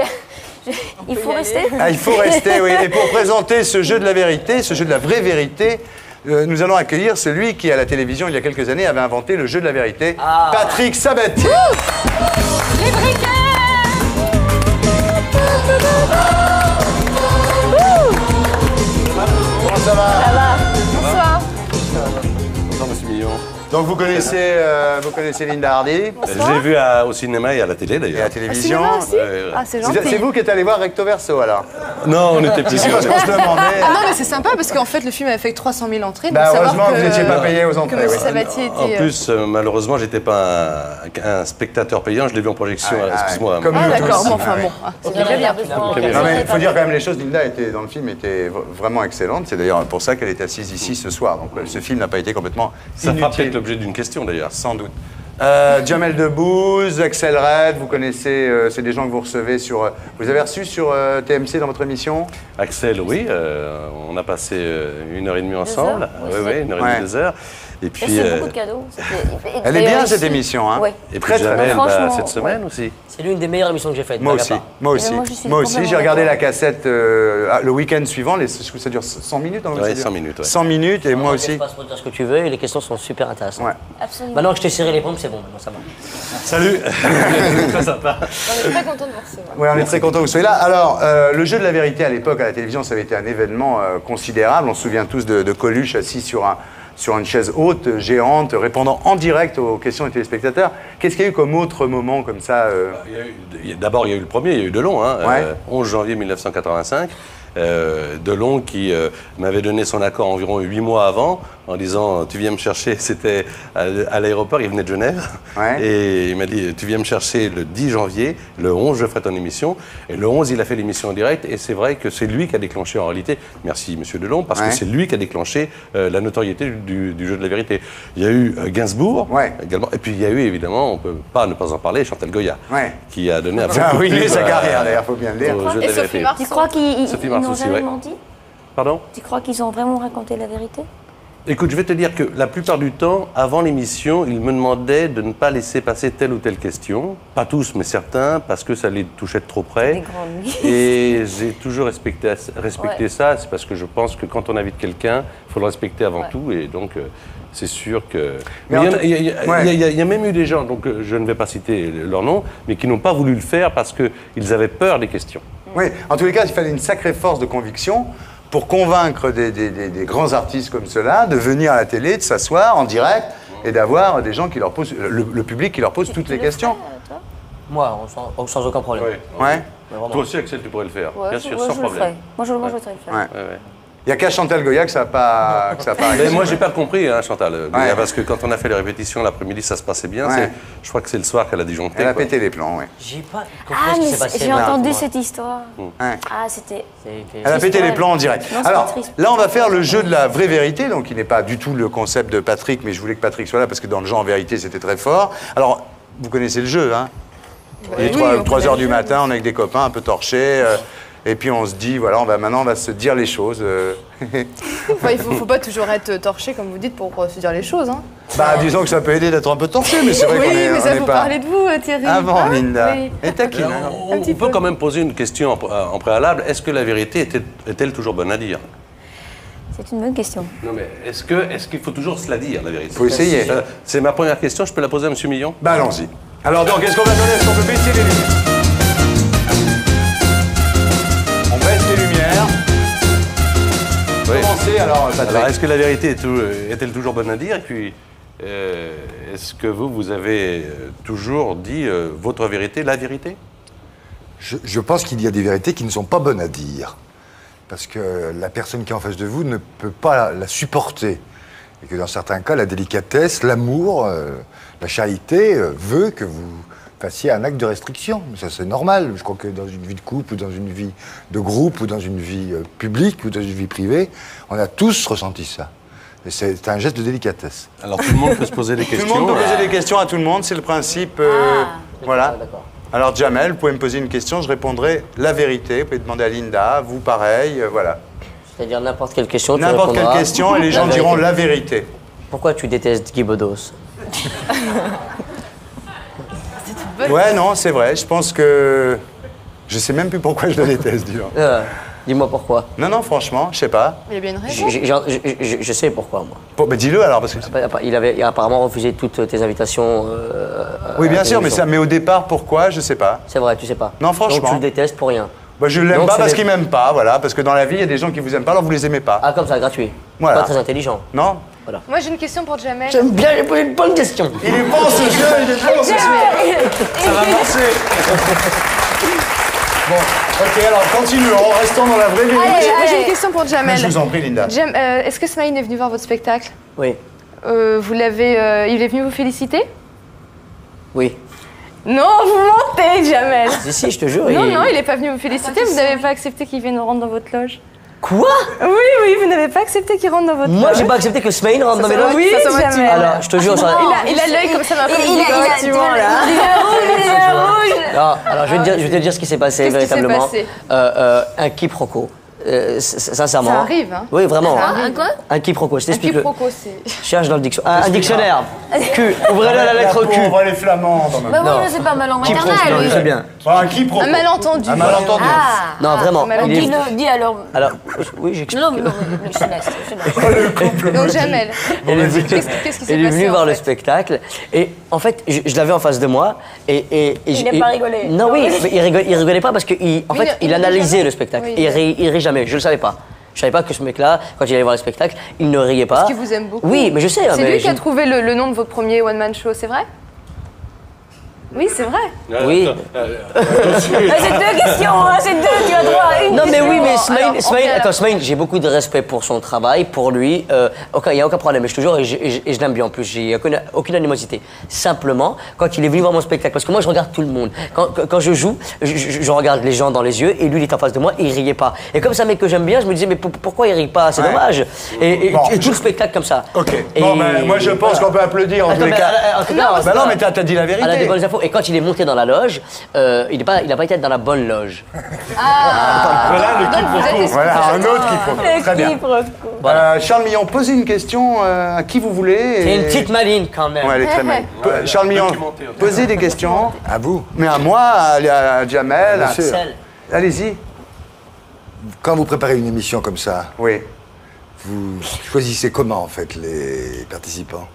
Il faut rester? Il faut rester, oui. Et pour présenter ce jeu de la vérité, ce jeu de la vraie vérité, nous allons accueillir celui qui, à la télévision, il y a quelques années, avait inventé le jeu de la vérité, Patrick Sabatier. Les briquets! Comment ça va? Ça va. Bonsoir. Bonsoir, monsieur Millon. Donc vous connaissez Linda Hardy? Je l'ai vu au cinéma et à la télé d'ailleurs. Et à la télévision. Ah, c'est gentil. C'est vous qui êtes allé voir Recto Verso alors? Non, on était petits. Parce qu'on se demandait. Ah non, mais c'est sympa parce qu'en fait, le film avait fait 300 000 entrées. Bah, donc heureusement savoir que vous n'étiez pas payé aux entrées. Que M. Sabatier était. En plus, malheureusement, j'étais pas un spectateur payant, je l'ai vu en projection, excuse-moi. Ah d'accord, bon, enfin bon. C'est déjà bien. Non mais il faut dire quand même les choses, Linda dans le film était vraiment excellente. C'est d'ailleurs pour ça qu'elle est assise ici ce soir. Donc ce film n'a pas été complètement inutile. Ça fera peut-être l'objet d'une question d'ailleurs. Sans doute. Jamel Debbouze, Axel Red, vous connaissez, c'est des gens que vous recevez sur... vous avez reçu sur TMC dans votre émission? Axel, oui, on a passé 1h30 ensemble. Oui, 1h30, 2 heures. Et puis, c'est beaucoup de cadeaux. Elle est bien cette émission, hein? Oui. Et puis Jamel, cette semaine aussi. C'est l'une des meilleures émissions que j'ai faites. Moi aussi. Moi aussi, j'ai regardé la cassette le week-end suivant, ça dure 100 minutes? Oui, 100 minutes. Ouais. 100 minutes, et moi aussi. Je passe pour dire ce que tu veux, et les questions sont super intéressantes. Ouais. Absolument. Maintenant que je t'ai serré les pompes, c'est bon, maintenant ça va. Salut. Très sympa. On est très content de vous recevoir. Oui, on est très content que vous soyez là. Alors, le jeu de la vérité à l'époque, à la télévision, ça avait été un événement considérable. On se souvient tous de Coluche assis sur une chaise haute, géante, répondant en direct aux questions des téléspectateurs. Qu'est-ce qu'il y a eu comme autre moment comme ça D'abord, il y a eu le premier, il y a eu Delon, 11 janvier 1985. Delon qui m'avait donné son accord environ 8 mois avant en disant tu viens me chercher, c'était à l'aéroport, il venait de Genève et il m'a dit tu viens me chercher le 10 janvier, le 11 je ferai ton émission et le 11 il a fait l'émission en direct et c'est vrai que c'est lui qui a déclenché en réalité, merci monsieur Delon, parce que c'est lui qui a déclenché la notoriété du jeu de la vérité. Il y a eu Gainsbourg également et puis il y a eu évidemment, on peut pas ne pas en parler, Chantal Goya qui a donné un ruiné sa carrière d'ailleurs, faut bien le dire. Et Sophie Marceau. Tu crois qu'ils n'ont jamais menti? Pardon? Tu crois qu'ils ont vraiment raconté la vérité? Écoute, je vais te dire que la plupart du temps, avant l'émission, ils me demandaient de ne pas laisser passer telle ou telle question. Pas tous, mais certains, parce que ça les touchait de trop près. Et j'ai toujours respecté ça. C'est parce que je pense que quand on invite quelqu'un, il faut le respecter avant tout. Et donc, c'est sûr que... Il y a même eu des gens, donc je ne vais pas citer leur nom, mais qui n'ont pas voulu le faire parce qu'ils avaient peur des questions. Oui, en tous les cas, il fallait une sacrée force de conviction pour convaincre des grands artistes comme ceux-là de venir à la télé, de s'asseoir en direct et d'avoir des gens qui leur posent, le public qui leur pose toutes les questions. Moi, sans aucun problème. Toi aussi, Axel, tu pourrais le faire, bien sûr, sans problème. Moi, je voudrais le faire. Il n'y a qu'à Chantal Goya que ça n'a pas Mais moi, j'ai pas compris, Chantal Goya, parce que quand on a fait les répétitions l'après-midi, ça se passait bien. Je crois que c'est le soir qu'elle a disjoncté. Elle a pété les plans, oui. J'ai pas compris ce qui s'est passé. J'ai entendu cette histoire. C'était... Elle a pété les plans en direct. Alors, là, on va faire le jeu de la vraie vérité, donc qui n'est pas du tout le concept de Patrick, mais je voulais que Patrick soit là, parce que dans le jeu en vérité, c'était très fort. Alors, vous connaissez le jeu, hein? Il est 3 heures du matin, on est avec des copains un peu torchés. Et puis on se dit, voilà, maintenant on va se dire les choses. Il faut pas toujours être torché, comme vous dites, pour se dire les choses. Hein. Bah, disons que ça peut aider d'être un peu torché, mais c'est vrai qu'on est. Oui, mais ça vous parlez de vous, Thierry. Avant, Linda. Et taquine. On peut quand même poser une question en préalable. Est-ce que la vérité est-elle toujours bonne à dire? C'est une bonne question. Non mais est-ce qu'il faut toujours se la dire, la vérité? Faut essayer. C'est ma première question, je peux la poser à M. Millon? Bah allons-y. Alors donc, qu'est-ce qu'on va donner? Est-ce qu'on peut baisser les lumières? On baisse les lumières. Oui. Commencez alors, Patrick. Alors, est-ce que la vérité est-elle toujours bonne à dire? Et puis, est-ce que vous avez toujours dit votre vérité, la vérité? Je pense qu'il y a des vérités qui ne sont pas bonnes à dire. Parce que la personne qui est en face de vous ne peut pas la supporter. Et que dans certains cas, la délicatesse, l'amour, la charité veut que vous fassiez un acte de restriction. Ça, c'est normal. Je crois que dans une vie de couple, ou dans une vie de groupe, ou dans une vie publique, ou dans une vie privée, on a tous ressenti ça. Et c'est un geste de délicatesse. Alors tout le monde peut se poser des questions. Tout le monde peut poser des questions à tout le monde, c'est le principe. Voilà. Alors Jamel, vous pouvez me poser une question, je répondrai la vérité. Vous pouvez demander à Linda, vous pareil, voilà. C'est-à-dire n'importe quelle question, tu N'importe répondras. quelle question et les gens diront la vérité. Pourquoi tu détestes Guy Bedos? Ouais, non, c'est vrai. Je pense que... Je sais même plus pourquoi je le déteste, dis-donc. Dis-moi pourquoi. Non, non, franchement, je sais pas. Il y a bien une raison. Je sais pourquoi, moi. Mais dis-le alors, parce que... Il avait apparemment refusé toutes tes invitations. Oui, bien sûr, mais au départ, pourquoi, je sais pas. C'est vrai, tu sais pas. Non, franchement. Donc tu le détestes pour rien. Bah, je l'aime pas parce qu'il m'aime pas, voilà. Parce que dans la vie, il y a des gens qui vous aiment pas, alors vous les aimez pas. Ah, comme ça, gratuit. Voilà. Pas très intelligent. Non. Voilà. Moi, j'ai une question pour Jamel. J'aime bien, j'ai posé une bonne question. Il est bon ce jeu, il est bon ce jeu. Ça va marcher. Bon, ok, alors continuons, restons dans la vraie vie. Moi, j'ai une question pour Jamel. Je vous en prie, Linda. Est-ce que Smaïn est venu voir votre spectacle? Oui. Il est venu vous féliciter? Oui. Non, vous mentez, Jamel. Si, je te jure. Non, il n'est pas venu vous féliciter. Vous n'avez pas accepté qu'il vienne rentrer dans votre loge. Quoi? Oui, vous n'avez pas accepté qu'il rentre dans votre loge. Moi, j'ai pas accepté que Smaïn rentre dans mes loges. Oui, Jamel. Alors, je te jure, ça. Il a l'œil comme ça dans Il est rouge. Non, alors je vais te dire ce qui s'est passé véritablement. Qu'est-ce qui s'est passé? Un quiproquo. Sincèrement. Ça arrive, hein? Oui, vraiment. Un quoi? Un quiproquo, je Un t'explique. quiproquo, c'est... Cherche dans le dictionnaire. Un dictionnaire. Q. Ouvrez-le à la lettre Q. On voit les flamands. Bah oui, c'est pas mal en maternelle. Je sais bien. Un quiproquo. Un malentendu. Un malentendu. Non, vraiment. Dis alors. Alors, oui, j'explique. Non, je laisse. Donc, Jamel. Qu'est-ce qui s'est passé? Il est venu en voir fait le spectacle et en fait, je l'avais en face de moi et Il n'a pas rigolé. Non, oui, mais il rigolait pas parce qu'il il analysait rit le spectacle. Oui, Il rit jamais, je le savais pas. Je savais pas que ce mec-là, quand il allait voir le spectacle, il ne riait pas. Parce qu'il vous aime beaucoup. Oui, mais je sais. C'est lui qui a trouvé le nom de votre premier one-man show, c'est vrai? Oui, c'est vrai. Oui. C'est deux questions, hein, c'est deux, tu as droit à une Non, mais question. oui, mais Alors, Smaïn, j'ai beaucoup de respect pour son travail, pour lui. Il n'y a aucun problème, je te jure, et je l'aime bien en plus. J'ai aucune animosité. Simplement, quand il est venu voir mon spectacle, parce que moi, je regarde tout le monde. Quand je joue, je regarde les gens dans les yeux, et lui, il est en face de moi, et il riait pas. Et comme c'est un mec que j'aime bien, je me disais, mais pourquoi il rit pas? C'est dommage. Et tout le spectacle comme ça. Ok. Bon, ben, moi, je pense qu'on peut applaudir en tous les cas. Non, mais t'as dit la vérité. Elle a des bonnes infos. Et quand il est monté dans la loge, il n'a pas été dans la bonne loge. Voilà le quiproquo. Voilà un autre quiproquo. Très bien. Charles Millon, posez une question à qui vous voulez. C'est une petite maline quand même. Ouais, elle est très maline. Charles Millon, posez des questions. À vous. Mais à moi, à Jamel, à Marcel. Allez-y. Quand vous préparez une émission comme ça, Oui. vous choisissez comment en fait les participants?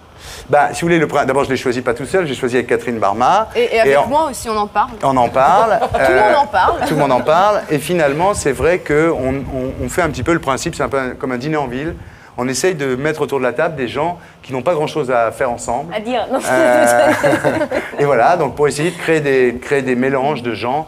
Bah, si vous voulez, d'abord, je ne l'ai choisi pas tout seul, j'ai choisi avec Catherine Barma. Et avec moi aussi, on en parle. On en parle. Tout le monde en parle. Tout le monde en parle. Et finalement, c'est vrai qu'on on fait un petit peu le principe, c'est un peu comme un dîner en ville. On essaye de mettre autour de la table des gens qui n'ont pas grand-chose à faire ensemble. À dire, non. Et voilà, donc pour essayer de créer des mélanges de gens.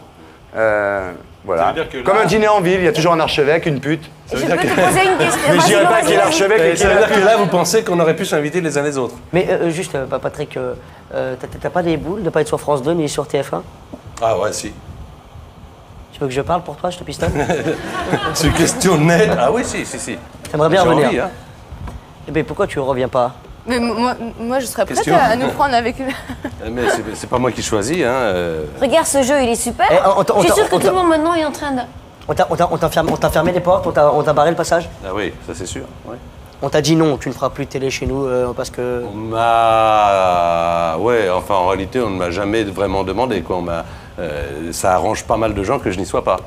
Voilà. Ça veut dire que là- Comme un dîner en ville, il y a toujours un archevêque, une pute. Je peux te poser une question. Mais je dirais pas qui est l'archevêque et qui Ça est veut la dire que pute. là, vous pensez qu'on aurait pu s'inviter les uns les autres? Mais juste, Patrick, t'as pas des boules de pas être sur France 2 ni sur TF1? Ah ouais, si. Tu veux que je parle pour toi, je te pistonne? C'est une question nette. Ah oui, si. T'aimerais bien J'ai revenir. envie, hein. Eh ben pourquoi tu reviens pas? Mais moi, je serais prête Question. à nous prendre avec... Mais c'est pas moi qui choisis, hein. Regarde ce jeu, il est super. Eh, Je suis sûre que tout le monde maintenant est en train de... On t'a fermé les portes, on t'a barré le passage? Ah oui, ça c'est sûr. Ouais. On t'a dit non, tu ne feras plus de télé chez nous parce que... On m'a... Ouais, enfin en réalité, on ne m'a jamais vraiment demandé, quoi. Ça arrange pas mal de gens que je n'y sois pas.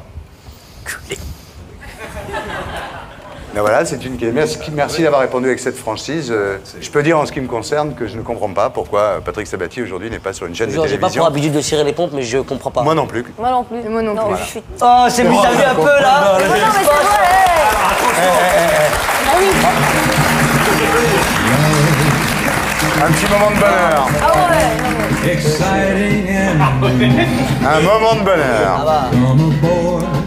Ben voilà, c'est une question. Merci d'avoir répondu avec cette franchise. Je peux dire en ce qui me concerne que je ne comprends pas pourquoi Patrick Sabatier aujourd'hui n'est pas sur une chaîne de télévision. J'ai pas pour habitude de cirer les pompes, mais je comprends pas. Moi non plus. Moi non plus. Moi non plus. Voilà. Oh, c'est mis, t'as vu un peu là? Non, mais c'est vrai. Ah oui. Un petit moment de bonheur. Ah ouais. Un moment de bonheur.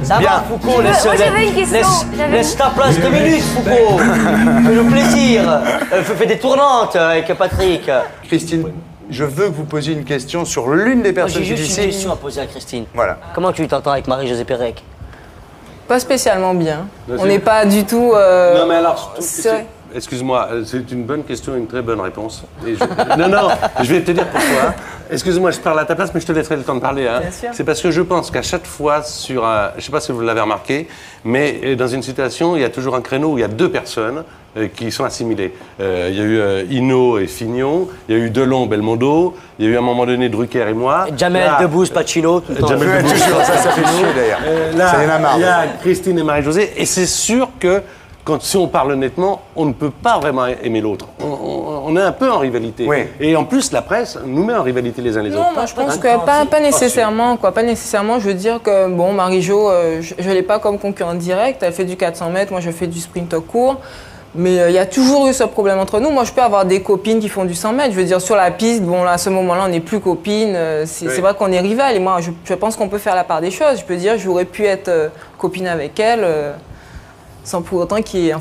Ça Bien. va, Foucault, Moi j'avais une question. laisse ta place 2 minutes, Foucault. Fais-le plaisir. Fais des tournantes avec Patrick. Christine, je veux que vous posiez une question sur l'une des personnes J'ai qui juste ici. une question à poser à Christine. Voilà. Comment tu t'entends avec Marie-Josée Pérec? Pas spécialement bien. Non, On n'est pas du tout... Non, mais alors, c'est- excuse-moi, c'est une bonne question, une très bonne réponse. Non, je vais te dire pourquoi. Excuse-moi, je parle à ta place, mais je te laisserai le temps de parler. Hein. Bien sûr. C'est parce que je pense qu'à chaque fois, sur un, je ne sais pas si vous l'avez remarqué, mais dans une situation, il y a toujours un créneau où il y a 2 personnes qui sont assimilées. Il y a eu Hinault et Fignon, il y a eu Delon, Belmondo, il y a eu à un moment donné Drucker et moi. Jamel Debbouze, Pacino, tout le temps. Jamel Debbouze, ça fait chier d'ailleurs. Ça y en a marre. Il y a Christine et Marie-Josée, et c'est sûr que si on parle honnêtement, on ne peut pas vraiment aimer l'autre. On est un peu en rivalité. Oui. Et en plus, la presse nous met en rivalité les uns les autres. Non, moi je pense que pas nécessairement, quoi. Pas nécessairement. Je veux dire que, bon, Marie-Jo, je ne l'ai pas comme concurrente directe. Elle fait du 400 mètres, moi je fais du sprint court. Mais il y a toujours eu ce problème entre nous. Moi, je peux avoir des copines qui font du 100 mètres. Je veux dire, sur la piste, bon, là, à ce moment-là, on n'est plus copines. C'est vrai qu'on est rivales. Et moi, je pense qu'on peut faire la part des choses. Je peux dire, j'aurais pu être copine avec elle. Sans pour autant qu'il y ait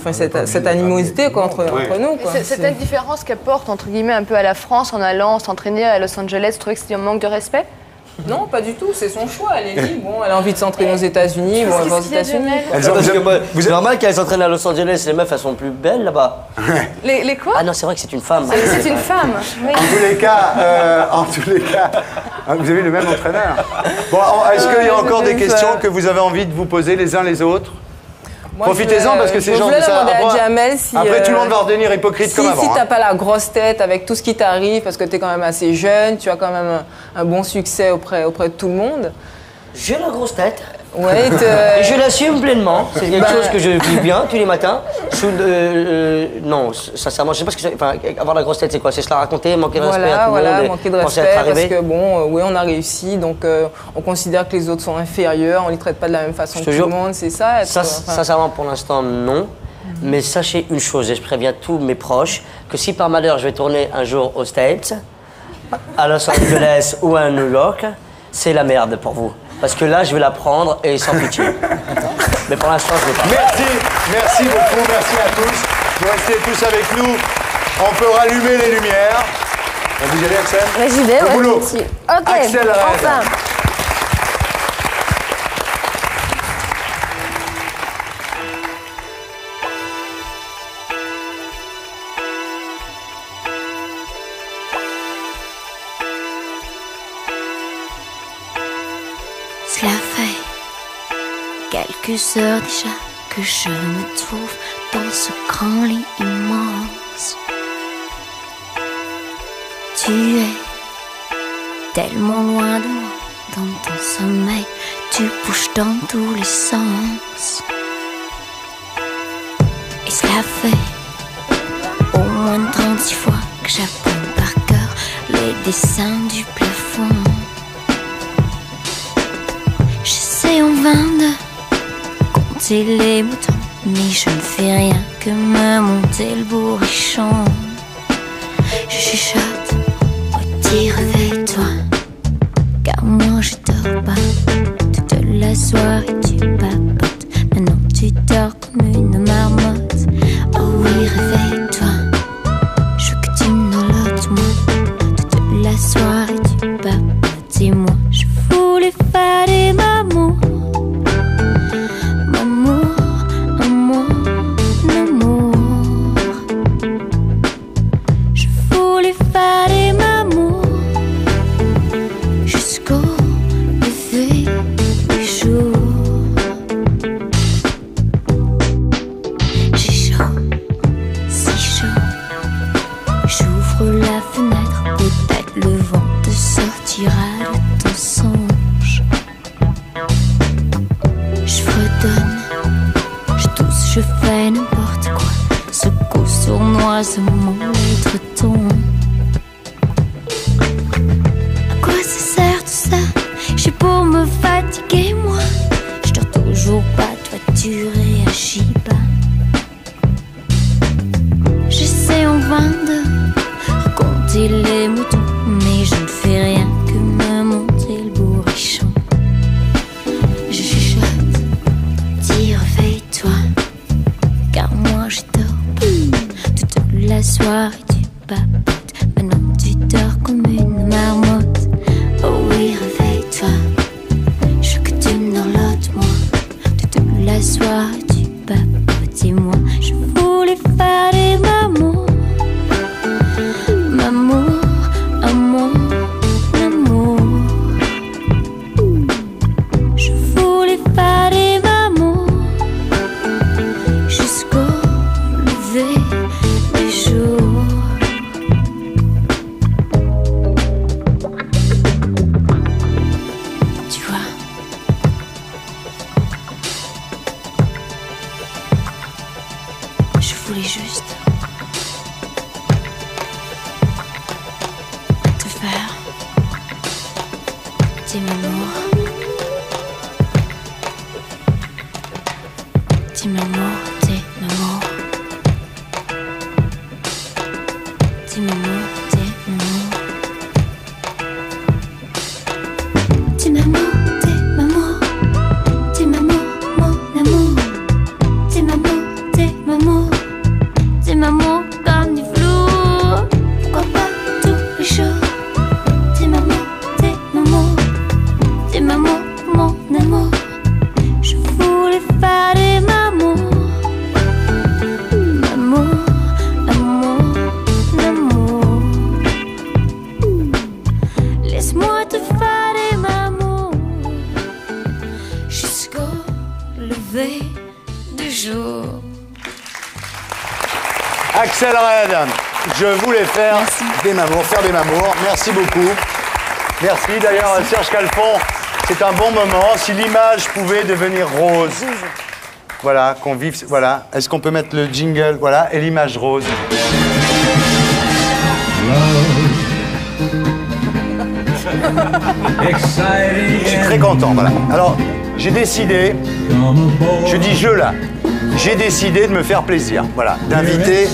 cette animosité entre nous. Quoi. Cette différence qu'elle porte, entre guillemets, un peu à la France en allant s'entraîner à Los Angeles, tu trouvais que c'était un manque de respect? Non, pas du tout, c'est son choix. Elle est libre. Bon, elle a envie de s'entraîner aux États-Unis, bon, elle va aux États-Unis. C'est normal qu'elle s'entraîne à Los Angeles, les meufs elles sont plus belles là-bas. Les quoi? Ah non, c'est vrai que c'est une femme. C'est une femme, oui. En tous les cas, vous avez le même entraîneur. Bon, est-ce qu'il y a encore des questions que vous avez envie de vous poser les uns les autres? Profitez-en parce que ces gens... Je voulais demander à Jamel si... Après, tout le monde va redevenir hypocrite comme avant. Si t'as pas la grosse tête avec tout ce qui t'arrive, parce que t'es quand même assez jeune, tu as quand même un bon succès auprès de tout le monde. J'ai la grosse tête. Ouais, et je l'assume pleinement. C'est quelque chose que je vis bien tous les matins. Non, sincèrement, je sais pas ce que c'est. Enfin, avoir la grosse tête, c'est quoi? C'est se la raconter, manquer de respect à tout le monde. Manquer de respect parce que bon, oui, on a réussi, donc on considère que les autres sont inférieurs, on les traite pas de la même façon que tout le monde, c'est ça. Sincèrement, pour l'instant, non. Mais sachez une chose, et je préviens tous mes proches, que si par malheur je vais tourner un jour aux States, à Los Angeles ou à New York, c'est la merde pour vous. Parce que là, je vais la prendre et sans pitié. Mais pour l'instant, je ne vais pas. Merci beaucoup, merci à tous. Vous restez tous avec nous. On peut rallumer les lumières. Vous y allez, Axel? J'y vais, Le boulot. Ok, Axel, enfin. Cela fait quelques heures déjà que je me trouve dans ce grand lit immense. Tu es tellement loin de moi, dans ton sommeil, tu bouges dans tous les sens. Et cela fait au moins 36 fois que j'apprends par cœur les dessins du plafond. J'essaie en vain de compter les boutons, mais je ne fais rien que me monter le bourrichon. Je chuchote, redis réveille-toi, car moi je dors pas. Toute la soirée tu papotes, maintenant tu dors comme une marmotte. Oh oui, réveille-toi, je veux que tu me nolotes moi. Toute la soirée tu papotes et moi je voulais faire des mamours. moi ce monde être ton. À quoi ça sert tout ça? J'suis pour me fatiguer moi. J'dors toujours pas, toi tu réagis pas. J'essaie en vain de raconter les moutons, mais je ne fais rien que me monter le bourrichon. Je chuchote, dis réveille-toi, car moi je dors pas. Toute la soirée tu papotes, maintenant tu dors comme une marmotte. Oh oui, réveille-toi, je veux que tu me dorlotes moi. Toute la soirée tu papotes et moi je voulais faire des mamours. Mamour, amour, amour. Je voulais faire des mamours jusqu'au lever du jour. Tu vois, je voulais juste te faire des mamours. Des mamours, des mamours. Des mamours, des mamours. Des mamours, des mamours. Des mamours, mon amour. Des mamours, des mamours. Des mamours comme du velours. Pourquoi pas tous les jours? Des mamours, des mamours. Des mamours, mon amour. Je voulais faire des mamours. Mamour, amour, amour. Laisse-moi te faire des mamours jusqu'au lever du jour. Axel Red, je voulais faire des mamours, faire des mamours. Merci beaucoup. Merci. D'ailleurs, Serge Calfon, c'est un bon moment. Si l'image pouvait devenir rose. Voilà, qu'on vive. Voilà. Est-ce qu'on peut mettre le jingle? Voilà, et l'image rose. Je suis très content, voilà. Alors, j'ai décidé, je dis je là, j'ai décidé de me faire plaisir, voilà, d'inviter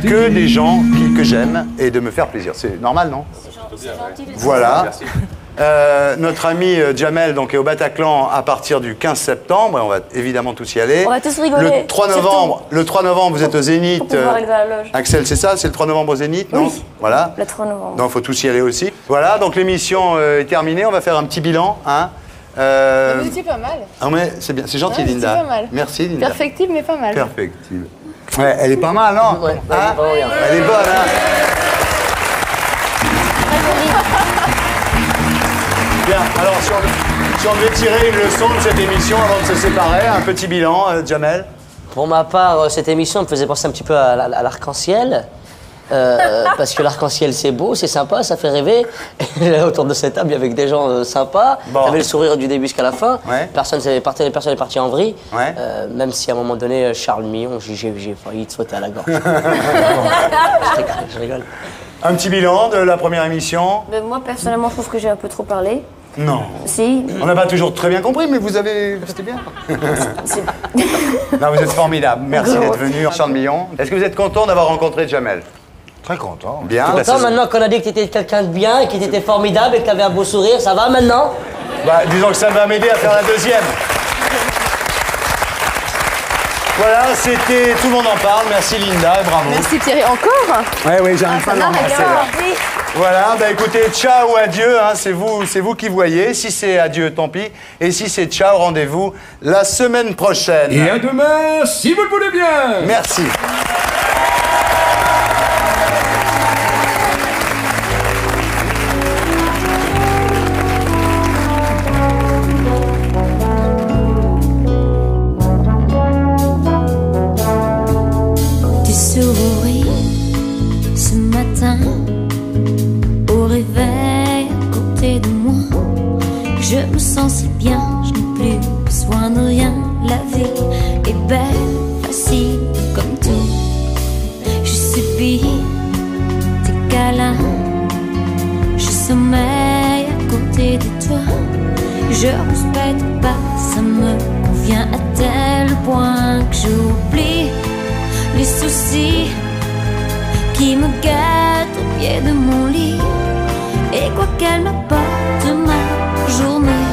que des gens que j'aime et de me faire plaisir. C'est normal, non? Voilà. Notre ami Jamel donc, est au Bataclan à partir du 15 septembre et on va évidemment tous y aller. On va tous rigoler. Le 3 novembre, vous êtes au Zénith. Axel, c'est ça? C'est le 3 novembre au Zénith, non? Oui. Voilà. Le 3 novembre. Donc il faut tous y aller aussi. Voilà, donc l'émission est terminée. On va faire un petit bilan. Hein. Vous étiez pas mal. Ah ouais, c'est bien, c'est gentil, Ouais, Linda. c'est pas mal. Merci, Linda. Perfectible, mais pas mal. Perfectible. Ouais, elle est pas mal, non? Ouais, hein? Elle est bonne, hein? Bien, alors si on devait tirer une leçon de cette émission avant de se séparer, un petit bilan, Jamel? Pour ma part, cette émission me faisait penser un petit peu à l'arc-en-ciel. Parce que l'arc-en-ciel c'est beau, c'est sympa, ça fait rêver. Et autour de cette table, avec des gens sympas, Bon. avait le sourire du début jusqu'à la fin. Ouais. Personne n'est parti en vrille. Ouais. Même si à un moment donné, Charles Millon, j'ai failli te sauter à la gorge. Je rigole. Un petit bilan de la première émission? Moi, personnellement, je trouve que j'ai un peu trop parlé. Non. Si. On n'a pas toujours très bien compris, mais vous avez... C'était bien. Non, vous êtes formidable. Merci d'être venu. Charles Millon. Est-ce que vous êtes content d'avoir rencontré Jamel? Très content. Bien. Content maintenant qu'on a dit que tu étais quelqu'un de bien et que tu étais formidable et que tu avais un beau sourire, ça va maintenant? Bah, disons que ça va m'aider à faire la deuxième. Voilà, c'était Tout le monde en parle. Merci Linda, bravo. Merci Thierry, encore? Oui, j'arrive pas à l'embrasser là. Voilà, bah écoutez, ciao ou adieu, hein, c'est vous qui voyez. Si c'est adieu, tant pis. Et si c'est ciao, rendez-vous la semaine prochaine. Et à demain, si vous le voulez bien. Merci. Tu souris ce matin au réveil à côté de moi. Je me sens si bien, je n'ai plus besoin de rien. La vie est belle, facile comme tout. Je suis vie, tes câlins. Je sommeille à côté de toi. Je respecte pas, ça me convient à tel point que j'oublie les soucis qui me gâtent au pied de mon lit. Et quoi qu'elle m'apporte ma journée,